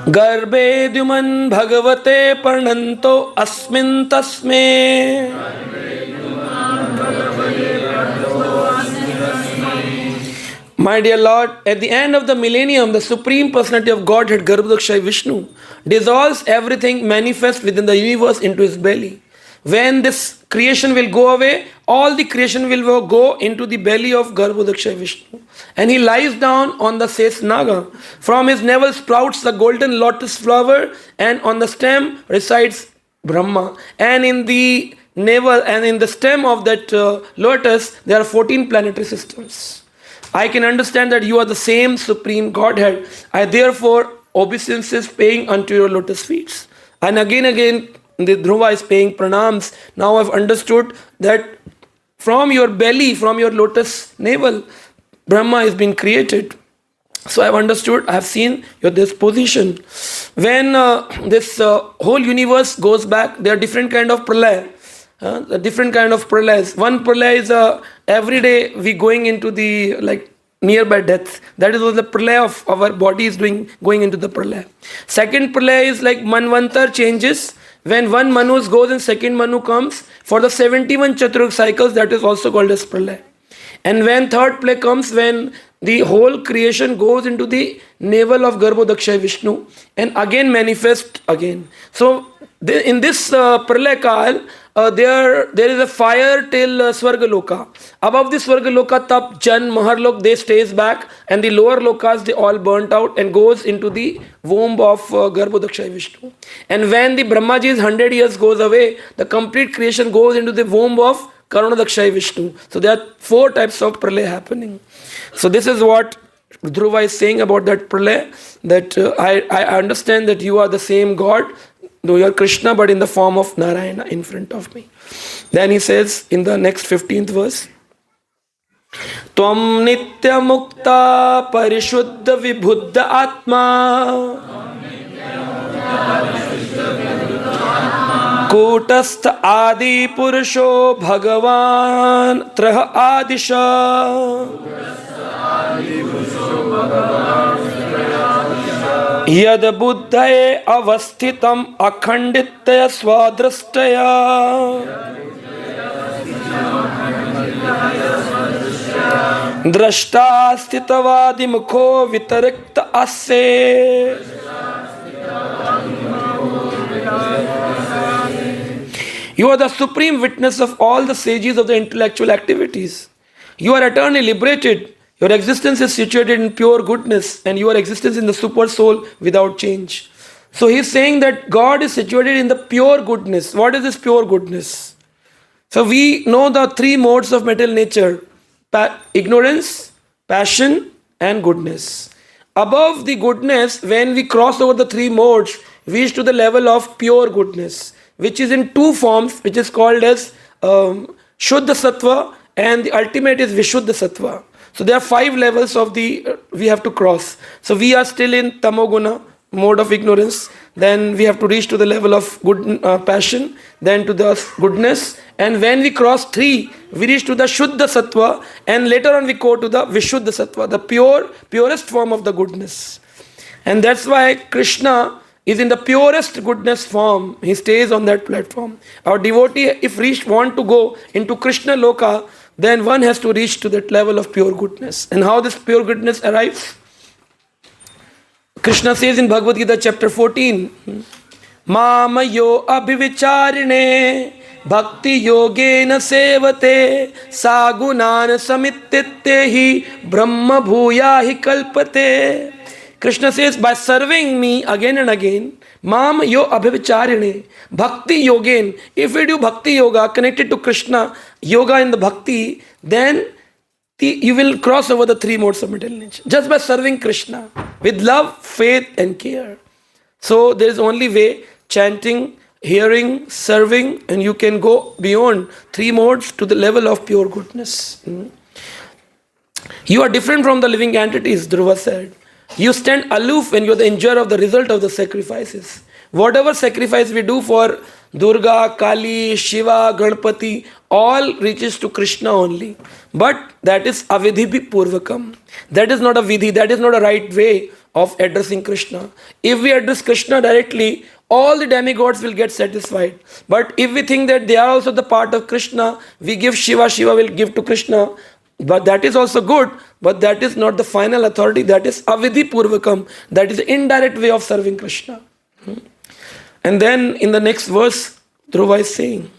Garbhe dyuman bhagavate parnanto asmin tasme My dear Lord, at the end of the millennium, the Supreme Personality of Godhead, Garbhodakshaya Vishnu, dissolves everything manifest within the universe into his belly. When this creation will go away, all the creation will go into the belly of Garbhodakshaya Vishnu. And he lies down on the Sesnaga. From his navel sprouts the golden lotus flower, and on the stem resides Brahma. And in the navel and in the stem of that lotus, there are 14 planetary systems. I can understand that you are the same Supreme Godhead. I therefore obeisance is paying unto your lotus feet. And again, the Dhruva is paying pranams. Now I've understood that from your belly, from your lotus navel, Brahma has been created. So I've understood, I've seen your disposition. When this whole universe goes back, there are different kind of pralaya. The different kind of pralayas. One pralaya is every day we going into the nearby death. That is what the pralaya of our body is doing, going into the pralaya. Second pralaya is like Manvantar changes. When one Manu goes and second Manu comes, for the 71 Chaturuk cycles, that is also called as pralaya. And when third pralaya comes, when the whole creation goes into the navel of Garbhodakshaya Vishnu and again manifest again. So in this pralaya kal, there is a fire till Swargaloka. Above the Swargaloka, Tap, Jan, Maharlok, they stays back, and the lower lokas, they all burnt out and goes into the womb of Garbhodakshaya Vishnu. And when the Brahmaji's 100 years goes away, the complete creation goes into the womb of Karunadakshaya Vishnu. So there are 4 types of pralaya happening. So this is what Dhruva is saying about that pralaya, that I understand that you are the same God, though you are Krishna, but in the form of Narayana in front of me. Then he says in the next 15th verse, Tvam nitya mukta parishuddha vibhuddha atma Kutastha adi purusho bhagavan traha adisha Yad buddhaye avasthitam akhanditya swadrastaya Drashta sthitavadi mukho vitarikta asye You are the supreme witness of all the sages of the intellectual activities. You are eternally liberated. Your existence is situated in pure goodness, and your existence in the super soul without change. So he is saying that God is situated in the pure goodness. What is this pure goodness? So we know the 3 modes of material nature: ignorance, passion, and goodness. Above the goodness, when we cross over the 3 modes, we reach to the level of pure goodness, which is in 2 forms, which is called as Shuddha Sattva, and the ultimate is Vishuddha Sattva. So there are 5 levels of we have to cross. So we are still in Tamoguna, mode of ignorance. Then we have to reach to the level of good passion, then to the goodness. And when we cross 3, we reach to the Shuddha Sattva, and later on we go to the Vishuddha Sattva, the purest form of the goodness. And that's why Krishna is in the purest goodness form. He stays on that platform. Our devotee, if want to go into Krishna Loka, then one has to reach to that level of pure goodness. And how this pure goodness arrives? Krishna says in Bhagvat Katha chapter 14, Mamayo abhivicharine bhakti yogena sevate sagunan samittehi brahma bhuyahi kalpate. Krishna says, by serving me again and again, Mam yo abhivicharine, bhakti yogen. If we do bhakti yoga connected to Krishna, yoga in the bhakti, then you will cross over the three modes of material nature just by serving Krishna with love, faith, and care. So there is only way: chanting, hearing, serving, and you can go beyond three modes to the level of pure goodness. You are different from the living entities, Dhruva said. You stand aloof when you are the enjoyer of the result of the sacrifices. Whatever sacrifice we do for Durga, Kali, Shiva, Ganpati, all reaches to Krishna only. But that is avidhi purvakam. That is not a vidhi, that is not a right way of addressing Krishna. If we address Krishna directly, all the demigods will get satisfied. But if we think that they are also the part of Krishna, we give Shiva, Shiva will give to Krishna. But that is also good, but that is not the final authority. That is avidhi purvakam. That is the indirect way of serving Krishna. And then in the next verse, Dhruva is saying,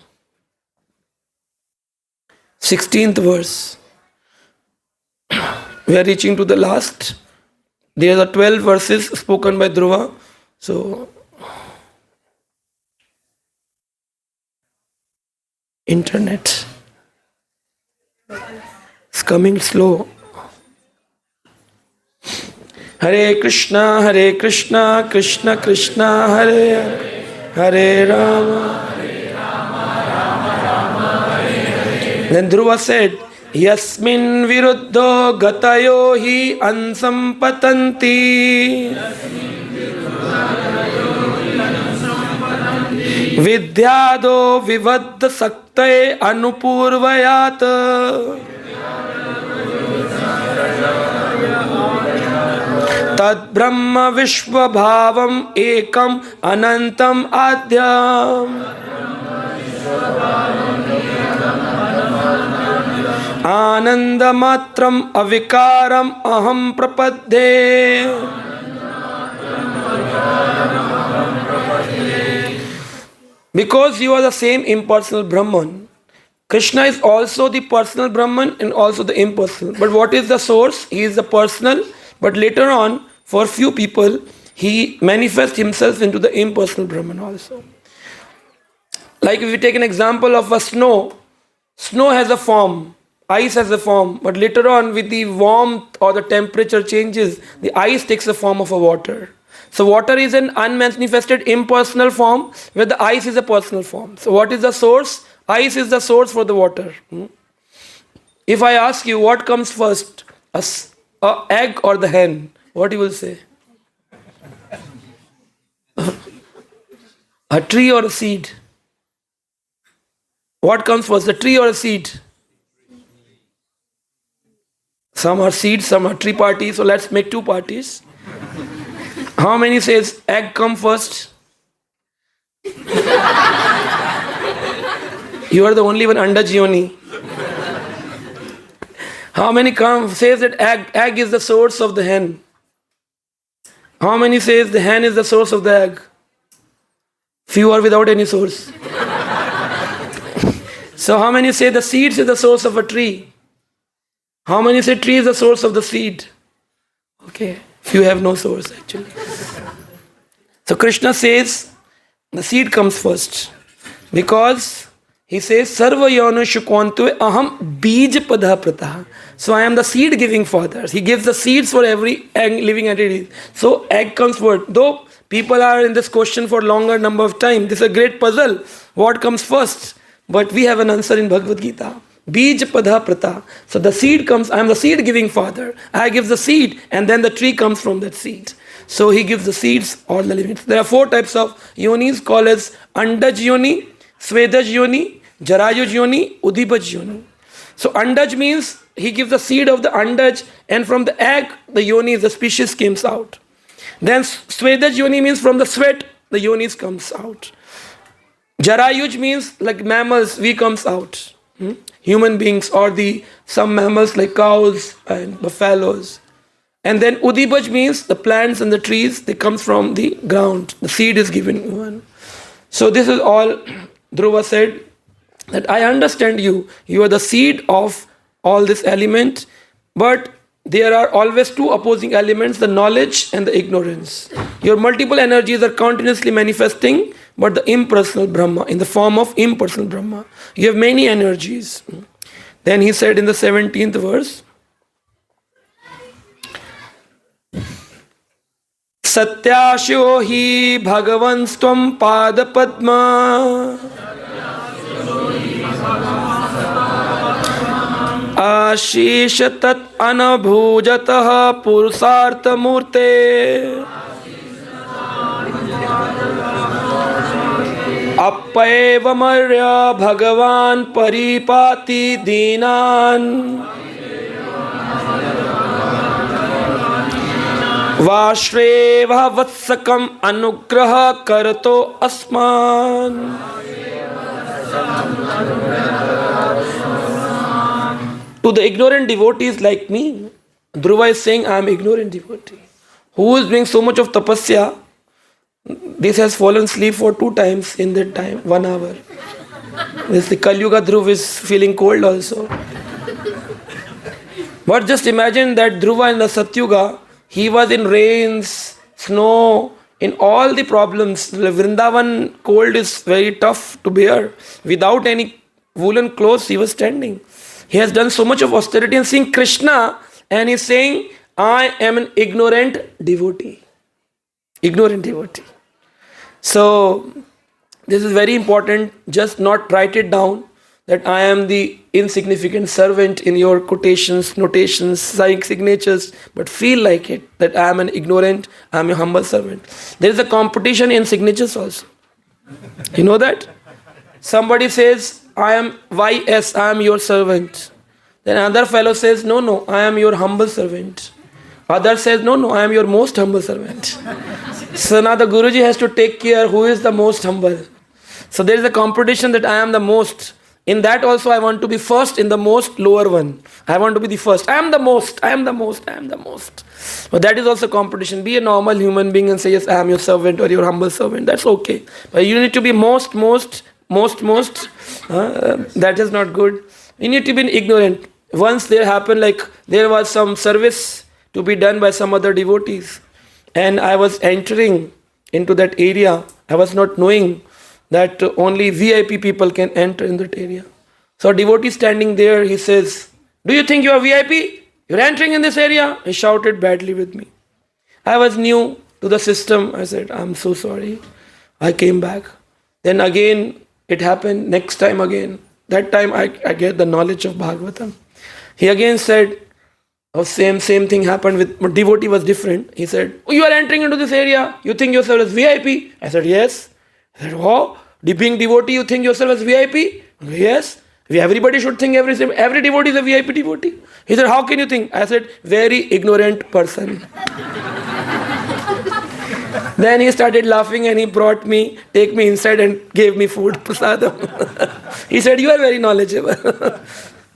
16th verse. We are reaching to the last. There are 12 verses spoken by Dhruva. So, internet. It's coming slow. Hare Krishna, Krishna Krishna, Hare Hare, Hare Rama, Rama Rama, Hare Hare. Then Dhruva said, Yasmin viruddho gatayo hi ansampatanti Vidyado vivaddha saktaye anupurvayat Tad Brahma Vishwa Bhavam Ekam Anantam Adhyam Ananda Matram Avikaram Aham Prapadde. Because you are the same impersonal Brahman, Krishna is also the personal Brahman and also the impersonal. But what is the source? He is the personal. But later on, for few people, he manifests himself into the impersonal Brahman also. Like if we take an example of a snow has a form, ice has a form, but later on with the warmth or the temperature changes, the ice takes the form of a water. So water is an unmanifested impersonal form, where the ice is a personal form. So what is the source? Ice is the source for the water. If I ask you what comes first, a egg or the hen, what you will say? A tree or a seed? What comes first, a tree or a seed? Some are seeds, some are tree parties, so let's make two parties. How many says egg come first? You are the only one under Jioni. How many says that egg is the source of the hen? How many says the hen is the source of the egg? Few are without any source. So how many say the seeds is the source of a tree? How many say tree is the source of the seed? Okay, few have no source actually. So Krishna says the seed comes first because he says Sarva Yonu Shukwantu Aham Bij Padha Prataha. So I am the seed giving father. He gives the seeds for every egg, living entity. So egg comes first. Though people are in this question for longer number of time, this is a great puzzle. What comes first? But we have an answer in Bhagvat Gita. Bij Padha Prata. So the seed comes, I am the seed giving father. I give the seed and then the tree comes from that seed. So he gives the seeds, all the living. There are 4 types of yonis called as Andaj yoni, Svedaj yoni, Jarayuj yoni, Udibaj yoni. So Andaj means he gives the seed of the Andaj and from the egg, the yoni, the species comes out. Then Svedaj yoni means from the sweat, the yonis comes out. Jarayuj means like mammals, we comes out. Human beings or some mammals like cows and buffaloes. And then Udibaj means the plants and the trees, they come from the ground. The seed is given one. So this is all Dhruva said, that I understand you. You are the seed of all this element, but there are always 2 opposing elements, the knowledge and the ignorance. Your multiple energies are continuously manifesting, but the impersonal Brahma, in the form of impersonal Brahma. You have many energies. Then he said in the 17th verse, Satyasho hi bhagavanstam padapadma आशीष तत् अनभूजतः पुरुषार्थ मूर्ते अप्येवमर्य भगवान् परिपाति दीनान् वाश्रेव वत्सकम् अनुग्रह करतो अस्मान्. To the ignorant devotees like me, Dhruva is saying, I am ignorant devotee. Who is doing so much of tapasya? This has fallen asleep for 2 times in that time, 1 hour. This the Kali Yuga Dhruva is feeling cold also. But just imagine that Dhruva in the Satyuga, he was in rains, snow, in all the problems. The Vrindavan cold is very tough to bear. Without any woolen clothes, he was standing. He has done so much of austerity and seeing Krishna, and he's saying, I am an ignorant devotee. Ignorant devotee. So, this is very important. Just not write it down that I am the insignificant servant in your quotations, notations, signatures, but feel like it, that I am an ignorant, I am a humble servant. There is a competition in signatures also. You know that? Somebody says, I am YS, I am your servant. Then another fellow says, no, I am your humble servant. Other says, no, I am your most humble servant. So now the Guruji has to take care who is the most humble. So there is a competition that I am the most. In that also I want to be first in the most lower one. I want to be the first. I am the most. But that is also competition. Be a normal human being and say, yes, I am your servant or your humble servant. That's okay. But you need to be most. That is not good. You need to be ignorant. Once there happened, like there was some service to be done by some other devotees, and I was entering into that area. I was not knowing that only VIP people can enter in that area. So a devotee standing there, he says, do you think you are VIP? You're entering in this area? He shouted badly with me. I was new to the system. I said, I'm so sorry. I came back. Then again, it happened next time again. That time I get the knowledge of Bhagvatam. He again said, oh, same thing happened with, but devotee was different. He said, oh, you are entering into this area. You think yourself as VIP? I said, yes. I said, oh, being devotee, you think yourself as VIP? Yes. Everybody should think every devotee is a VIP devotee. He said, how can you think? I said, very ignorant person. Then he started laughing and he take me inside and gave me food, prasadam. He said, you are very knowledgeable.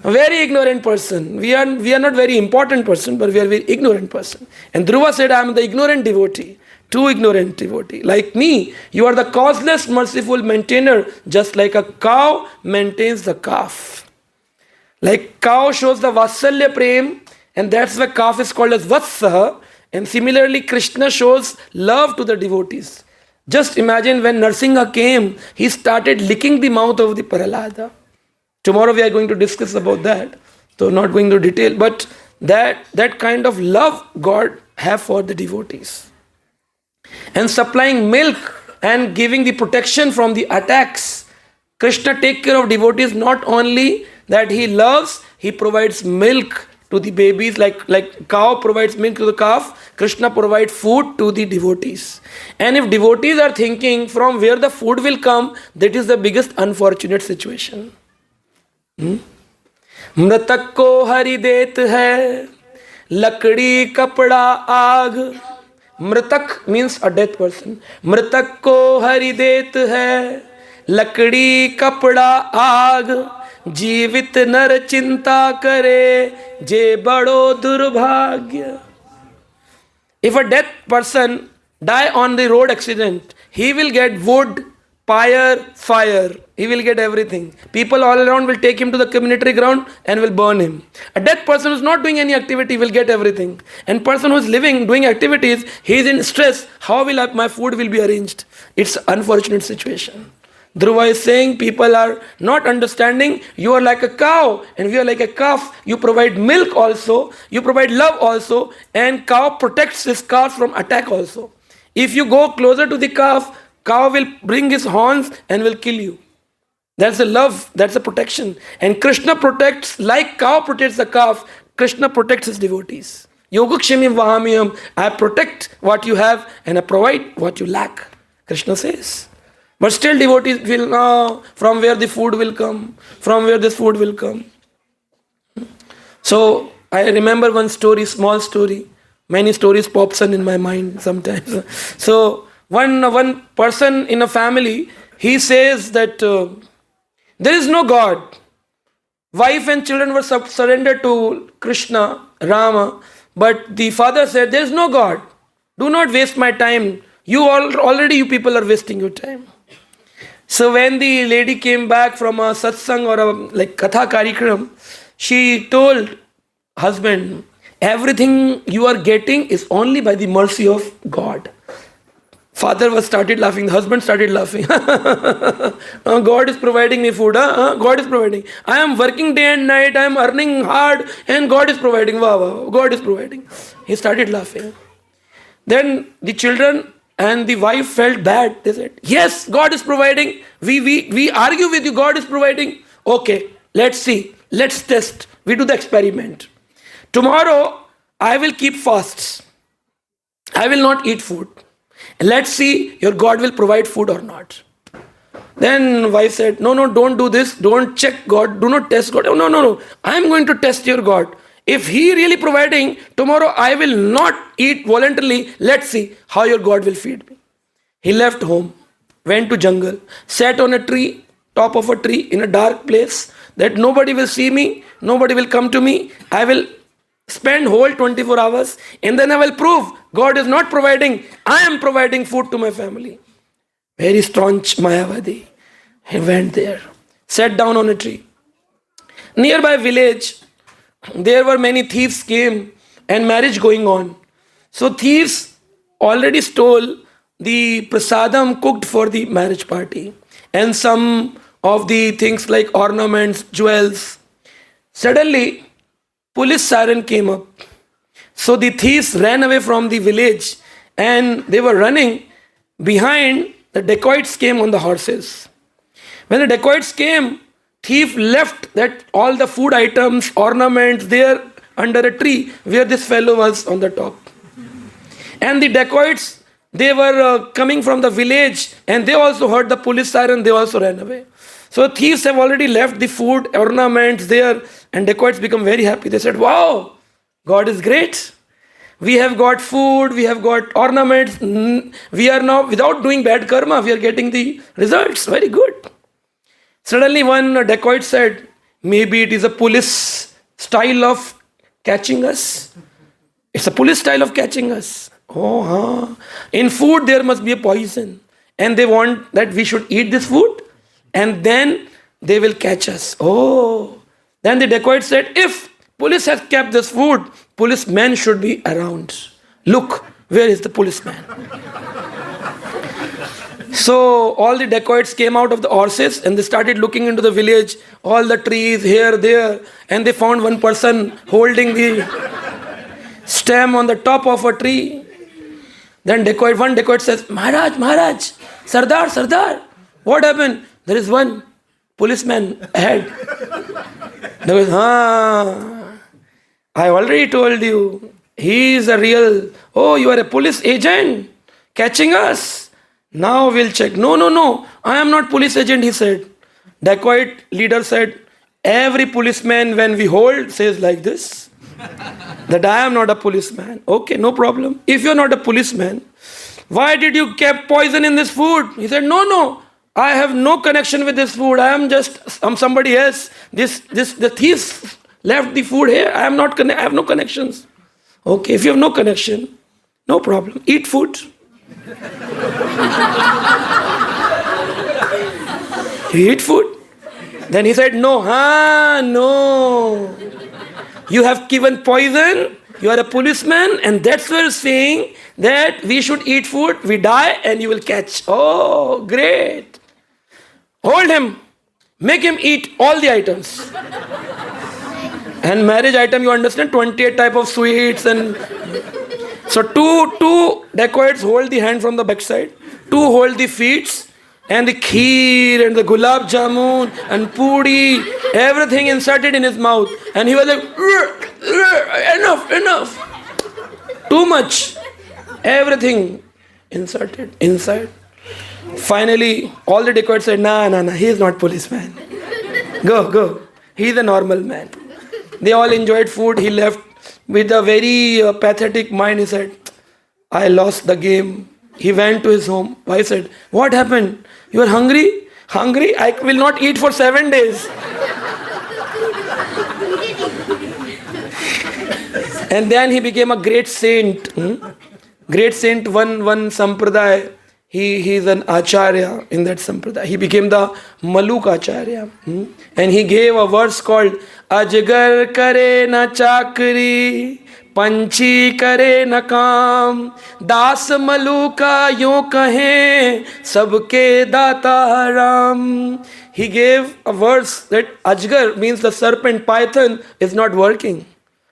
A very ignorant person. We are not very important person, but we are very ignorant person. And Dhruva said, I am the ignorant devotee. Too ignorant devotee. Like me, you are the causeless, merciful maintainer, just like a cow maintains the calf. Like cow shows the Vatsalya Prem, and that's why calf is called as Vatsaha. And similarly, Krishna shows love to the devotees. Just imagine when Narsinga came, he started licking the mouth of the Prahlada. Tomorrow we are going to discuss about that. So not going into detail, but that kind of love God have for the devotees. And supplying milk and giving the protection from the attacks. Krishna take care of devotees, not only that he loves, he provides milk to the babies, like cow provides milk to the calf, Krishna provides food to the devotees. And if devotees are thinking from where the food will come, that is the biggest unfortunate situation. मृतक को हरि देत है, लकड़ी कपड़ा आग. मृतक means a dead person. मृतक को हरि देत है, लकड़ी कपड़ा आग. जीवित नर चिंता करे, जे बड़ो दुर्भाग्य. If a dead person die on the road accident, he will get wood, fire. He will get everything. People all around will take him to the community ground and will burn him. A dead person who is not doing any activity will get everything. And person who is living, doing activities, he is in stress. How will my food will be arranged? It's an unfortunate situation. Dhruva is saying people are not understanding. You are like a cow and we are like a calf. You provide milk also. You provide love also. And cow protects his calf from attack also. If you go closer to the calf, cow will bring his horns and will kill you. That's the love, that's the protection. And Krishna protects, like cow protects the calf, Krishna protects his devotees. Yogakshemim vahamiyam, I protect what you have and I provide what you lack, Krishna says. But still devotees will know from where the food will come, from where this food will come. So I remember one story, small story. Many stories pops in my mind sometimes. So one person in a family, he says that there is no God. Wife and children were surrendered to Krishna, Rama, but the father said, there is no God. Do not waste my time. Already you people are wasting your time. So when the lady came back from a satsang or a katha karikram, she told husband, everything you are getting is only by the mercy of God. Father started laughing, the husband started laughing. God is providing me food. God is providing. I am working day and night, I am earning hard and God is providing. Wow, God is providing. He started laughing. Then the children and the wife felt bad. They said, yes, God is providing. We argue with you, God is providing. Okay, let's see. Let's test. We do the experiment. Tomorrow, I will keep fasts. I will not eat food. Let's see your God will provide food or not. Then wife said, no, don't do this. Don't check God. Do not test God. No. I am going to test your God. If he really providing, tomorrow I will not eat voluntarily. Let's see how your God will feed me. He left home, went to jungle, sat on a tree, top of a tree in a dark place that nobody will see me, nobody will come to me. I will spend whole 24 hours and then I will prove God is not providing. I am providing food to my family. Very staunch Mayavadi. He went there, sat down on a tree. Nearby village, there were many thieves came and marriage going on. So thieves already stole the prasadam cooked for the marriage party and some of the things like ornaments, jewels. Suddenly, police siren came up. So the thieves ran away from the village and they were running. Behind, the dacoits came on the horses. When the dacoits came, thief left that all the food items, ornaments there under a tree where this fellow was on the top. And the dacoits, they were coming from the village and they also heard the police siren, they also ran away. So thieves have already left the food, ornaments there, and dacoits become very happy. They said, wow, God is great. We have got food, we have got ornaments. We are now, without doing bad karma, we are getting the results. Very good. Suddenly one dacoit said, maybe it is a police style of catching us. It's a police style of catching us. In food there must be a poison. And they want that we should eat this food. And then they will catch us. Then the dacoit said, if police has kept this food, policemen should be around. Look, where is the policeman? So all the dacoits came out of the horses and they started looking into the village, all the trees here, there, and they found one person holding the stem on the top of a tree. Then one dacoit says, Maharaj, Sardar, what happened? There is one policeman ahead. There was, I already told you, he is a real, you are a police agent catching us. Now we'll check. No, I am not police agent, he said. Dacoit leader said, every policeman when we hold says like this, that I am not a policeman. Okay, no problem. If you're not a policeman, why did you keep poison in this food? He said, no, I have no connection with this food. I am somebody else. The thieves left the food here. I have no connections. Okay, if you have no connection, no problem. Eat food. You eat food. Then he said, no. You have given poison. You are a policeman. And that's why you're saying that we should eat food. We die and you will catch. Oh, great. Hold him. Make him eat all the items. And marriage item, you understand, 28 type of sweets and So two dacoits hold the hand from the backside, two hold the feet, and the kheer and the gulab jamun and puri, everything inserted in his mouth. And he was like, enough, too much. Everything inserted inside. Finally, all the dacoits said, nah, he is not policeman. Go. He is a normal man. They all enjoyed food. He left with a very pathetic mind. He said, I lost the game. He went to his home. Wife said, what happened? You are hungry? Hungry? I will not eat for 7 days. And then he became a great saint. Great saint, one sampradaya. He is an acharya in that sampradaya. He became the Maluk acharya. And he gave a verse called Ajgar kare na chakri, Panchi kare na kam, Das Maluka yo kahe, Sabke data Ram. He gave a verse that Ajgar means the serpent, python, is not working.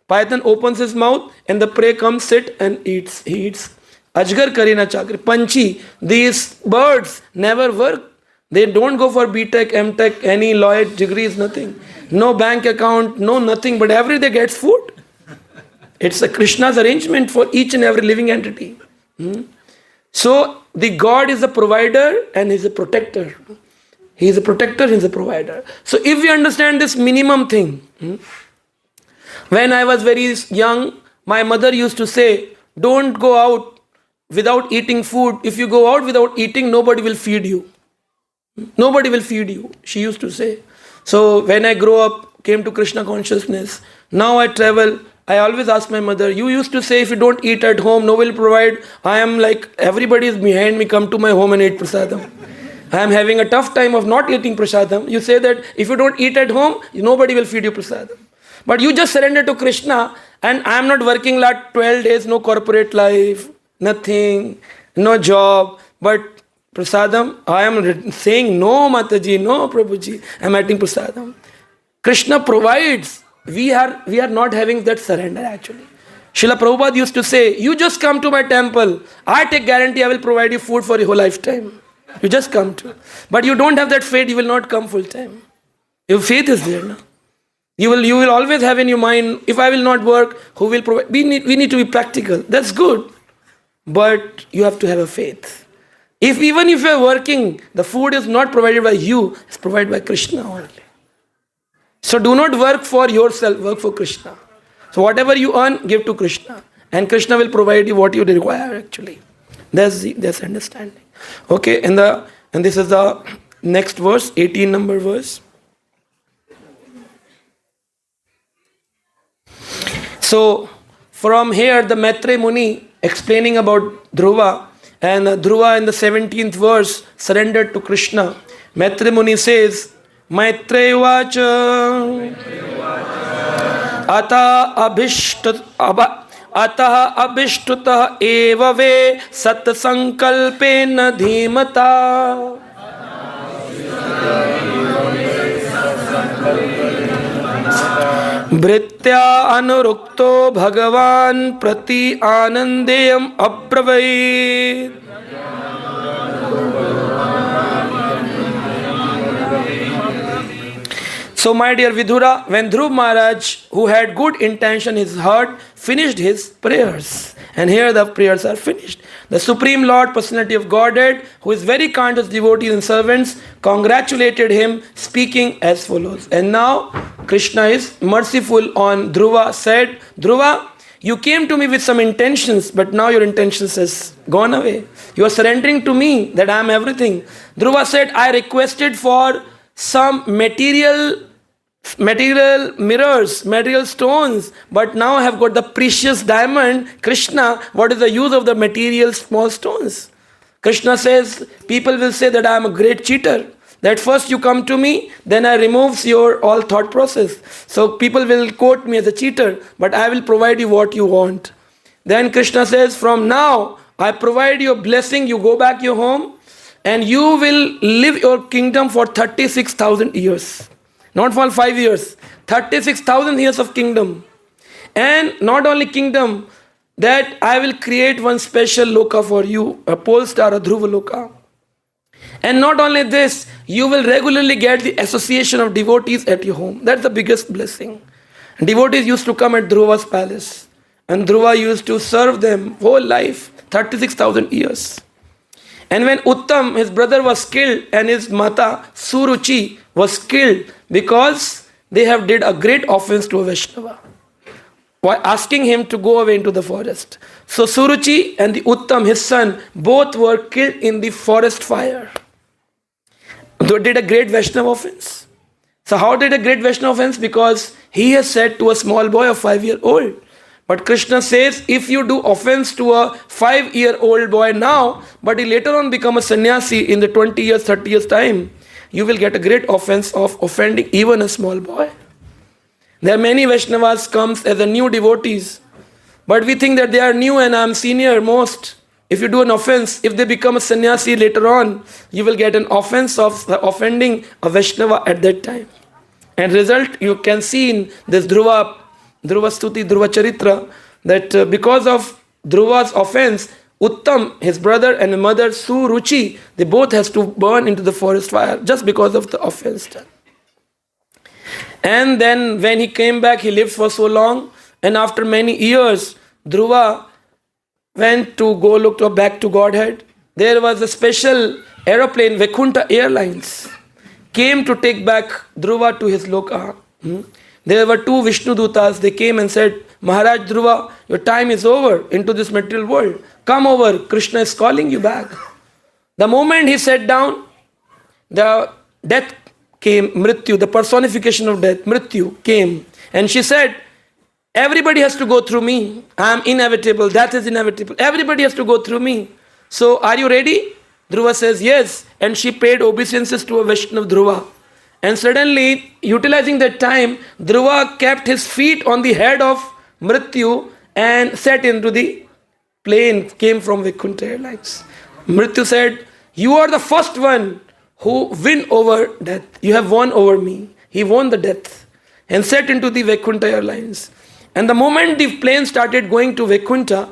Python opens his mouth and the prey comes, sit and eats. He eats. Ajgar Karina Chakri. Panchi, these birds never work. They don't go for B.Tech, M.Tech, any lawyer degrees, nothing. No bank account, no nothing, but every day gets food. It's a Krishna's arrangement for each and every living entity. So, the God is a provider and He's a protector. He is a protector, He is a provider. So, if we understand this minimum thing, when I was very young, my mother used to say, don't go out without eating food. If you go out without eating, nobody will feed you. Nobody will feed you, she used to say. So when I grew up, came to Krishna consciousness, now I travel, I always ask my mother, you used to say if you don't eat at home, nobody will provide. I am like, everybody is behind me, come to my home and eat prasadam. I am having a tough time of not eating prasadam. You say that if you don't eat at home, nobody will feed you prasadam. But you just surrender to Krishna, and I am not working like 12 days, no corporate life, nothing, no job, but prasadam, I am saying no Mataji, no Prabhuji, I am eating prasadam. Krishna provides. We are not having that surrender actually. Srila Prabhupada used to say, you just come to my temple, I take guarantee I will provide you food for your whole lifetime. You just come to. But you don't have that faith, you will not come full time. Your faith is there now. You will always have in your mind, if I will not work, who will provide? We need to be practical. That's good. But you have to have a faith. Even if you are working, the food is not provided by you, it's provided by Krishna only. So do not work for yourself, work for Krishna. So whatever you earn, give to Krishna. And Krishna will provide you what you require actually. That's understanding. Okay, and this is the next verse, 18 number verse. So from here the Maitre Muni explaining about Dhruva, and Dhruva in the 17th verse surrendered to Krishna. Maitre Muni says, Maitre vacha ata abhishtutah eva ve sat sankalpena dhimata. Bhritya anurukto bhagavan prati anandeyam abravait. So my dear Vidura, when Dhruva Maharaj, who had good intention in his heart, finished his prayers, and here the prayers are finished, the Supreme Lord, Personality of Godhead, who is very kind to his devotees and servants, congratulated him, speaking as follows. And now Krishna is merciful on Dhruva, said, Dhruva, you came to me with some intentions, but now your intentions has gone away. You are surrendering to me that I am everything. Dhruva said, I requested for some material mirrors, material stones, but now I have got the precious diamond. Krishna, what is the use of the material small stones? Krishna says, people will say that I am a great cheater. That first you come to me, then I remove your all thought process. So people will quote me as a cheater, but I will provide you what you want. Then Krishna says, from now I provide you a blessing, you go back your home, and you will live your kingdom for 36,000 years. Not for 5 years, 36,000 years of kingdom. And not only kingdom, that I will create one special loka for you, a pole star, a Dhruva loka. And not only this, you will regularly get the association of devotees at your home. That's the biggest blessing. Devotees used to come at Dhruva's palace. And Dhruva used to serve them whole life, 36,000 years. And when Uttam, his brother, was killed, and his mata, Suruchi, was killed because they have did a great offense to a Vaishnava, by asking him to go away into the forest. So Suruchi and the Uttam, his son, both were killed in the forest fire. They did a great Vaishnava offense. So how did a great Vaishnava offense? Because he has said to a small boy of 5-year-old. But Krishna says, if you do offense to a 5-year-old boy now, but he later on become a sannyasi in the 20 years, 30 years time, you will get a great offense of offending even a small boy. There are many Vaishnavas comes as a new devotees, but we think that they are new and I am senior most. If you do an offense, if they become a sannyasi later on, you will get an offense of offending a Vaishnava at that time. And result you can see in this Dhruva Stuti, Dhruva Charitra, that because of Dhruva's offense, Uttam, his brother, and his mother Suruchi, they both has to burn into the forest fire just because of the offense done. And then when he came back, he lived for so long, and after many years, Dhruva went to go look back to Godhead. There was a special aeroplane, Vaikuntha Airlines, came to take back Dhruva to his loka. There were 2 Vishnu Dutas. They came and said, Maharaj Dhruva, your time is over into this material world. Come over, Krishna is calling you back. The moment he sat down, the death came, Mrityu, the personification of death, Mrityu came. And she said, everybody has to go through me. I am inevitable, that is inevitable. Everybody has to go through me. So are you ready? Dhruva says, yes. And she paid obeisances to a Vaishnava Dhruva. And suddenly, utilizing that time, Dhruva kept his feet on the head of Mrityu and sat into the plane, came from Vaikuntha Airlines. Mrityu said, you are the first one who win over death. You have won over me. He won the death and sat into the Vaikuntha Airlines. And the moment the plane started going to Vaikuntha,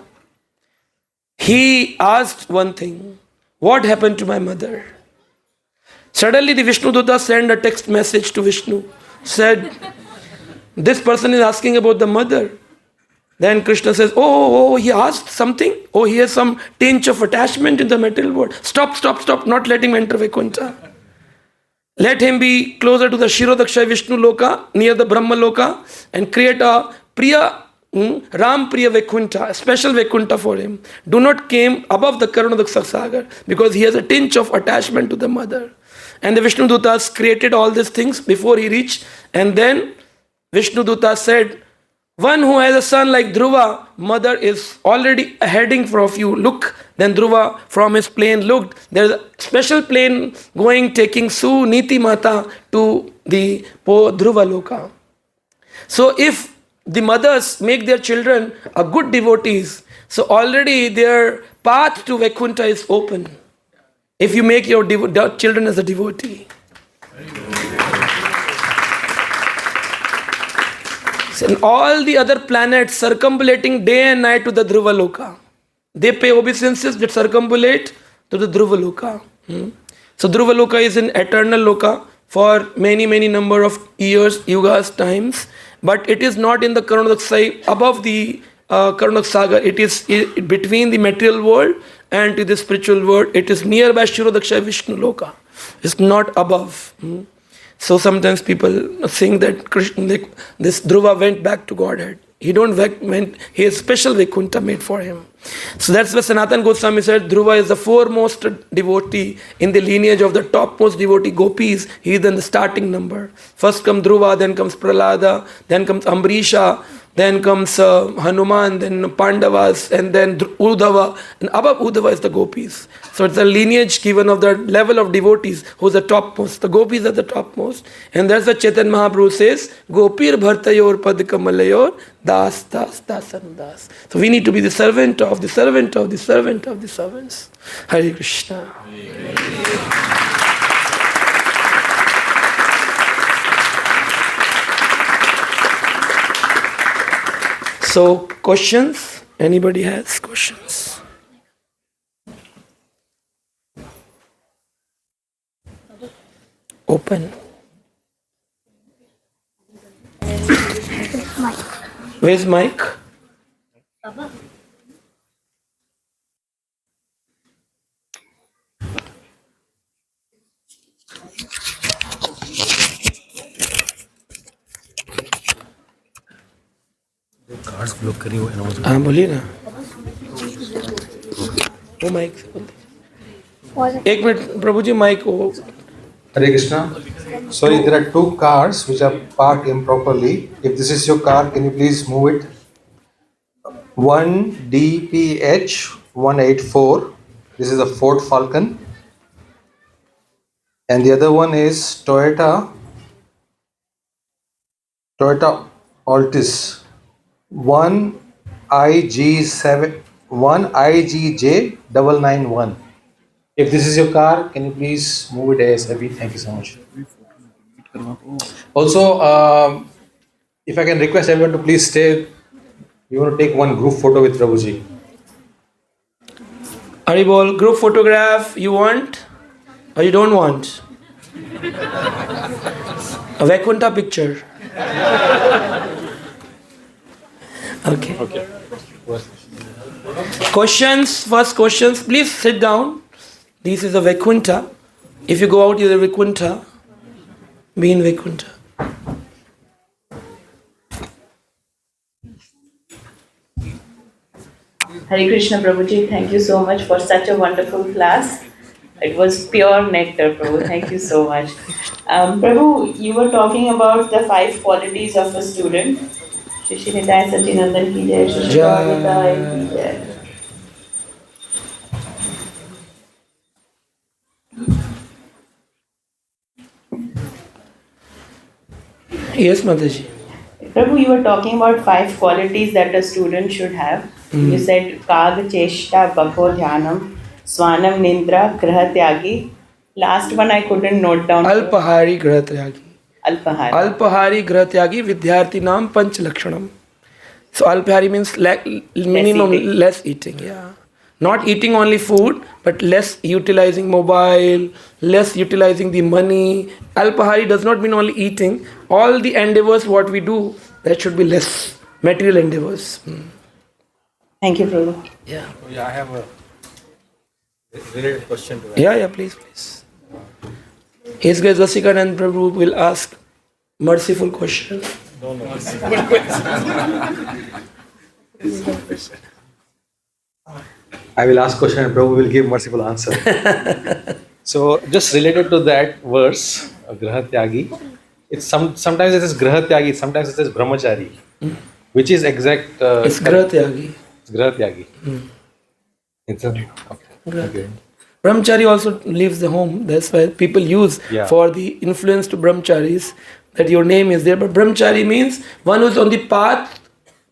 he asked one thing, what happened to my mother? Suddenly the Vishnu Dutta sent a text message to Vishnu, said, this person is asking about the mother. Then Krishna says, oh, he asked something. Oh, he has some tinge of attachment in the material world. Stop, not let him enter Vaikuntha. Let him be closer to the Shirodakshay Vishnu Loka, near the Brahma Loka, and create a Priya, Ram Priya Vaikuntha, a special Vaikuntha for him. Do not came above the Karunadaksha Sagar, because he has a tinge of attachment to the mother. And the Vishnu Dutas created all these things before he reached. And then Vishnu Dutta said, one who has a son like Dhruva, mother is already heading for you. Look, then Dhruva from his plane looked. There's a special plane going, taking Suniti Mata to the Dhruva Loka. So if the mothers make their children a good devotees, so already their path to Vaikuntha is open. If you make your children as a devotee. And all the other planets circumambulating day and night to the Dhruva Loka. They pay obeisances that circumambulate to the Dhruva Loka. So Dhruva Loka is an eternal Loka for many number of years, yugas, times. But it is not in the Karunadaksha, above the Karunadaksha Saga. It is between the material world and to the spiritual world. It is nearby Shirodaksha Vishnu Loka. It's not above. So sometimes people think that Krishna, this Dhruva went back to Godhead. He he has special Vaikuntha made for him. So that's why Sanatana Goswami said Dhruva is the foremost devotee in the lineage of the topmost devotee gopis. He is in the starting number. First comes Dhruva, then comes Prahlada, then comes Ambrisha, then comes Hanuman, then Pandavas, and then Uddhava. And above Uddhava is the gopis. So it's a lineage given of the level of devotees who's the topmost. The gopis are the topmost. And that's what Chaitanya Mahaprabhu says, Gopir Bhartayor Padkamalayor Das Das Dasan Das. So we need to be the servant of the servant of the servant of the servants. Hare Krishna. So, questions? Anybody has questions? Open. Where's Mike? Cards block करी हुई है हाँ बोलिए ना. वो mic. एक minute प्रभु जी mic वो. Hare Krishna. Sorry, there are two cars which are parked improperly. If this is your car, can you please move it? One DPH 184. This is a Ford Falcon. And the other one is Toyota Altis 1IGJ991. If this is your car, can you please move it ASAP? Thank you so much. Also, if I can request everyone to please stay, we want to take one group photo with Prabhuji. Haribol, group photograph you want or you don't want? A Vaikuntha picture. Okay. Questions, first questions, please sit down. This is a Vaikuntha. If you go out, you're a Vaikuntha. Be in Vaikuntha. Hare Krishna Prabhuji, thank you so much for such a wonderful class. It was pure nectar, Prabhu. Thank you so much. Prabhu, you were talking about the 5 qualities of a student. Shri Shri Nitai Satinandan ki jai, Shri Shri Bhagavatai ki jai. Yes, Mataji. Prabhu, you were talking about 5 qualities that a student should have. You said Kag Cheshta Bako Dhyanam Swanam Nindra Graha Tyagi. Last one I couldn't note down. Alpahari Grahatyagi. Alpahari. Alpahari Grahatyagi Vidyarthi Nam Panch Lakshanam. So Alpahari means minimum eating. less eating, yeah. Not eating only food, but less utilizing mobile, less utilizing the money. Alpahari does not mean only eating. All the endeavors what we do, that should be less. Material endeavors. Thank you, Prabhu. Yeah. Yeah, I have a related question to that. Yeah, please. His Grace Vasikanand Prabhu will ask merciful questions. I will ask question and Prabhu will give merciful answer. So, just related to that verse, Graha Tyagi, it's sometimes it is Graha Tyagi, sometimes it is Brahmachari. Which is exact? It's Grahatyagi. It's Graha Tyagi. It's a, okay. Brahmachari also leaves the home. That's why people use for the influence to brahmacharis that your name is there. But brahmachari means one who is on the path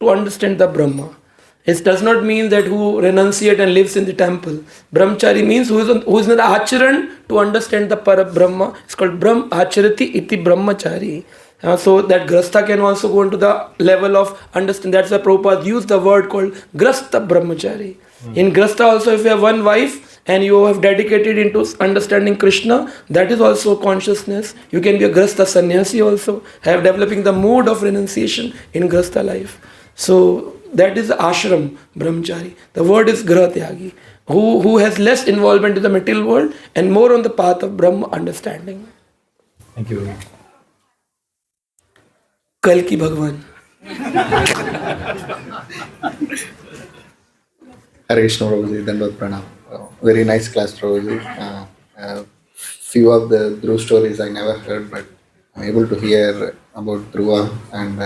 to understand the Brahma. It does not mean that who renunciate and lives in the temple. Brahmachari means who is in the acharan to understand the para Brahma. It's called Brahm Acharati iti Brahmachari. So that grastha can also go into the level of understand. That's why Prabhupada used the word called grastha brahmachari. In grastha also, if you have one wife and you have dedicated into understanding Krishna, that is also consciousness. You can be a grastha sannyasi also, have developing the mood of renunciation in grastha life. So that is ashram brahmachari. The word is grahatyagi, who has less involvement in the material world and more on the path of Brahma understanding. Thank you. कल की भगवान. Hare Krishna Prabhuji, Dandavat Pranam. Very nice class, Prabhuji. Few of the Dhruva stories I never heard, but I'm able to hear about Dhruva, and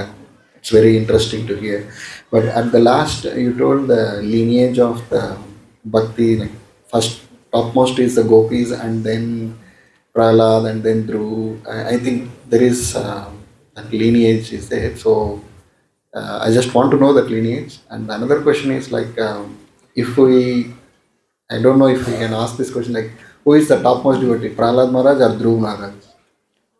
it's very interesting to hear. But at the last, you told the lineage of the Bhakti, like first topmost is the Gopis, and then Prahlad, and then Dhruva. I think there is that lineage is there. So I just want to know that lineage. And another question is like, I don't know if we can ask this question, like, who is the topmost devotee, Prahlad Maharaj or Dhruva Maharaj?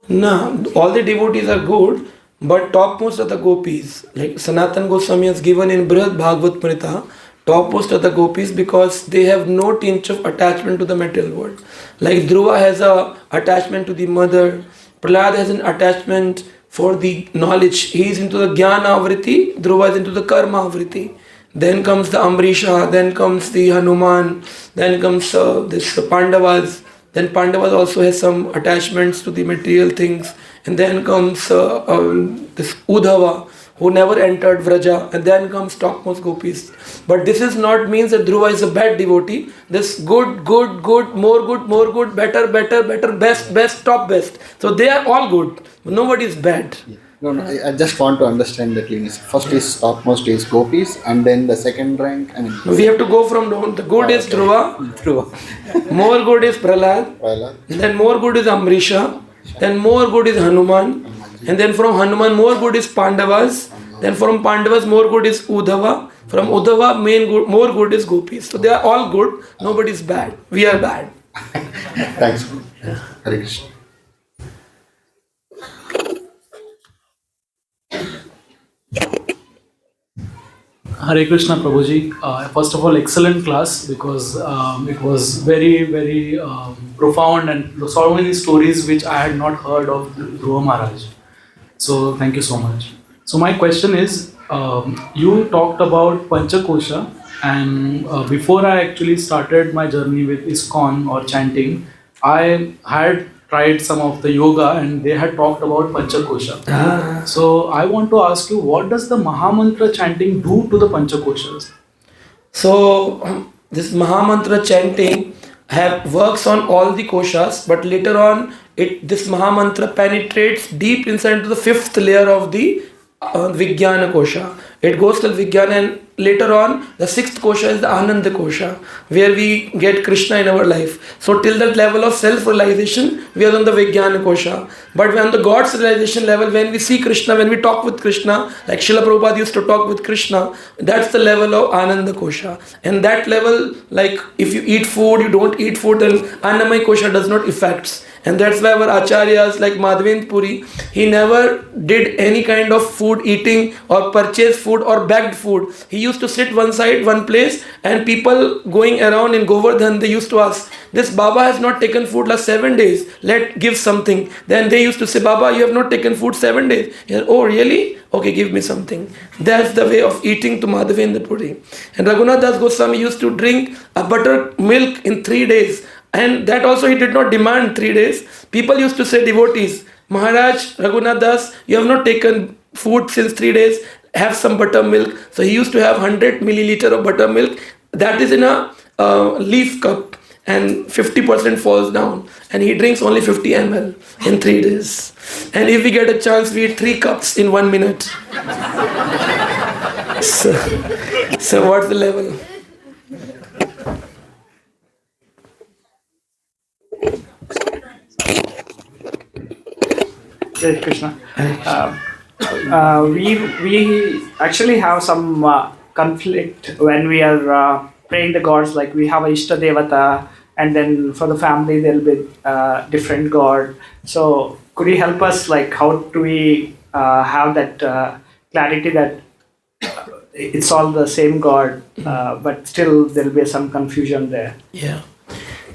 No, all the devotees are good, But topmost are the gopis. Like Sanatan Goswami has given in Brihad Bhagvat Purita, topmost are the gopis because they have no tinge of attachment to the material world. Like Dhruva has a attachment to the mother, Prahlad has an attachment for the knowledge. He is into the Jnana Vritti, Dhruva is into the Karma Vritti. Then comes the Amrisha, then comes the Hanuman, then comes this Pandavas. Then Pandavas also has some attachments to the material things. And then comes this Udhava, who never entered Vraja. And then comes topmost gopis. But this is not means that Dhruva is a bad devotee. This good, more good, better, best, top best. So they are all good. Nobody is bad. No, I just want to understand that lineage. First is topmost is gopis, and then the second rank. I mean, We have to go from down. The good is Dhruva. More good is Prahlad. Then more good is Amrisha. Then more good is Hanuman. And then from Hanuman more good is Pandavas. Then from Pandavas more good is Udhava. From Udhava more good is gopis. So they are all good. Nobody is bad. We are bad. Thanks. Hare Krishna. Hare Krishna Prabhuji. First of all, excellent class because it was very profound and so many stories which I had not heard of Dhruva Maharaj. So thank you so much. So my question is, you talked about Panchakosha, and before I actually started my journey with iskcon or chanting, I had tried some of the yoga and they had talked about Panchakosha. So I want to ask you, what does the Mahamantra chanting do to the Panchakoshas? So this Mahamantra chanting works on all the koshas, but later on this Mahamantra penetrates deep inside to the fifth layer of the Vijnana Kosha. It goes till Vijnana, and later on the sixth Kosha is the Ananda Kosha, where we get Krishna in our life. So till that level of self-realization, we are on the Vijnana Kosha. But on the God's realization level, when we see Krishna, when we talk with Krishna, like Srila Prabhupada used to talk with Krishna, that's the level of Ananda Kosha. And that level, like if you eat food, you don't eat food, then Annamaya Kosha does not affect. And that's why our acharyas like Madhavendra Puri, he never did any kind of food eating or purchase food or bagged food. He used to sit one side, one place, and people going around in Govardhan, they used to ask, this Baba has not taken food last 7 days, give something. Then they used to say, Baba, you have not taken food 7 days. He said, oh really? Okay, give me something. That's the way of eating to Madhavendra Puri. And Raghunath Das Goswami used to drink a buttermilk in 3 days. And that also he did not demand 3 days. People used to say, devotees, Maharaj, Raghunath Das, you have not taken food since 3 days, have some buttermilk. So he used to have 100 milliliter of buttermilk. That is in a leaf cup, and 50% falls down. And he drinks only 50 ml in 3 days. And if we get a chance, we eat 3 cups in 1 minute. So what's the level? Hare Krishna. We actually have some conflict when we are praying the gods. Like we have a Ishta Devata, and then for the family there will be different god. So could you help us? Like how do we have that clarity that it's all the same god, but still there will be some confusion there? Yeah.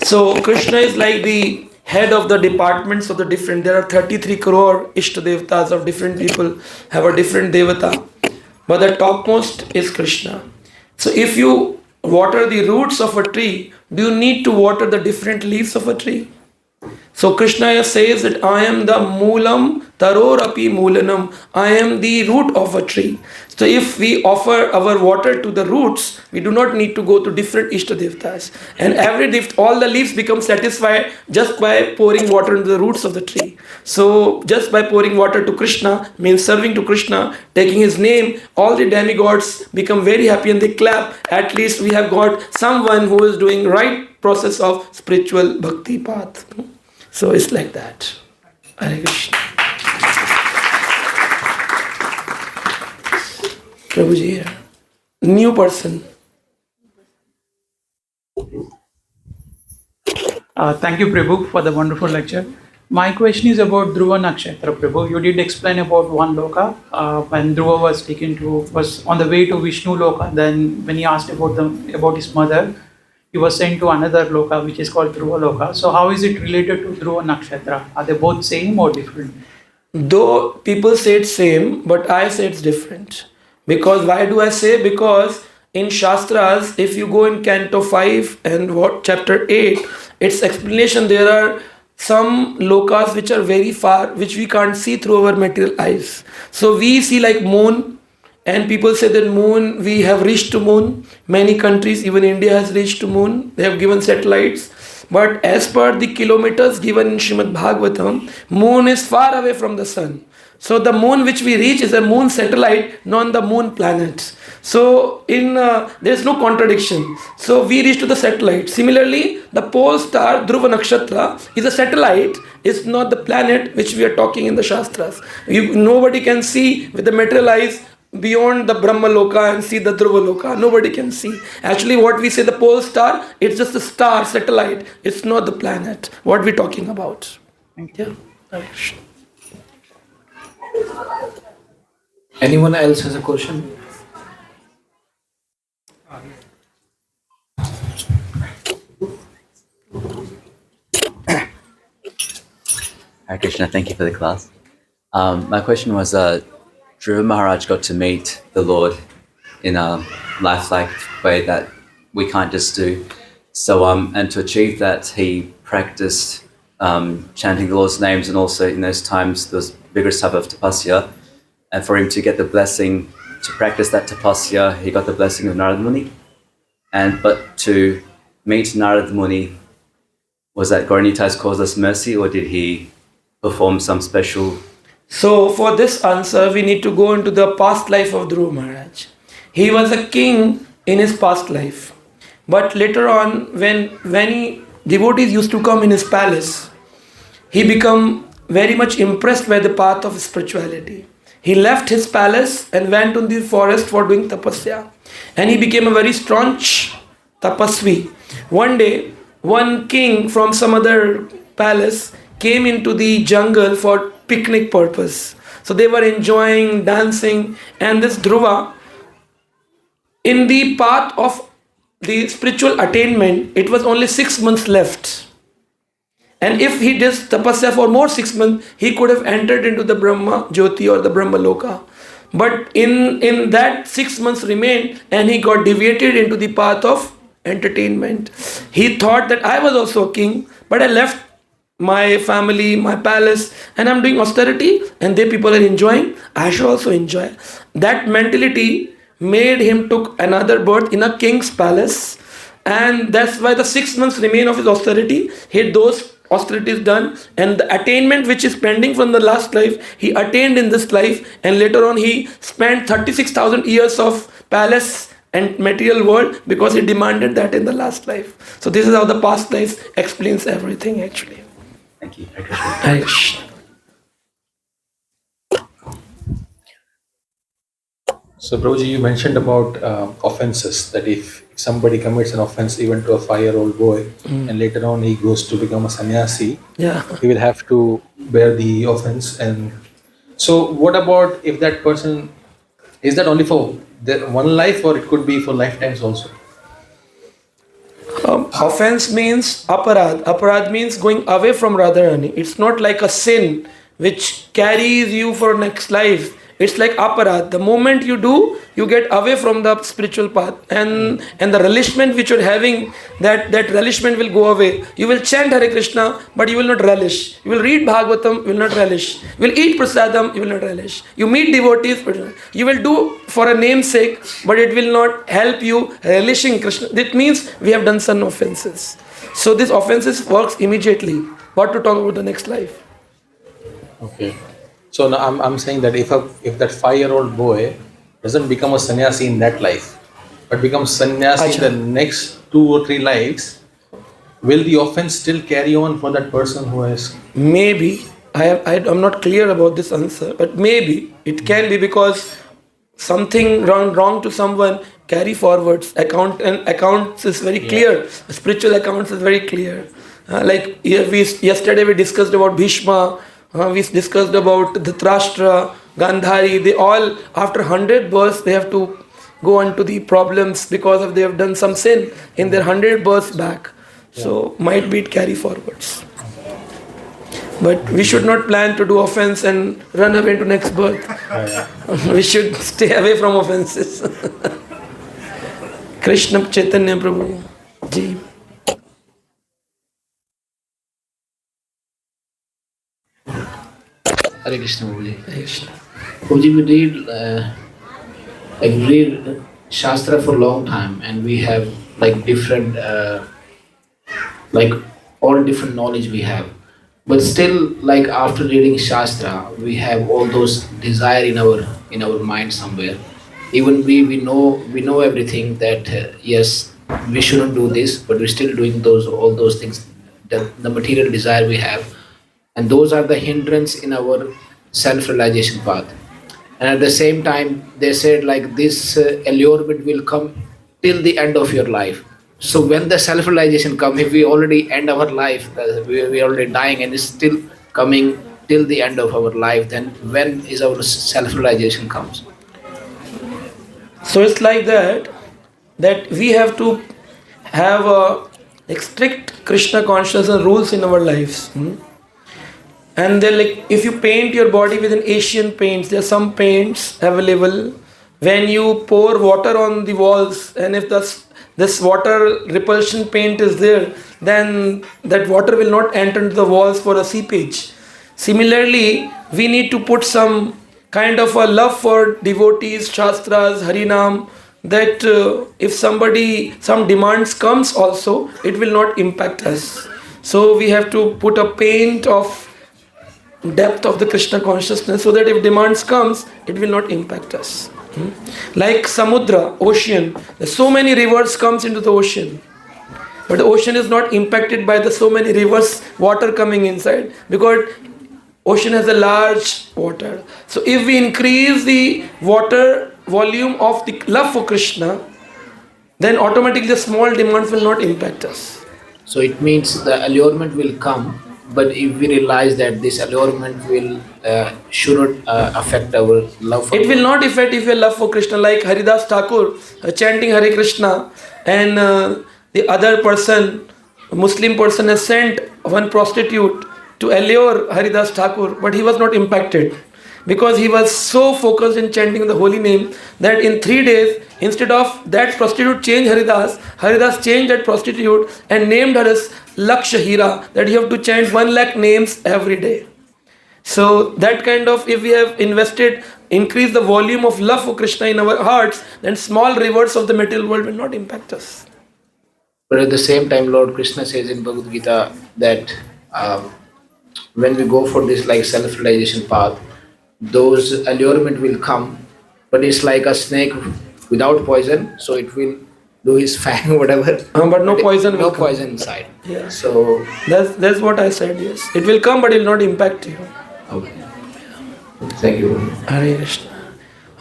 So Krishna is like the head of the departments of the different. There are 33 crore Ishta Devatas of different people have a different Devata. But the topmost is Krishna. So if you water the roots of a tree, do you need to water the different leaves of a tree? So Krishna says that I am the Moolam Tarorapi Moolanam. I am the root of a tree. So if we offer our water to the roots, we do not need to go to different Ishta Devatas. And all the leaves become satisfied just by pouring water into the roots of the tree. So just by pouring water to Krishna means serving to Krishna, taking his name, all the demigods become very happy and they clap. At least we have got someone who is doing right process of spiritual bhakti path. So it's like that. Hare Krishna. Prabhuji here. New person. Thank you, Prabhu, for the wonderful lecture. My question is about Dhruva Nakshatra, Prabhu. You did explain about one loka when Dhruva was on the way to Vishnu loka. Then when he asked about his mother, he was sent to another loka which is called Dhruva loka. So how is it related to Dhruva Nakshatra? Are they both same or different? Though people say it's same, but I say it's different. Because why do I say? Because in Shastras, if you go in Canto 5 and chapter 8, its explanation, there are some lokas which are very far, which we can't see through our material eyes. So we see like moon, and people say that moon, we have reached to moon. Many countries, even India has reached to moon. They have given satellites. But as per the kilometers given in Srimad Bhagvatam, moon is far away from the sun. So the moon which we reach is a moon satellite, not the moon planet. So there is no contradiction. So we reach to the satellite. Similarly, the pole star Dhruva Nakshatra is a satellite. It's not the planet which we are talking in the Shastras. Nobody can see with the material eyes beyond the Brahma Loka and see the Dhruva Loka. Nobody can see. Actually, what we say the pole star, it's just a star, satellite. It's not the planet. What we're talking about. Thank you. Yeah. Anyone else has a question? Hare Krishna, thank you for the class. My question was, Dhruva Maharaj got to meet the Lord in a lifelike way that we can't just do. So, and to achieve that, he practiced chanting the Lord's names, and also in those times there was vigorous type of tapasya. And for him to get the blessing to practice that tapasya, he got the blessing of Narada Muni. But to meet Narada Muni, was that Gauranitai caused us mercy, or did he perform some special? So for this answer, we need to go into the past life of Dhruva Maharaj. He was a king in his past life. But later on, when many devotees used to come in his palace, he became very much impressed by the path of spirituality. He left his palace and went to the forest for doing tapasya. And he became a very staunch tapasvi. One day, one king from some other palace came into the jungle for picnic purpose. So they were enjoying, dancing, and this Dhruva, in the path of the spiritual attainment, it was only 6 months left. And if he did tapasya for more 6 months, he could have entered into the Brahma Jyoti or the Brahma Loka. But in that 6 months remained, and he got deviated into the path of entertainment. He thought that I was also a king, but I left my family, my palace, and I'm doing austerity, and they people are enjoying, I should also enjoy. That mentality made him took another birth in a king's palace, and that's why the 6 months remain of his austerity. He had those austerities done, and the attainment which is pending from the last life, he attained in this life, and later on he spent 36,000 years of palace and material world because he demanded that in the last life. So this is how the past life explains everything actually. Thank you. Hare Krishna. So, Prabhuji, you mentioned about offenses, that if somebody commits an offense even to a 5-year-old boy, and later on he goes to become a sannyasi, he will have to bear the offense. And so, what about if that person, is that only for one life, or it could be for lifetimes also? Offense means aparad. Aparad means going away from Radharani. It's not like a sin which carries you for next life. It's like aparad. The moment you do, you get away from the spiritual path, and the relishment which you're having, that relishment will go away. You will chant Hare Krishna, but you will not relish. You will read Bhagvatam, you will not relish. You will eat prasadam, you will not relish. You meet devotees, but you will do for a namesake, but it will not help you relishing Krishna. That means we have done some offenses. So this offenses works immediately. What to talk about the next life? Okay. So now I'm saying that if that 5-year-old boy doesn't become a sannyasi in that life, but becomes sannyasi in the next 2 or 3 lives, will the offense still carry on for that person who has? Maybe. I'm not clear about this answer, but maybe it can be because something wrong to someone carry forwards. Accounts is very clear. Spiritual accounts is very clear. Yesterday we discussed about Bhishma, we discussed about Dhritarashtra, Gandhari. They all, after 100 births, they have to go on to the problems because of they have done some sin in their 100 births back. So might be it carry forwards. But we should not plan to do offense and run away to next birth. We should stay away from offenses. Krishna Chaitanya Prabhu Ji. Hare Krishna Prabhuji. Hare Krishna. Prabhuji, we read Shastra for a long time, and we have different, all different knowledge we have. But still, after reading Shastra, we have all those desire in our mind somewhere. Even we know everything that yes, we shouldn't do this, but we're still doing all those things. The material desire we have, and those are the hindrance in our self-realization path. And at the same time, they said this allurement will come till the end of your life. So when the self-realization comes, if we already end our life, we are already dying, and it's still coming till the end of our life, then when is our self-realization comes? So it's like that we have to have a strict Krishna consciousness rules in our lives. And they're if you paint your body with an Asian paints, there are some paints available. When you pour water on the walls, and if this water repulsion paint is there, then that water will not enter into the walls for a seepage. Similarly, we need to put some kind of a love for devotees, Shastras, Harinam, that if some demands comes also, it will not impact us. So we have to put a paint of depth of the Krishna consciousness, so that if demands comes, it will not impact us. Like Samudra, ocean, so many rivers comes into the ocean, but the ocean is not impacted by the so many rivers water coming inside, because ocean has a large water. So if we increase the water volume of the love for Krishna, then automatically the small demands will not impact us. So it means the allurement will come, but if we realize that this allurement shouldn't affect our love for it will not affect if your love for Krishna. Like Haridas Thakur chanting Hare Krishna, and the other person, Muslim person, has sent one prostitute to allure Haridas Thakur, but he was not impacted, because he was so focused in chanting the holy name that in 3 days, instead of that prostitute change Haridas changed that prostitute and named her as Lakshahira, that you have to chant 1 lakh names every day. So that kind of, if we have increase the volume of love for Krishna in our hearts, then small rivers of the material world will not impact us. But at the same time, Lord Krishna says in Bhagavad Gita that when we go for this self-realization path, those allurement will come, but it's like a snake without poison, so it will do his fang, whatever. But no poison will no come. poison inside. Yeah. So that's what I said. Yes, it will come, but it will not impact you. Okay. Thank you. Hare Krishna.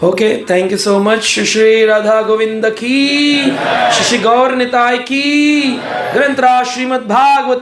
Okay, thank you so much. Shri Radha Govinda ki, Shri Gaur Nitai ki, Grantra Srimad Bhagvatam.